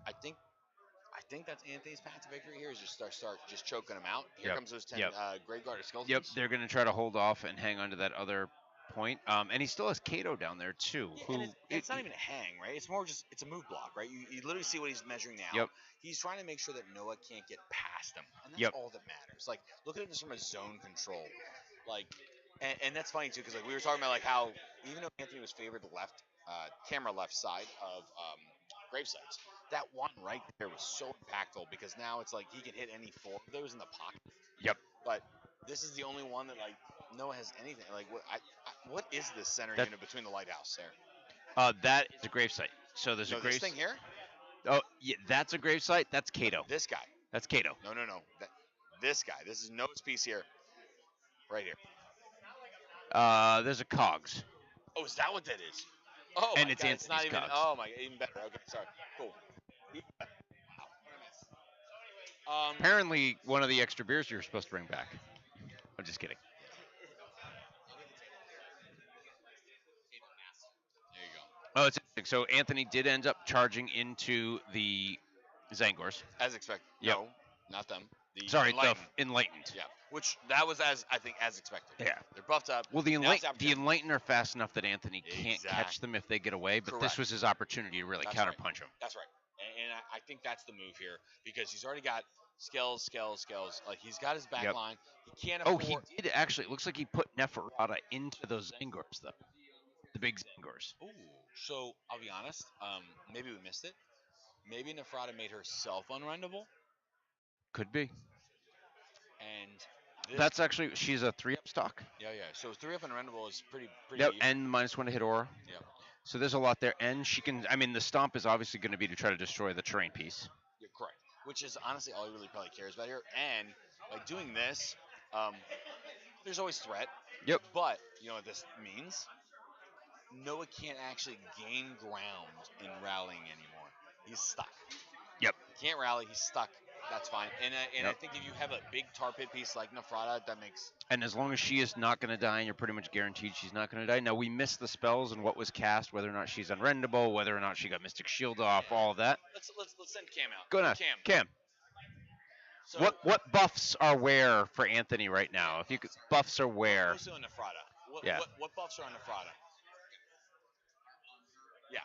Anthony's path to victory here is just start just choking him out. Here comes those 10 Grave Guard Skeletons. Yep, they're going to try to hold off and hang on to that other point. And he still has Kato down there too. Yeah, it's not even a hang, right? It's more just it's a move block, right? You literally see what he's measuring now. Yep. He's trying to make sure that Noah can't get past him, and that's all that matters. Like, look at it just from a zone control, like, and that's funny too because like we were talking about like how even though Anthony was favored the left camera left side of grave sites, that one right there was so impactful because now it's like he can hit any 4 of those in the pocket. Yep. But this is the only one that like Noah has anything. Like what is this center unit between the lighthouse there? That is a gravesite. So there's a grave. This thing here. Oh, yeah, that's a gravesite. That's Kato. This guy. That's Kato. No. This guy. This is Noah's piece here. Right here. There's a cogs. Oh, is that what that is? Oh, and my it's God, it's not even. cogs. Oh my, even better. Okay, sorry. Cool. Apparently, one of the extra beers you were supposed to bring back. I'm just kidding. There you go. Oh, it's interesting. So Anthony did end up charging into the Zangors. As expected. Yep. No, not them. The Enlightened. Yeah, which that was as expected. Yeah. They're buffed up. Well, the Enlightened are fast enough that Anthony can't catch them if they get away, but this was his opportunity to really counterpunch them. That's right. And I think that's the move here because he's already got skills. Like he's got his back line. He can't afford. Oh, he did actually. It looks like he put Neferata into those Zangors, though. The big Zangors. Ooh. So I'll be honest. Maybe we missed it. Maybe Neferata made herself unrendable. Could be. And that's actually she's a 3-up stock. Yeah. So 3-up unrendable is pretty. Yep, and -1 to hit aura. Yeah. So there's a lot there, and she can. I mean, the stomp is obviously going to be to try to destroy the terrain piece. You're correct. Which is honestly all he really probably cares about here. And by doing this, there's always threat. Yep. But you know what this means? Noah can't actually gain ground in rallying anymore. He's stuck. Yep. He can't rally. He's stuck. that's fine. And I think if you have a big tar pit piece like Nefrata, that makes And as long as she is not going to die, and you're pretty much guaranteed she's not going to die. Now, we missed the spells and what was cast, whether or not she's unrendable, whether or not she got Mystic Shield off, all of that. let's send Cam out. Go ahead. Cam. So What buffs are where for Anthony right now? If you could, buffs are where? mostly on Nefrata. Yeah. What buffs are on Nefrata?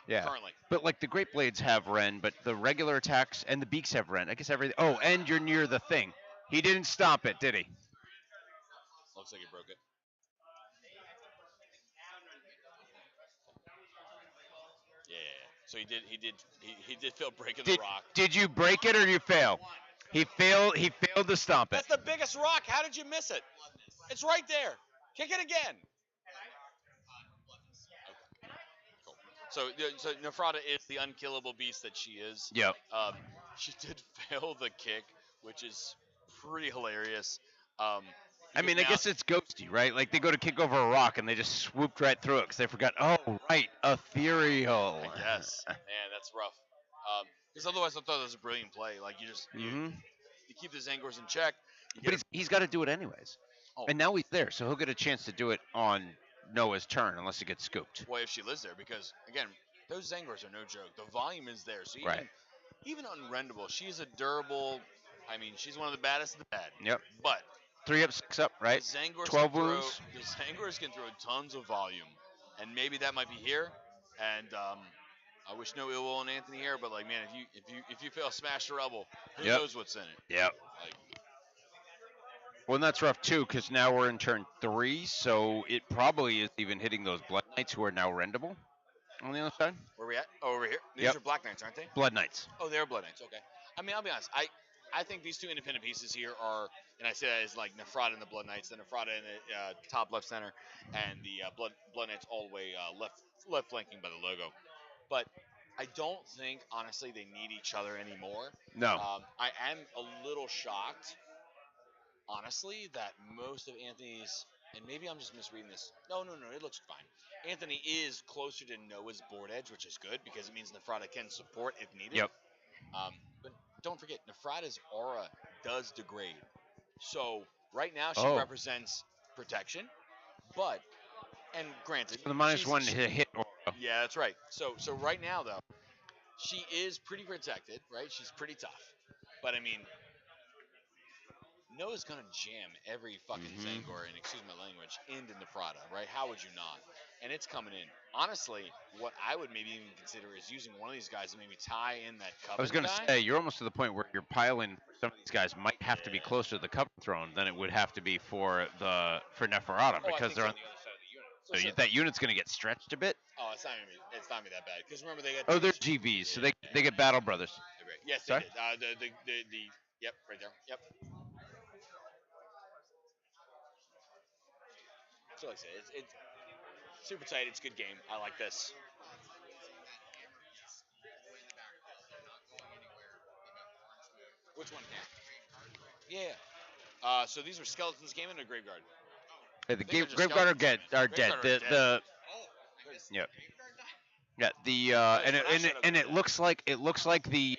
Yeah. Currently. But like the Great Blades have Ren, but the regular attacks and the beaks have Ren. I guess everything. Oh, and you're near the thing. He didn't stomp it, did he? Looks like he broke it. Yeah. So he did fail breaking the rock. Did you break it or did you fail? He failed to stomp it. That's the biggest rock. How did you miss it? It's right there. Kick it again. Okay. So Nefrata is the unkillable beast that she is. Yep. She did fail the kick, which is pretty hilarious. I mean, I guess it's ghosty, right? Like they go to kick over a rock and they just swooped right through it because they forgot. Oh, right, ethereal. I guess. Man, that's rough. Because otherwise, I thought it was a brilliant play. Like you just you keep the Zangors in check. But he's got to do it anyways. Oh. And now he's there, so he'll get a chance to do it on Noah's turn unless he gets scooped. Boy, if she lives there, because again, those Zangors are no joke. The volume is there, so even unrendable, she's a durable. I mean, she's one of the baddest of the bad. Yep. But 3 up, 6 up, right? the Zangors 12 wounds. The Zangors can throw tons of volume, and maybe that might be here. And I wish no ill will on Anthony here, but like, man, if you fail Smash the Rebel, who knows what's in it? Yep. Like, well, and that's rough too, because now we're in turn 3, so it probably is even hitting those Blood Knights who are now rendable on the other side. where we at? Oh, over here. These are Black Knights, aren't they? Blood Knights. Oh, they're Blood Knights. Okay. I mean, I'll be honest. I think these two independent pieces here are, and I say that as like Nefrata and the Blood Knights, the Nefrata in the top left center, and the Blood Knights all the way left flanking by the logo. But I don't think, honestly, they need each other anymore. No. I am a little shocked, honestly, that most of Anthony's, and maybe I'm just misreading this. No, it looks fine. Anthony is closer to Noah's board edge, which is good because it means Nefrata can support if needed. Yep. But don't forget, Nefrata's aura does degrade. So right now she represents protection, but, and granted, So the -1 hit aura. Yeah, that's right. So right now though, she is pretty protected, right? She's pretty tough. But I mean, Noah's gonna jam every fucking Zangor, and excuse my language, into Nefrata, right? How would you not? And it's coming in. Honestly, what I would maybe even consider is using one of these guys to maybe tie in that Coven I was going to guy. say, you're almost to the point where your piling for some of these guys might have to be closer to the Coven throne than it would have to be for Neferata, because they're on the other side of the unit. So that unit's going to get stretched a bit. Oh, it's not gonna be that bad. Because remember they got. Oh, they're GVs, so they get Battle Brothers. Yes, they Sorry? did. Yep, right there. Yep. So like I said, it's super tight. It's a good game. I like this. Which one? Yeah. So these were skeletons game in a graveyard. Hey, the These are just Graveguard skeletons. are dead. Graveguard are dead. Yep. Yeah, and it looks like the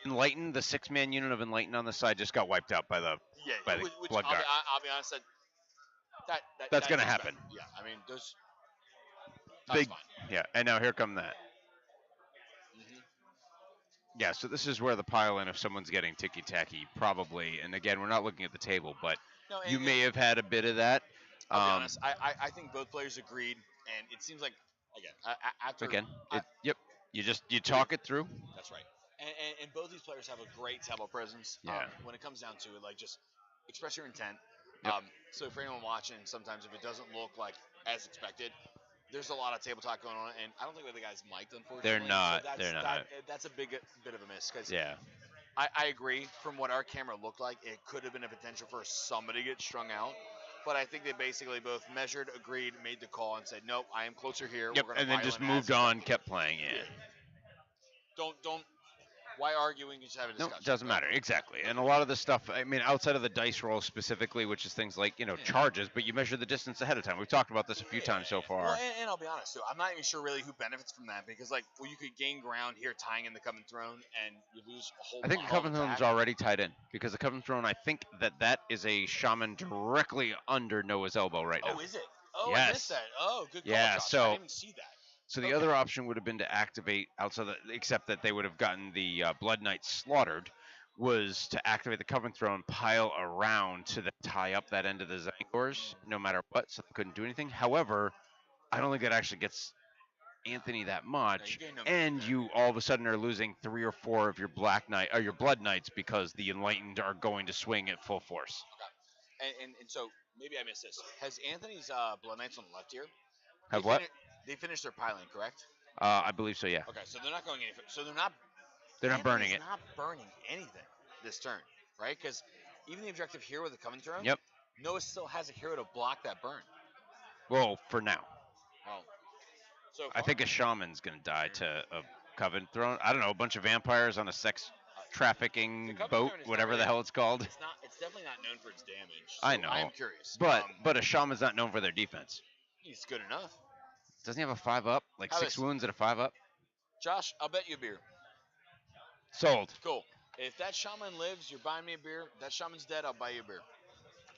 Enlighten, the 6-man unit of Enlighten on the side just got wiped out by the which Blood Guard. I'll be honest, That's gonna happen. Yeah, I mean those. Big, Fine. yeah, and now here come that. Yeah, so this is where the pile-in, if someone's getting ticky-tacky, probably, and again, we're not looking at the table, but you may have had a bit of that. I'll be honest, I think both players agreed, and it seems like, yep, you talk it through. That's right. And both these players have a great table presence. Yeah. When it comes down to it, like, just express your intent. Yep. So for anyone watching, sometimes if it doesn't look like as expected, there's a lot of table talk going on, and I don't think the guys mic'd, unfortunately. They're not. So they're not. That's a bit of a miss. Cause yeah. I agree. From what our camera looked like, it could have been a potential for somebody to get strung out. But I think they basically both measured, agreed, made the call, and said, "Nope, I am closer here." Yep, We're gonna and then pile just in moved as on, expected." kept playing. Yeah. Don't. Why arguing? You just have a No, discussion. doesn't right? matter. Exactly. And a lot of the stuff, I mean, outside of the dice roll specifically, which is things like, Yeah. charges, but you measure the distance ahead of time. We've talked about this a few times so far. Well, and I'll be honest too. I'm not even sure really who benefits from that because, like, well, you could gain ground here tying in the Coven Throne, and you lose a whole. I think the pile of Coven Throne's attack. already tied in because the Coven Throne, I think that is a shaman directly under Noah's elbow right now. Oh, is it? Oh, I Yes. missed that. Oh, good call, Yeah, Josh. I so- didn't even see that. So the Okay. other option would have been to activate outside, except that they would have gotten the Blood Knight slaughtered, was to activate the Coven Throne, pile around to then tie up that end of the Zangors, no matter what, so they couldn't do anything. However, I don't think that actually gets Anthony that much, gain no and movement. you all of a sudden are losing 3 or 4 of your Black Knight or your Blood Knights because the Enlightened are going to swing at full force. And so maybe I missed this. Has Anthony's Blood Knights on the left here? Have They what? They finished their piling, correct? I believe so. Yeah, Okay, so they're not going any. So they're not. they're not burning Anthony's it. Not burning anything this turn, right? Because even the objective here with the Coven Throne. Yep. Noah still has a hero to block that burn. Well, for now. Oh. So I think a shaman's gonna die to a Coven Throne. I don't know, a bunch of vampires on a sex trafficking The Coven boat, Throne is whatever not the really- hell it's called. it's not. It's definitely not known for its damage. I so know. I'm curious. But a shaman's not known for their defense. he's good enough. Doesn't he have a 5-up? Like How 6 this- wounds at a 5-up? Josh, I'll bet you a beer. Sold. Cool. If that shaman lives, you're buying me a beer. If that shaman's dead, I'll buy you a beer.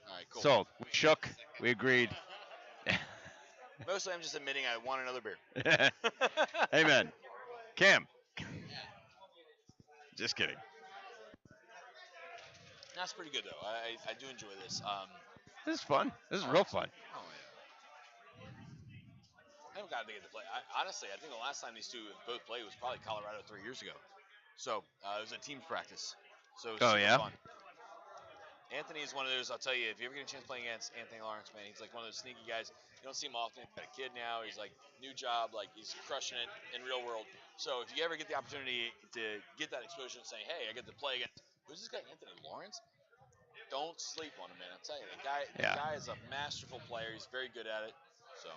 All right, cool. Sold. We shook. We agreed. Mostly, I'm just admitting I want another beer. Amen. Cam. Just kidding. That's pretty good though. I do enjoy this. This is fun. This is real fun. Oh yeah. I haven't gotten to get to play. Honestly, I think the last time these two both played was probably Colorado 3 years ago. So it was a team practice. So it was Oh, super yeah? fun. Anthony is one of those. I'll tell you, if you ever get a chance playing against Anthony Lawrence, man, he's like one of those sneaky guys. You don't see him often. He's got a kid now. He's like new job. Like he's crushing it in real world. So if you ever get the opportunity to get that exposure and say, hey, I get to play against who's this guy, Anthony Lawrence? Don't sleep on him, man. I'm telling you, the Yeah. guy is a masterful player. He's very good at it. So.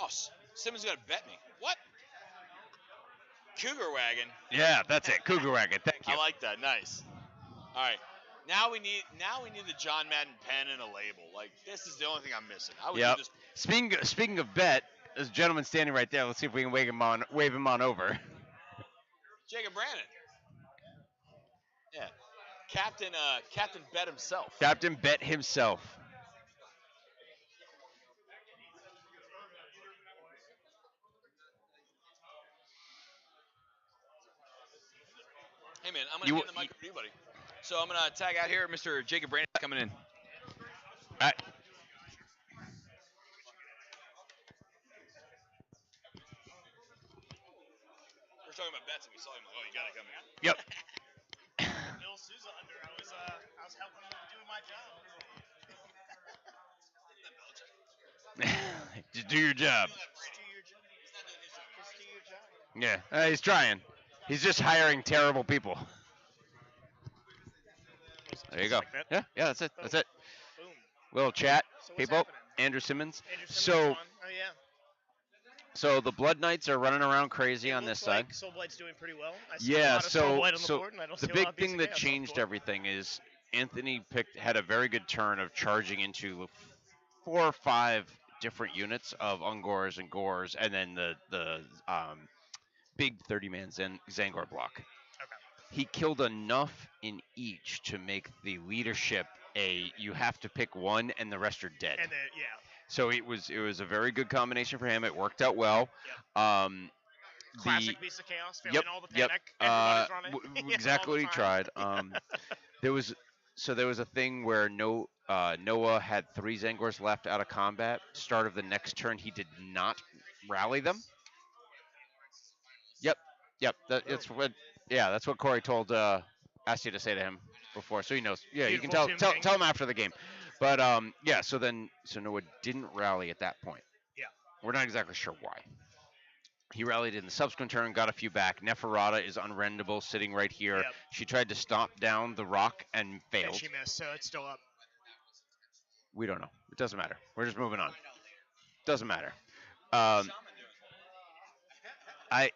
Oh, Simmons gonna bet me. What? Cougar wagon. Yeah, that's it. Cougar Wagon. Thank you. I like that. Nice. All right. Now we need the John Madden pen and a label. Like this is the only thing I'm missing. I would Yep. do this. Speaking of bet, there's a gentleman standing right there. Let's see if we can wave him on over. Jacob Brandon. Yeah. Captain Bet himself. Captain Bet himself. Hey man, I'm gonna hand the mic over to you, buddy. So I'm gonna tag out here, Mr. Jacob Brandon coming in. All right. We're talking about bets and we saw him like, oh, you gotta come in. Yep. Bill Sousa under. I was helping him doing my job. Just do your job. Just do your job. Just do your job. Yeah, he's trying. He's just hiring terrible people. There you go. Like that. Yeah, that's it. That's it. Boom. Little chat, So what's people. happening? Andrew Simmons. Andrew Simmons So, won. Oh yeah. so the Blood Knights are running around crazy on this side. Soul Blight's doing pretty well. I see a Yeah, lot of Soul so Blight on the board, and I don't the see a lot big of thing that BCK on the changed board. everything is Anthony had a very good turn of charging into 4 or 5 different units of Ungors and Gores, and then the big 30-man Zangor block. Okay. He killed enough in each to make the leadership you have to pick one and the rest are dead. And then yeah. So it was a very good combination for him. It worked out well. Classic Beast of Chaos, failing Yep, all the yep. panic. Everybody's running. Yeah, Exactly all what the he time. tried. There was a thing where Noah had 3 Zangors left out of combat. Start of the next turn, he did not rally them. Yep. That's what Corey asked you to say to him before, so he knows. Yeah, you can Beautiful tell Tomb tell him after the game. But so Noah didn't rally at that point. Yeah. We're not exactly sure why. He rallied in the subsequent turn, got a few back. Neferata is unrendable, sitting right here. Yep. She tried to stomp down the rock and failed. And she missed, so it's still up. We don't know. It doesn't matter. We're just moving on. Doesn't matter. I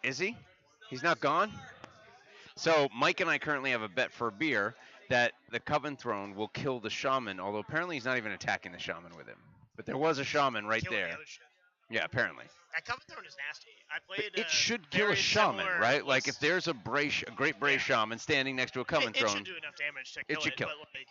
is he? He's not gone. So Mike and I currently have a bet for a beer that the Coven Throne will kill the shaman. Although apparently he's not even attacking the shaman with him. But there was a shaman right Killing the there. other shit. Yeah, apparently. That Coven Throne is nasty. I But played. it should kill a very shaman, similar right? Like if list. there's a great Bray Yeah. shaman standing next to a Coven it Throne, should do enough damage to kill should kill but like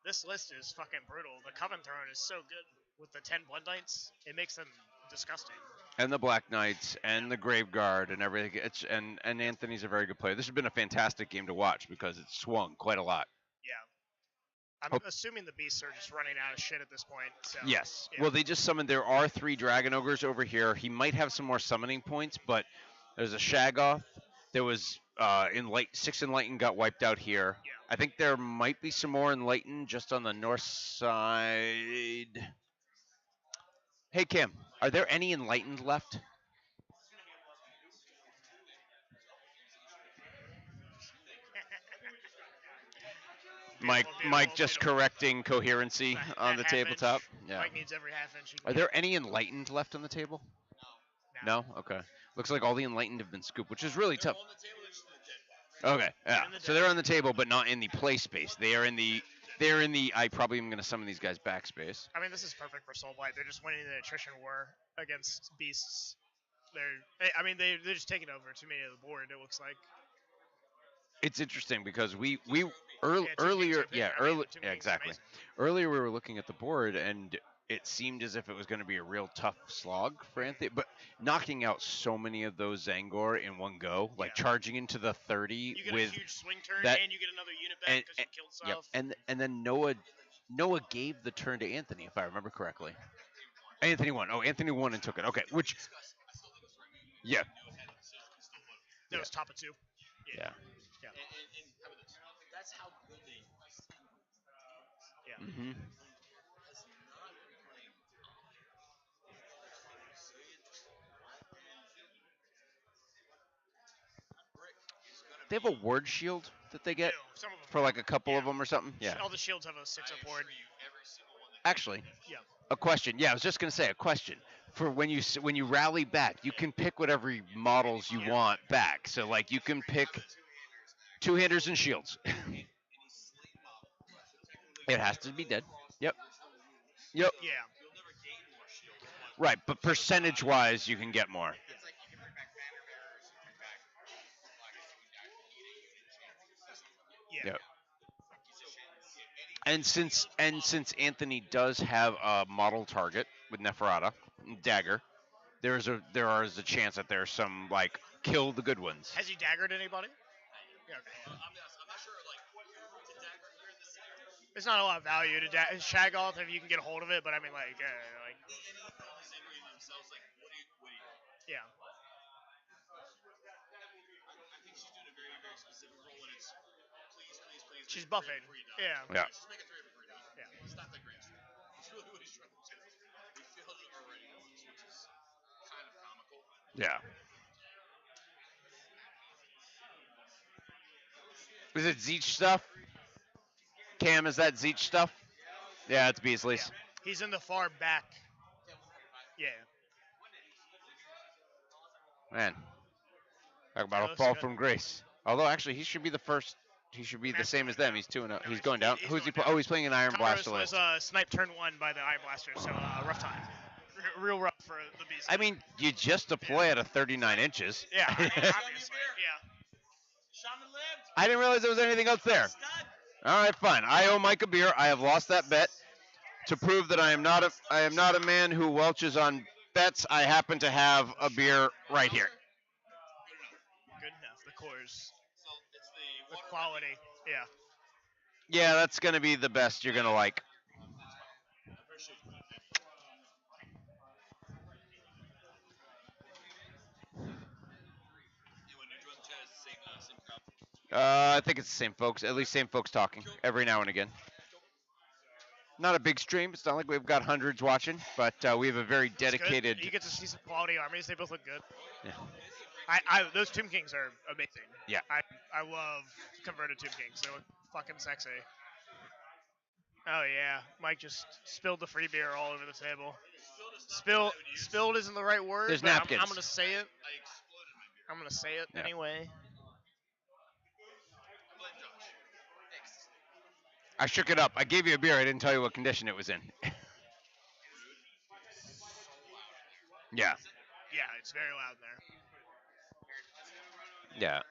this list is fucking brutal. The Coven Throne is so good with the 10 Blood Knights. It makes them disgusting. and the Black Knights and the Grave Guard and everything. And Anthony's a very good player. This has been a fantastic game to watch because it's swung quite a lot. Yeah. I'm Oh. assuming the beasts are just running out of shit at this point. So Yes. yeah. Well, they just summoned. There are 3 Dragon Ogres over here. He might have some more summoning points, but there's a Shaggoth. There was 6 Enlightened got wiped out here. Yeah. I think there might be some more Enlightened just on the north side. Hey Kim, are there any Enlightened left? Mike Beautiful, just beautiful. correcting coherency That- on that the half tabletop. inch. Yeah. Mike needs every half inch. He can Are get. there any Enlightened left on the table? No? Okay. Looks like all the Enlightened have been scooped, which is really tough. Okay, yeah. in the So they're on the table, but not in the play space. They're in the. I probably am going to summon these guys back space. I mean, this is perfect for Soulblight. They're just winning the attrition war against beasts. They're just taking over too many of the board. It looks like. It's interesting because we Yeah, earlier, two kings, exactly. amazing. Earlier we were looking at the board and it seemed as if it was going to be a real tough slog for Anthony, but knocking out so many of those Zangor in one go, like Yeah. charging into the 30 You get with a huge swing turn, that- and you get another unit back because you killed Yep. South. And then Noah gave the turn to Anthony, if I remember correctly. Anthony won. Oh, Anthony won and took it. Okay, which yeah, That was top of 2. yeah. Yeah. That's how good they Yeah. Hmm. They have a ward shield that they get Some of them for like a couple yeah. of them or something. Yeah. All the shields have a 6 up board. Actually, Yeah. a question. Yeah, I was just gonna say a question. For when you rally back, you can pick whatever models you want back. So like you can pick 2-handers and shields. It has to be dead. Yep. Yep. Yeah. Right, but percentage-wise, you can get more. Yeah. Yep. And since Anthony does have a model target with Neferata, dagger, there is a chance that there's some like kill the good ones. Has he daggered anybody? Yeah. Okay. There's not a lot of value to Shaggoth if you can get a hold of it, but I mean yeah. She's buffing. Yeah. Yeah. Yeah. Is it Zeech stuff? Cam, is that Zeech stuff? Yeah, it's Beasley's. He's in the far back. Yeah. Man. Talk about a looks fall good. from grace. Although actually he should be the first. He should be the Matt's same going as them. down. He's 2-0. No, He's going down. he's Who's he? going Oh, down. he's playing an Iron Kamaros Blaster was list. sniped turn 1 by the Iron Blaster, so rough time. Real rough for the beast. I mean, you just deploy at a 39 inches. Yeah, I mean, obviously. Yeah. I didn't realize there was anything else there. All right, fine. I owe Mike a beer. I have lost that bet. To prove that I am not a man who welches on bets, I happen to have a beer right here. Good enough. The cores. The quality. Yeah. Yeah, that's gonna be the best you're gonna like. I think it's the same folks. At least same folks talking every now and again. Not a big stream. It's not like we've got hundreds watching, but we have a very It's good. dedicated. You get to see some quality armies. They both look good. Yeah. Those Tomb Kings are amazing. Yeah. I love converted Tomb Kings. They look fucking sexy. Oh yeah, Mike just spilled the free beer all over the table. Spilled isn't the right word, There's but napkins. I'm gonna say it. I'm gonna say it Yeah. anyway. I shook it up. I gave you a beer. I didn't tell you what condition it was in. Yeah. Yeah, it's very loud in there. Yeah.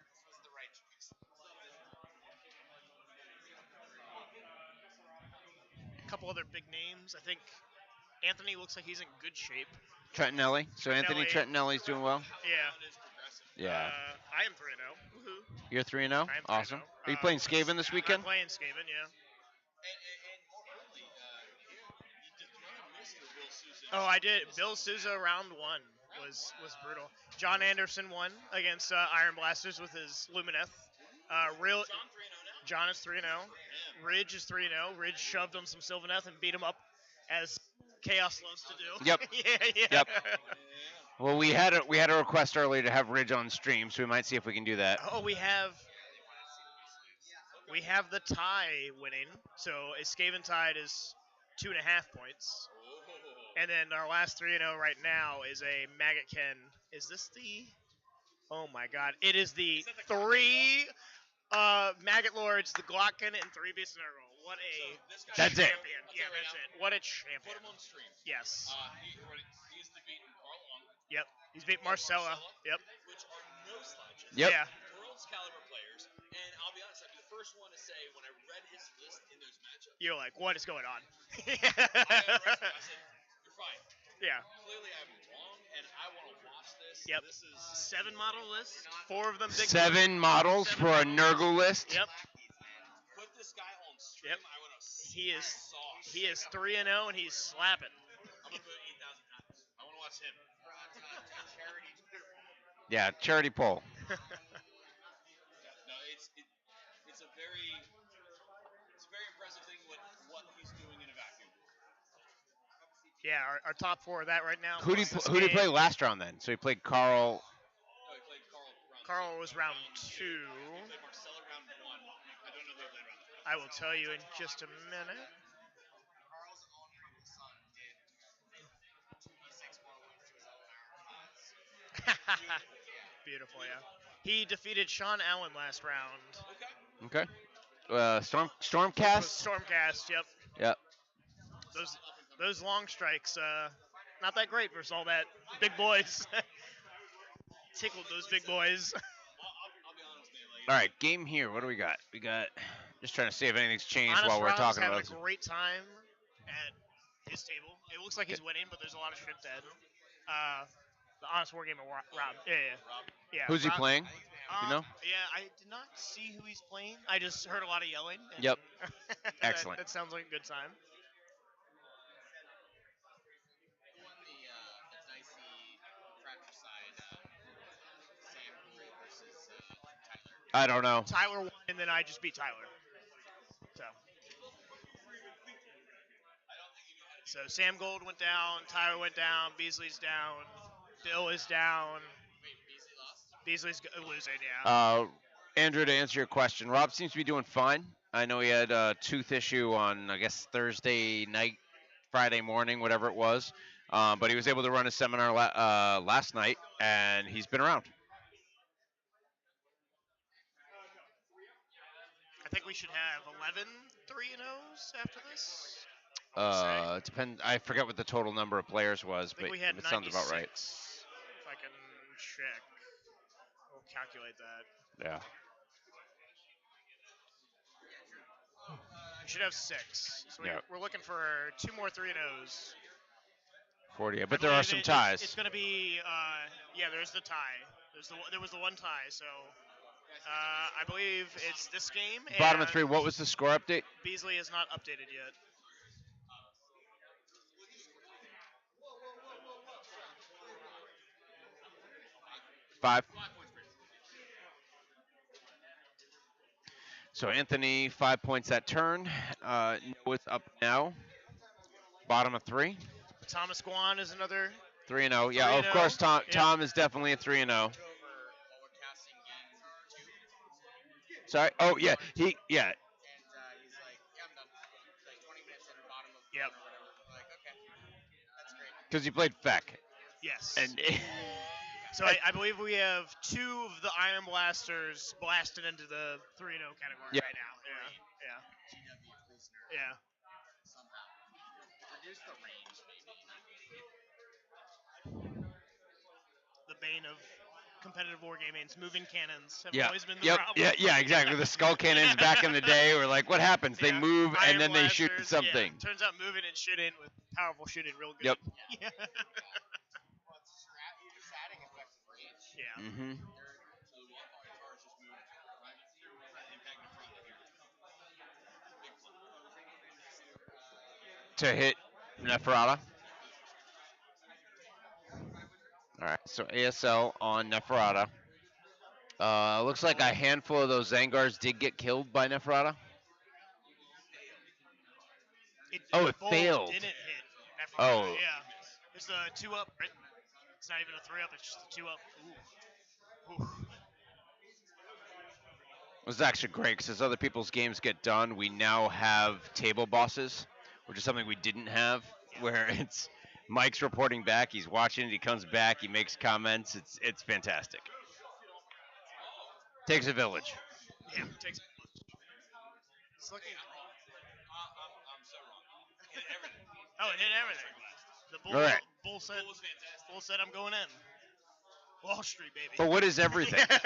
A couple other big names. I think Anthony looks like he's in good shape. Trentinelli. So Anthony Trentinelli's doing well. Yeah. Yeah. I am 3-0. Woohoo. You're 3-0. I am 3-0. Awesome. Are you playing Skaven this weekend? I'm playing Skaven, yeah. Oh, I did. Bill Souza round 1 was brutal. John Anderson won against Iron Blasters with his Lumineth. John is 3-0. Ridge is 3-0. Ridge shoved on some Sylvaneth and beat him up, as Chaos loves to do. Yep. yeah. Yep. Well, we had a request earlier to have Ridge on stream, so we might see if we can do that. Oh, we have the tie winning. So a Skaven Tide is 2.5 points. And then our last 3-0 right now is a Maggot Ken. Is this the? Oh my God! It is the 3 Maggot Lords, the Glocken, and 3 Beasts in a row. What a That's it. champion! Yeah, that's it. What a champion! Put him on stream. Yes. He's defeating Carl Ung. Yep. He's beat Marcella. Yep. Which are no slouches. Yep. Yeah. World's caliber players. And I'll be honest, I'd be the first one to say when I read his list in those matchups, You're like, what is going on? I said, you're fine. Yeah. Clearly I'm wrong, and I want to watch this. Yep. This is 7 model list. 4 of them big. 7 models for a Nurgle list. Yep. put this guy on stream. Yep. I want to He is sauce. he is 3-0 and he's slapping. I'm gonna put 8,000 pounds. I want to watch him. Yeah, charity poll. No, it's a very impressive thing what he's doing in a vacuum. Yeah, our top 4 of that right now. Who did he play last round then? So he played Carl. No, he played Carl round Carl was round 2. He played Marcella round 1. I don't know who he played round 3. I will tell you in just a minute. Beautiful, yeah. He defeated Sean Allen last round. Okay. Stormcast. Stormcast, yep. Yep. Those long strikes, not that great versus all that big boys. Tickled those big boys. I'll be honest, man. All right, game here. What do we got? We got. Just trying to see if anything's changed Honest while we're Rob's talking having about a great time at his table. It looks like he's winning, but there's a lot of shit dead. The Honest Wargamer Rob. Yeah. Who's he Rob- playing? You know? Yeah, I did not see who he's playing. I just heard a lot of yelling. and Yep. that- Excellent. That sounds like a good time. I don't know. Tyler won, and then I just beat Tyler. So Sam Gold went down, Tyler went down, Beasley's down, Bill is down. Beasley's losing, yeah. Andrew, to answer your question, Rob seems to be doing fine. I know he had a tooth issue on, I guess, Thursday night, Friday morning, whatever it was. But he was able to run a seminar last night, and he's been around. I think we should have 11 3-0s after this. I forget what the total number of players was, I think but we had it sounds about right. 96, if I can check. We'll calculate that. Yeah. We should have 6. So Yeah. we're looking for 2 more 3-0s. 40. I But there are some ties. It's going to be, there's the tie. There was the one tie, so I believe it's this game. Bottom of and 3. What was the score update? Beasley is not updated yet. Five. So Anthony, 5 points that turn. Noah's up now. Bottom of 3. Thomas Guan is another. 3-0. Yeah, of 3-0. course, Tom. Yeah. Tom is definitely a 3-0. Sorry. Oh yeah. Yeah. Yep. Because you played Feck. Yes. And So I believe we have two of the Iron Blasters blasted into the 3-0 category Yeah. right now. Yeah. Yeah. The bane of competitive wargaming's moving cannons have yeah, always been the yep, problem. yeah, exactly. The skull cannons back in the day were like, what happens? They Yeah. move and Iron then they shoot Blasters, something. Yeah. Turns out moving and shooting with powerful shooting real good. Yep. Yeah. Yeah. Mm-hmm. To hit Neferata. All right, so ASL on Neferata. Looks like a handful of those Zangars did get killed by Neferata. Oh, The it bolt failed. didn't hit Neferata. Oh. Yeah. It's a 2-up, right? It's not even a 3-up, it's just a 2-up. Ooh. Ooh. It was actually great because as other people's games get done, we now have table bosses, which is something we didn't have. Where it's Mike's reporting back, he's watching it, he comes back, he makes comments. It's fantastic. Takes a village. Yeah, takes. It's looking. Oh, it hit everything. The bull, All right. bull said, "I'm going in." Wall Street, baby. But what is everything? Yeah.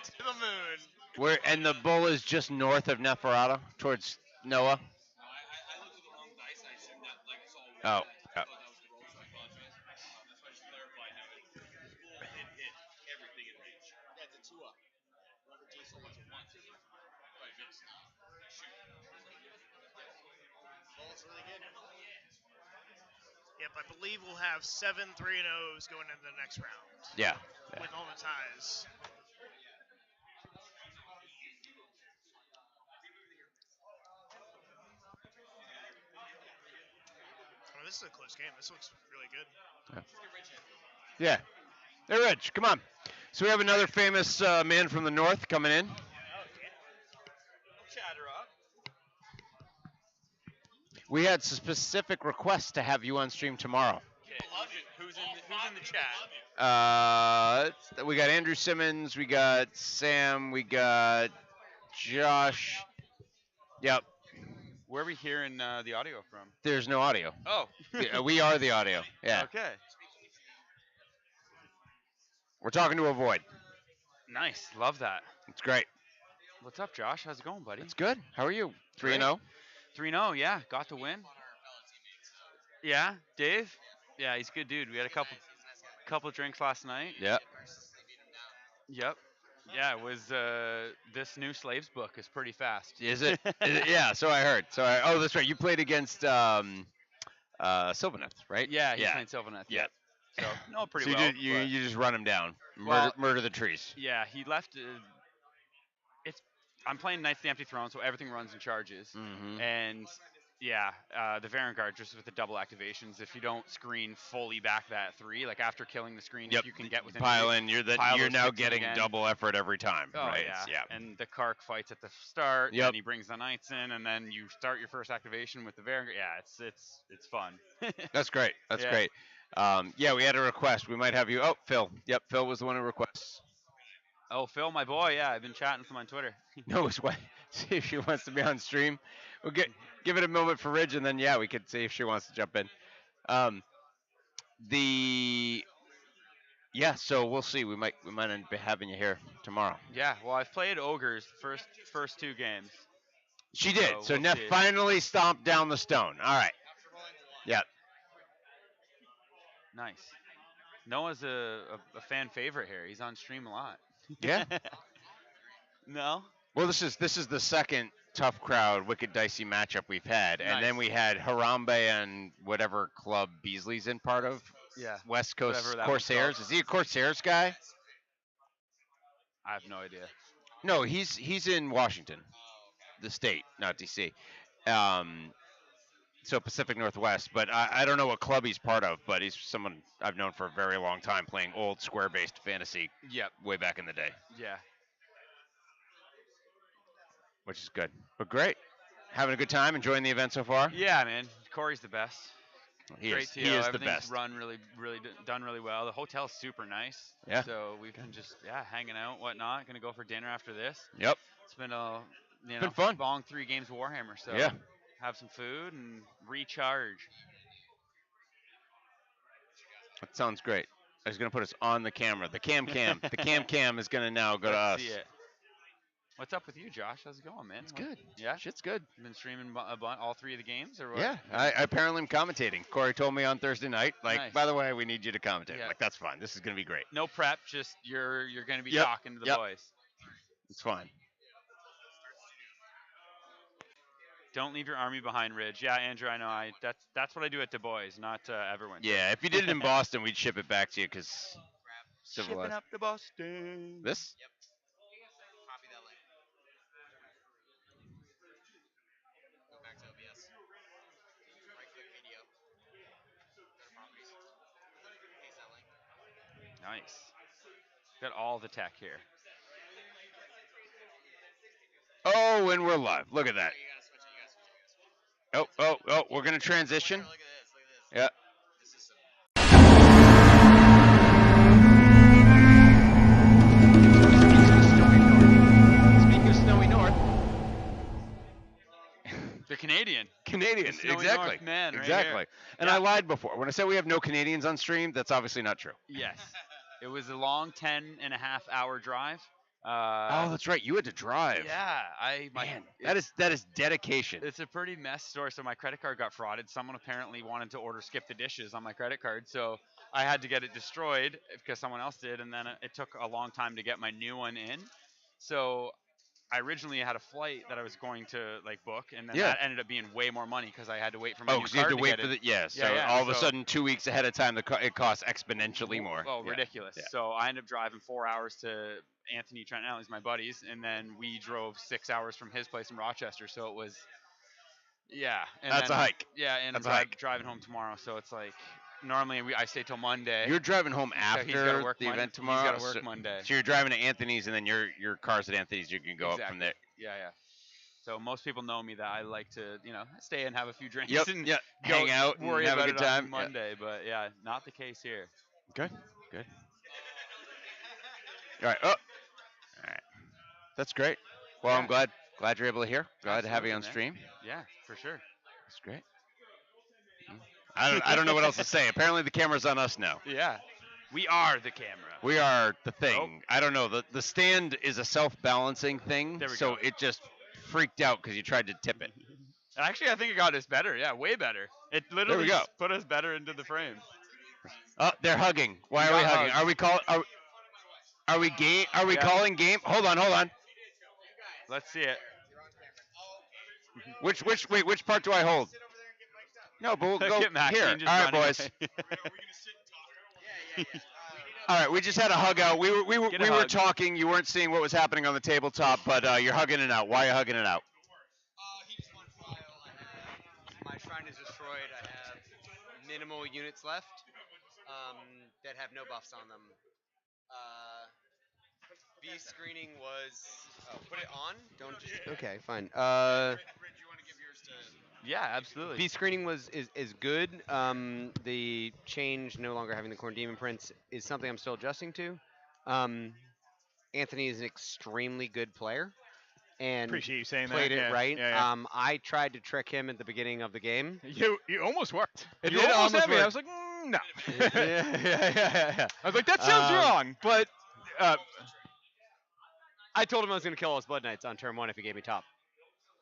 To the moon. Where and the bull is just north of Neferata, towards Noah. Oh, yeah. Yep, I believe we'll have 7 3-0s going into the next round Yeah. with all the ties. Oh, this is a close game. This looks really good. Yeah. Hey, Rich, come on. So we have another famous man from the north coming in. We had specific requests to have you on stream tomorrow. Who's in the chat? We got Andrew Simmons, we got Sam, we got Josh. Yep. Where are we hearing the audio from? There's no audio. Oh. We are the audio. Yeah. Okay. We're talking to a void. Nice. Love that. It's great. What's up, Josh? How's it going, buddy? It's good. How are you? 3-0? 3-0, yeah. Got to win. Yeah, Dave? Yeah, he's a good dude. We had a couple drinks last night. Yep. Yep. Yeah, it was this new Slaves book is pretty fast. Is it? Yeah, so I heard. Oh, that's right. You played against Sylvaneth, right? Yeah, he's Yeah. playing Sylvaneth. Yep. So, no, pretty So well. you just run him down. Well- Murder the trees. Yeah, he left. I'm playing Knights of the Empty Throne, so everything runs in charges. Mm-hmm. And yeah, the Varangard just with the double activations. If you don't screen fully back that 3, like after killing the screen, Yep. if you can get within Pile 3, in. You're pile now those six in getting again. double effort every time, Oh, right? yeah. And the Kark fights at the start. Yep. And he brings the Knights in, and then you start your first activation with the Varangard. Yeah, it's fun. That's great. That's Yeah. great. Yeah, we had a request. We might have you. Oh, Phil. Yep, Phil was the one who requests. Oh, Phil, my boy. Yeah, I've been chatting with him on Twitter. No, it's why. See if she wants to be on stream. We'll give it a moment for Ridge, and then yeah, we could see if she wants to jump in. So we'll see. We might end up having you here tomorrow. Yeah, well, I've played Ogres first 2 games. She did. So So we'll Neff see. finally stomped down the stone. All right. Yeah. Nice. Noah's a fan favorite here. He's on stream a lot. Yeah. No? Well, this is the second tough crowd, wicked dicey matchup we've had, and then Nice. we had Harambe and whatever club Beasley's in part of. Yeah. West Coast Whatever that one's Corsairs. called. Is he a Corsairs guy? I have no idea. No, he's in Washington, the state, not DC. So Pacific Northwest, but I don't know what club he's part of, but he's someone I've known for a very long time playing old square-based fantasy Yep. way back in the day, Yeah. which is good. But great. Having a good time, enjoying the event so far? Yeah, man. Corey's the best. He Great is. TO. He is the Everything's best. run really done really well. The hotel's super nice. Yeah. So we've been just hanging out, whatnot. Gonna go for dinner after this. Yep. It's been a Been fun. long 3 games of Warhammer. So Yeah. have some food and recharge. That sounds great. He's gonna put us on the camera. The cam. The cam is gonna now go to Let's us. see it. What's up with you, Josh? How's it going, man? It's good. Yeah. Shit's good. Been streaming all 3 of the games, or what? Yeah, I apparently am commentating. Corey told me on Thursday night, like, Nice. by the way, we need you to commentate. Yeah. Like, that's fine. This is gonna be great. No prep, just you're gonna be Yep, talking to the yep. boys. It's fine. Don't leave your army behind, Ridge. Yeah, Andrew, I know. That's what I do at Du Bois, not Everwinter. Yeah, if you did it in Boston, we'd ship it back to you because Shipping civilized. up to Boston. This? Copy that link. Go back to OBS. Right click video. Go to properties. Paste that link. Nice. Got all the tech here. Oh, and we're live. Look at that. You gotta switch it. You gotta switch it. Oh, we're gonna transition. Look at this. Look at this. Yeah. This is some Speaking of snowy north, The Canadian. Canadian, The snowy exactly, north man right exactly. here. And Yeah. I lied before when I said we have no Canadians on stream. That's obviously not true. Yes. It was a long 10.5-hour drive. Oh, that's right. You had to drive. Yeah, Man, that is dedication. It's a pretty mess story. So my credit card got frauded. Someone apparently wanted to order skip the dishes on my credit card, so I had to get it destroyed because someone else did, and then it took a long time to get my new one in. So I originally had a flight that I was going to book, and then Yeah. that ended up being way more money because I had to wait for my Oh, new because you had card to wait get for it. the So Yeah, all of a so- sudden, 2 weeks ahead of time, it costs exponentially more. Oh, Yeah. ridiculous. Yeah. So I ended up driving 4 hours to Anthony Trent Alley's my buddies, and then we drove 6 hours from his place in Rochester. So it was, And That's a then- hike. Yeah, and That's a I'm hike. driving home tomorrow. So it's normally I stay till Monday. You're driving home So he's gotta after work the Mon- event tomorrow. He's got to work so, Monday. so you're driving to Anthony's, and then your car's at Anthony's. You can go up from there. Yeah. So most people know me that I like to, stay and have a few drinks Yep. and Yeah. go Hang out and worry have a about good it on time. Yeah. Monday. But yeah, not the case here. Good. All right. Oh. All right. That's great. Well, Yeah. I'm glad you're able to hear. Glad to have you on Absolutely, stream. Yeah, for sure. That's great. I don't know what else to say. Apparently the camera's on us now. Yeah, we are the camera. We are the thing. I don't know. The stand is a self-balancing thing, There we so go. it just freaked out because you tried to tip it. Actually, I think it got us better. Yeah, way better. It literally go. put us better into the frame. Oh, they're hugging. Why We are we got hugging? hugged. Are we call? Are we game? Are we Yeah. calling game? Hold on. Let's see it. Which part do I hold? No, but we'll Look go at Maxine here. just All right, running boys. away. All right, we just had a hug out. We were Get a hug. talking. You weren't seeing what was happening on the tabletop, but you're hugging it out. Why are you hugging it out? He just won file. My shrine is destroyed. I have minimal units left that have no buffs on them. B screening was. Oh, put it on. Don't just. Okay, fine. Yeah, absolutely. B screening is good. The change, no longer having the Corn Demon prints, is something I'm still adjusting to. Anthony is an extremely good player, and Appreciate you saying played that. it Yeah, right. Yeah. I tried to trick him at the beginning of the game. You almost worked. It You did almost almost had me. I work. was like, no. yeah. I was like, that sounds wrong, but I told him I was going to kill all his Blood Knights on turn 1 if he gave me top,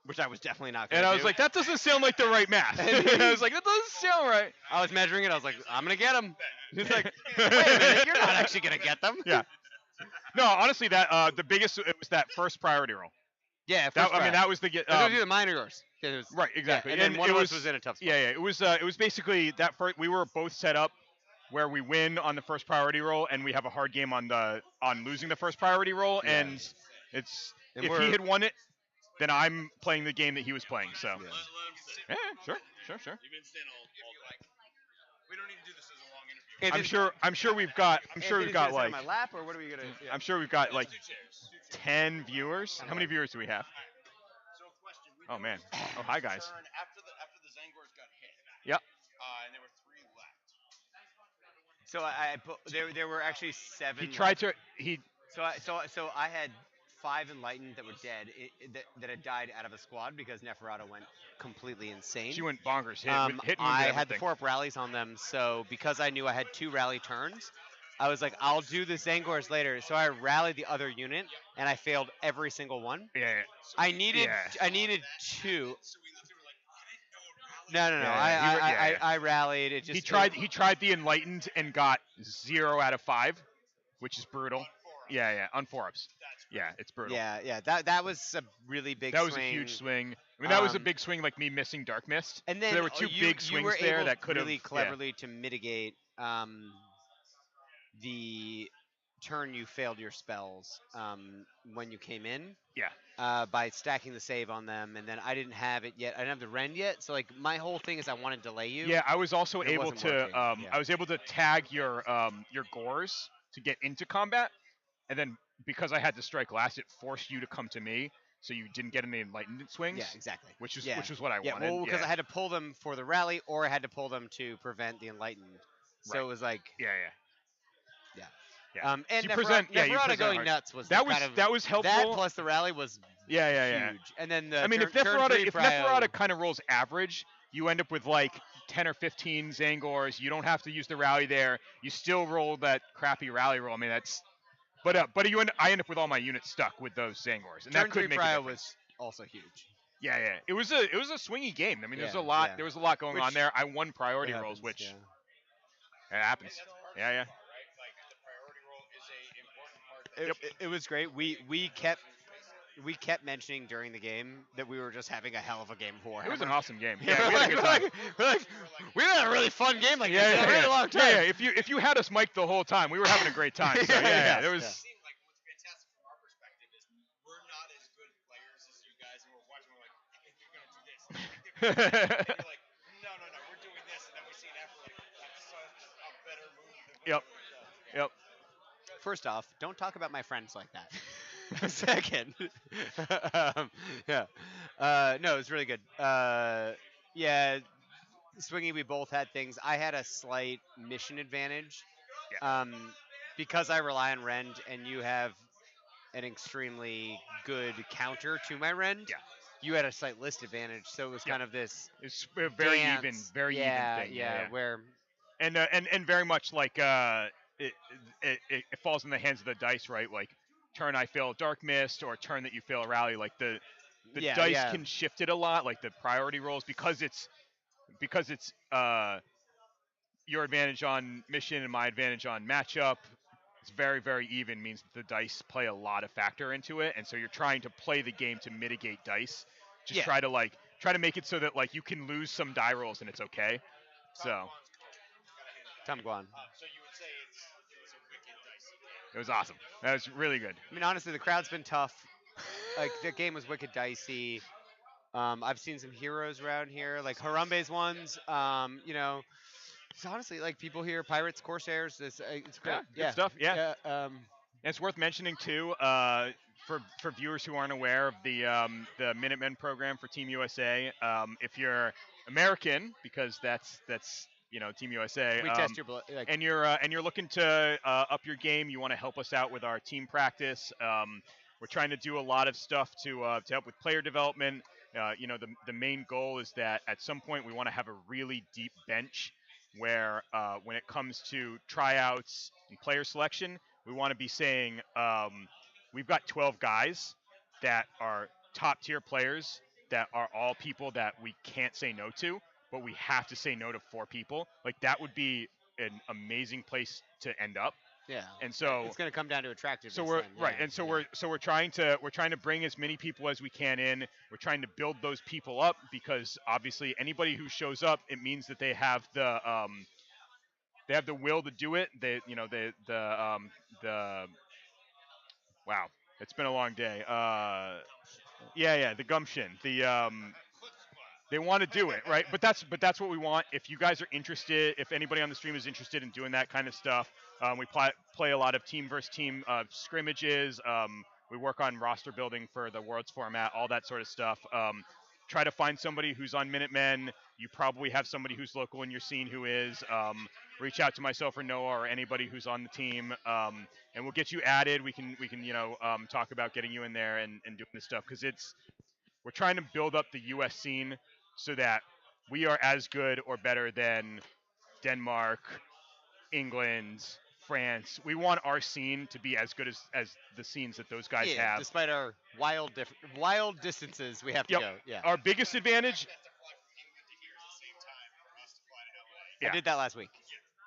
which I was definitely not going and to do. I was like, that doesn't sound like the right math. I was like, that doesn't sound right. I was measuring it. I was like, I'm going to get him. He's like, wait a minute, you're not actually going to get them. Yeah. No, honestly, that the biggest it was that first priority roll. Yeah, That, I mean, that was the get. it was either mine or yours. It was, Right, exactly. Yeah, and then one it of was, us was in a tough spot. Yeah, it was basically that first. We were both set up where we win on the first priority roll, and we have a hard game on losing the first priority roll. Yeah. And it's And if he had won it, then I'm playing the game that he was playing. So yeah, sure. We don't need to do this as a long interview. I'm sure we've got like on my lap, or what are we gonna? Yeah. I'm sure we've got like 10 viewers. How many viewers do we have? So question. Oh man. Oh hi guys. After the Zangors got hit. Yep. And they were So there were actually seven. He tried left. to he So I had 5 enlightened that were dead that had died out of a squad because Neferata went completely insane. she went bonkers, hitting I into had the everything. 4-up rallies on them, so because I knew I had 2 rally turns, I was like, I'll do the Zangors later. So I rallied the other unit, and I failed every single one. Yeah, I yeah. needed 2. No, Yeah, I rallied. It he just tried the enlightened and got 0 out of 5, which is brutal. Yeah, on 4-ups. Yeah, it's brutal. yeah. That was a really big That swing. was a huge swing. I mean, that was a Um, big swing, like me missing Dark Mist. And So then there were 2 big you swings were there able that could have really cleverly to mitigate the turn you failed your spells when you came in. Yeah. By stacking the save on them, and then I didn't have it yet. I didn't have the rend yet, so like my whole thing is I want to delay you. Yeah, I was also and it able wasn't to working. Yeah. I was able to tag your gores to get into combat, and then because I had to strike last, it forced you to come to me, so you didn't get any enlightenment swings. Yeah, exactly. Which was Yeah. what I wanted. Well, because I had to pull them for the rally, or I had to pull them to prevent the enlightened. So Right. it was like Yeah. yeah. Yeah. And you Neferata, present, yeah, you Neferata present going hard. nuts was That the kind of that was helpful. That plus the rally was yeah. huge. And then the I mean, turn, if turn 3 Neferata kind of rolls average, you end up with like 10 or 15 Zangors. You don't have to use the rally there. You still roll that crappy rally roll. I mean, that's but I end up with all my units stuck with those Zangors, and turn that could 3 make a prio difference. was also huge. Yeah. It was a swingy game. I mean, Yeah, there was a lot going on Which there. I won priority it rolls, happens, which yeah. it happens. Yeah. It was great. We kept mentioning during the game that we were just having a hell of a game of Warhammer. It was an awesome game. Yeah, Yeah, we had a good time. we had a really fun game like this Yeah, in a really long time. Yeah, if you had us mic'd the whole time, we were having a great time. So yeah, there was. It seemed like what's fantastic from our perspective is we're not as good players as you guys, and we're watching. We're like, I think they're gonna do this. I think they're gonna do this. And you're like, no, we're doing this, and then we see an effort like that's such a better move than what Yep. we Yep. First off, don't talk about my friends like that. Second, yeah, no, it was really good. Yeah, swinging, we both had things. I had a slight mission advantage, because I rely on rend, and you have an extremely good counter to my rend. Yeah. You had a slight list advantage, so it was kind of this It's a very even, dance. very yeah, even thing. Yeah, where and very much like it falls in the hands of the dice, right? Like turn I fail Dark Mist, or turn that you fail a rally. Like the dice can shift it a lot, like the priority rolls, because it's your advantage on mission and my advantage on matchup. It's very, very even, means that the dice play a lot of factor into it, and so you're trying to play the game to mitigate dice. Just try to make it so that like you can lose some die rolls and it's okay. So Tom Guan. So you would say it was a wicked dicey game. it was awesome. That was really good. I mean, honestly, the crowd's been tough. Like the game was wicked dicey. I've seen some heroes around here, like Harambe's ones. It's honestly like people here, pirates, corsairs. It's great. Good stuff. Yeah. Yeah. And it's worth mentioning too, for viewers who aren't aware of the Minutemen program for Team USA. If you're American, because that's Team USA. We test your blood. Like, And you're looking to up your game. You want to help us out with our team practice. We're trying to do a lot of stuff to help with player development. The main goal is that at some point we want to have a really deep bench where when it comes to tryouts and player selection, we want to be saying we've got 12 guys that are top tier players that are all people that we can't say no to, but we have to say no to 4 people. Like that would be an amazing place to end up. yeah. And so it's going to come down to attractiveness. so we're then, right, yeah, and so yeah. we're trying to bring as many people as we can in. We're trying to build those people up, because obviously anybody who shows up, it means that they have the will to do it. Wow, it's been a long day. The gumption. They want to do it, right? But that's what we want. If you guys are interested, if anybody on the stream is interested in doing that kind of stuff, we play a lot of team versus team scrimmages. We work on roster building for the Worlds format, all that sort of stuff. try to find somebody who's on Minutemen. You probably have somebody who's local in your scene who is. Reach out to myself or Noah or anybody who's on the team, and we'll get you added. We can talk about getting you in there and doing this stuff because we're trying to build up the U.S. scene so that we are as good or better than Denmark, England, France. We want our scene to be as good as the scenes that those guys Yeah, have. despite our wild distances we have to Yep. go. Yeah. Our biggest advantage. I Yeah. did that last week.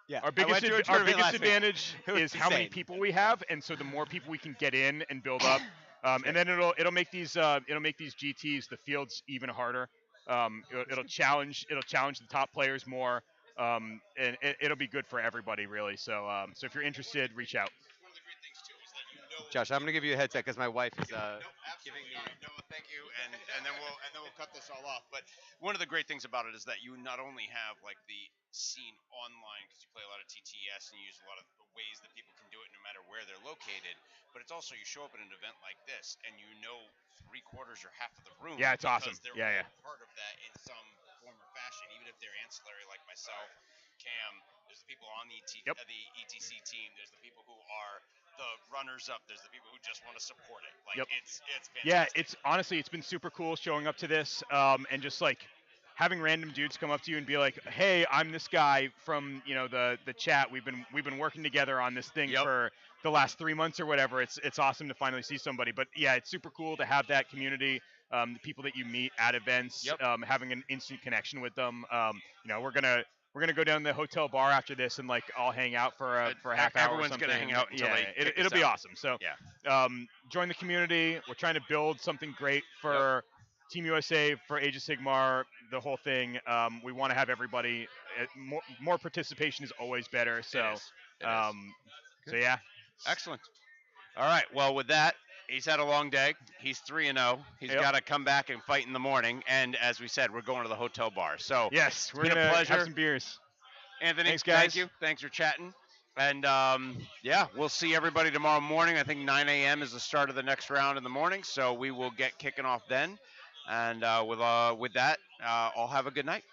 Yeah. Our I biggest went to a our tournament biggest last week. advantage It was is how many insane. people we have, and so the more people we can get in and build up, and then it'll make these GTs the fields even harder. It'll challenge the top players more, and it'll be good for everybody really. So if you're interested, reach out. Josh, I'm gonna give you a headset because my wife is giving me. No, thank you, and then we'll cut this all off. But one of the great things about it is that you not only have like the scene online because you play a lot of TTS and you use a lot of ways that people can do it no matter where they're located, but it's also you show up at an event like this and you know three-quarters or half of the room. Yeah, it's because awesome. They're Yeah, all part of that in some form or fashion, even if they're ancillary like myself, Cam. There's the people on the the ETC team. There's the people who are the runners up. There's the people who just want to support it. Like it's fantastic. Yeah, it's honestly it's been super cool showing up to this, and just like having random dudes come up to you and be like, "Hey, I'm this guy from the chat. We've been working together on this thing for the last 3 months or whatever." It's awesome to finally see somebody. But yeah, it's super cool to have that community, the people that you meet at events, having an instant connection with them. We're gonna go down to the hotel bar after this and like all hang out for a half hour. Everyone's or something. gonna hang out until it'll be awesome. So join the community. We're trying to build something great for Team USA, for Age of Sigmar, the whole thing. We want to have everybody. More participation is always better. So, It is. so yeah. Excellent. All right. Well, with that, he's had a long day. He's 3-0. He's got to come back and fight in the morning. And as we said, we're going to the hotel bar. So yes, it's we're been gonna a pleasure. have some beers. Anthony, Thanks, guys. thank you. Thanks for chatting. And we'll see everybody tomorrow morning. I think 9 a.m. is the start of the next round in the morning. So we will get kicking off then. And with that, all have a good night.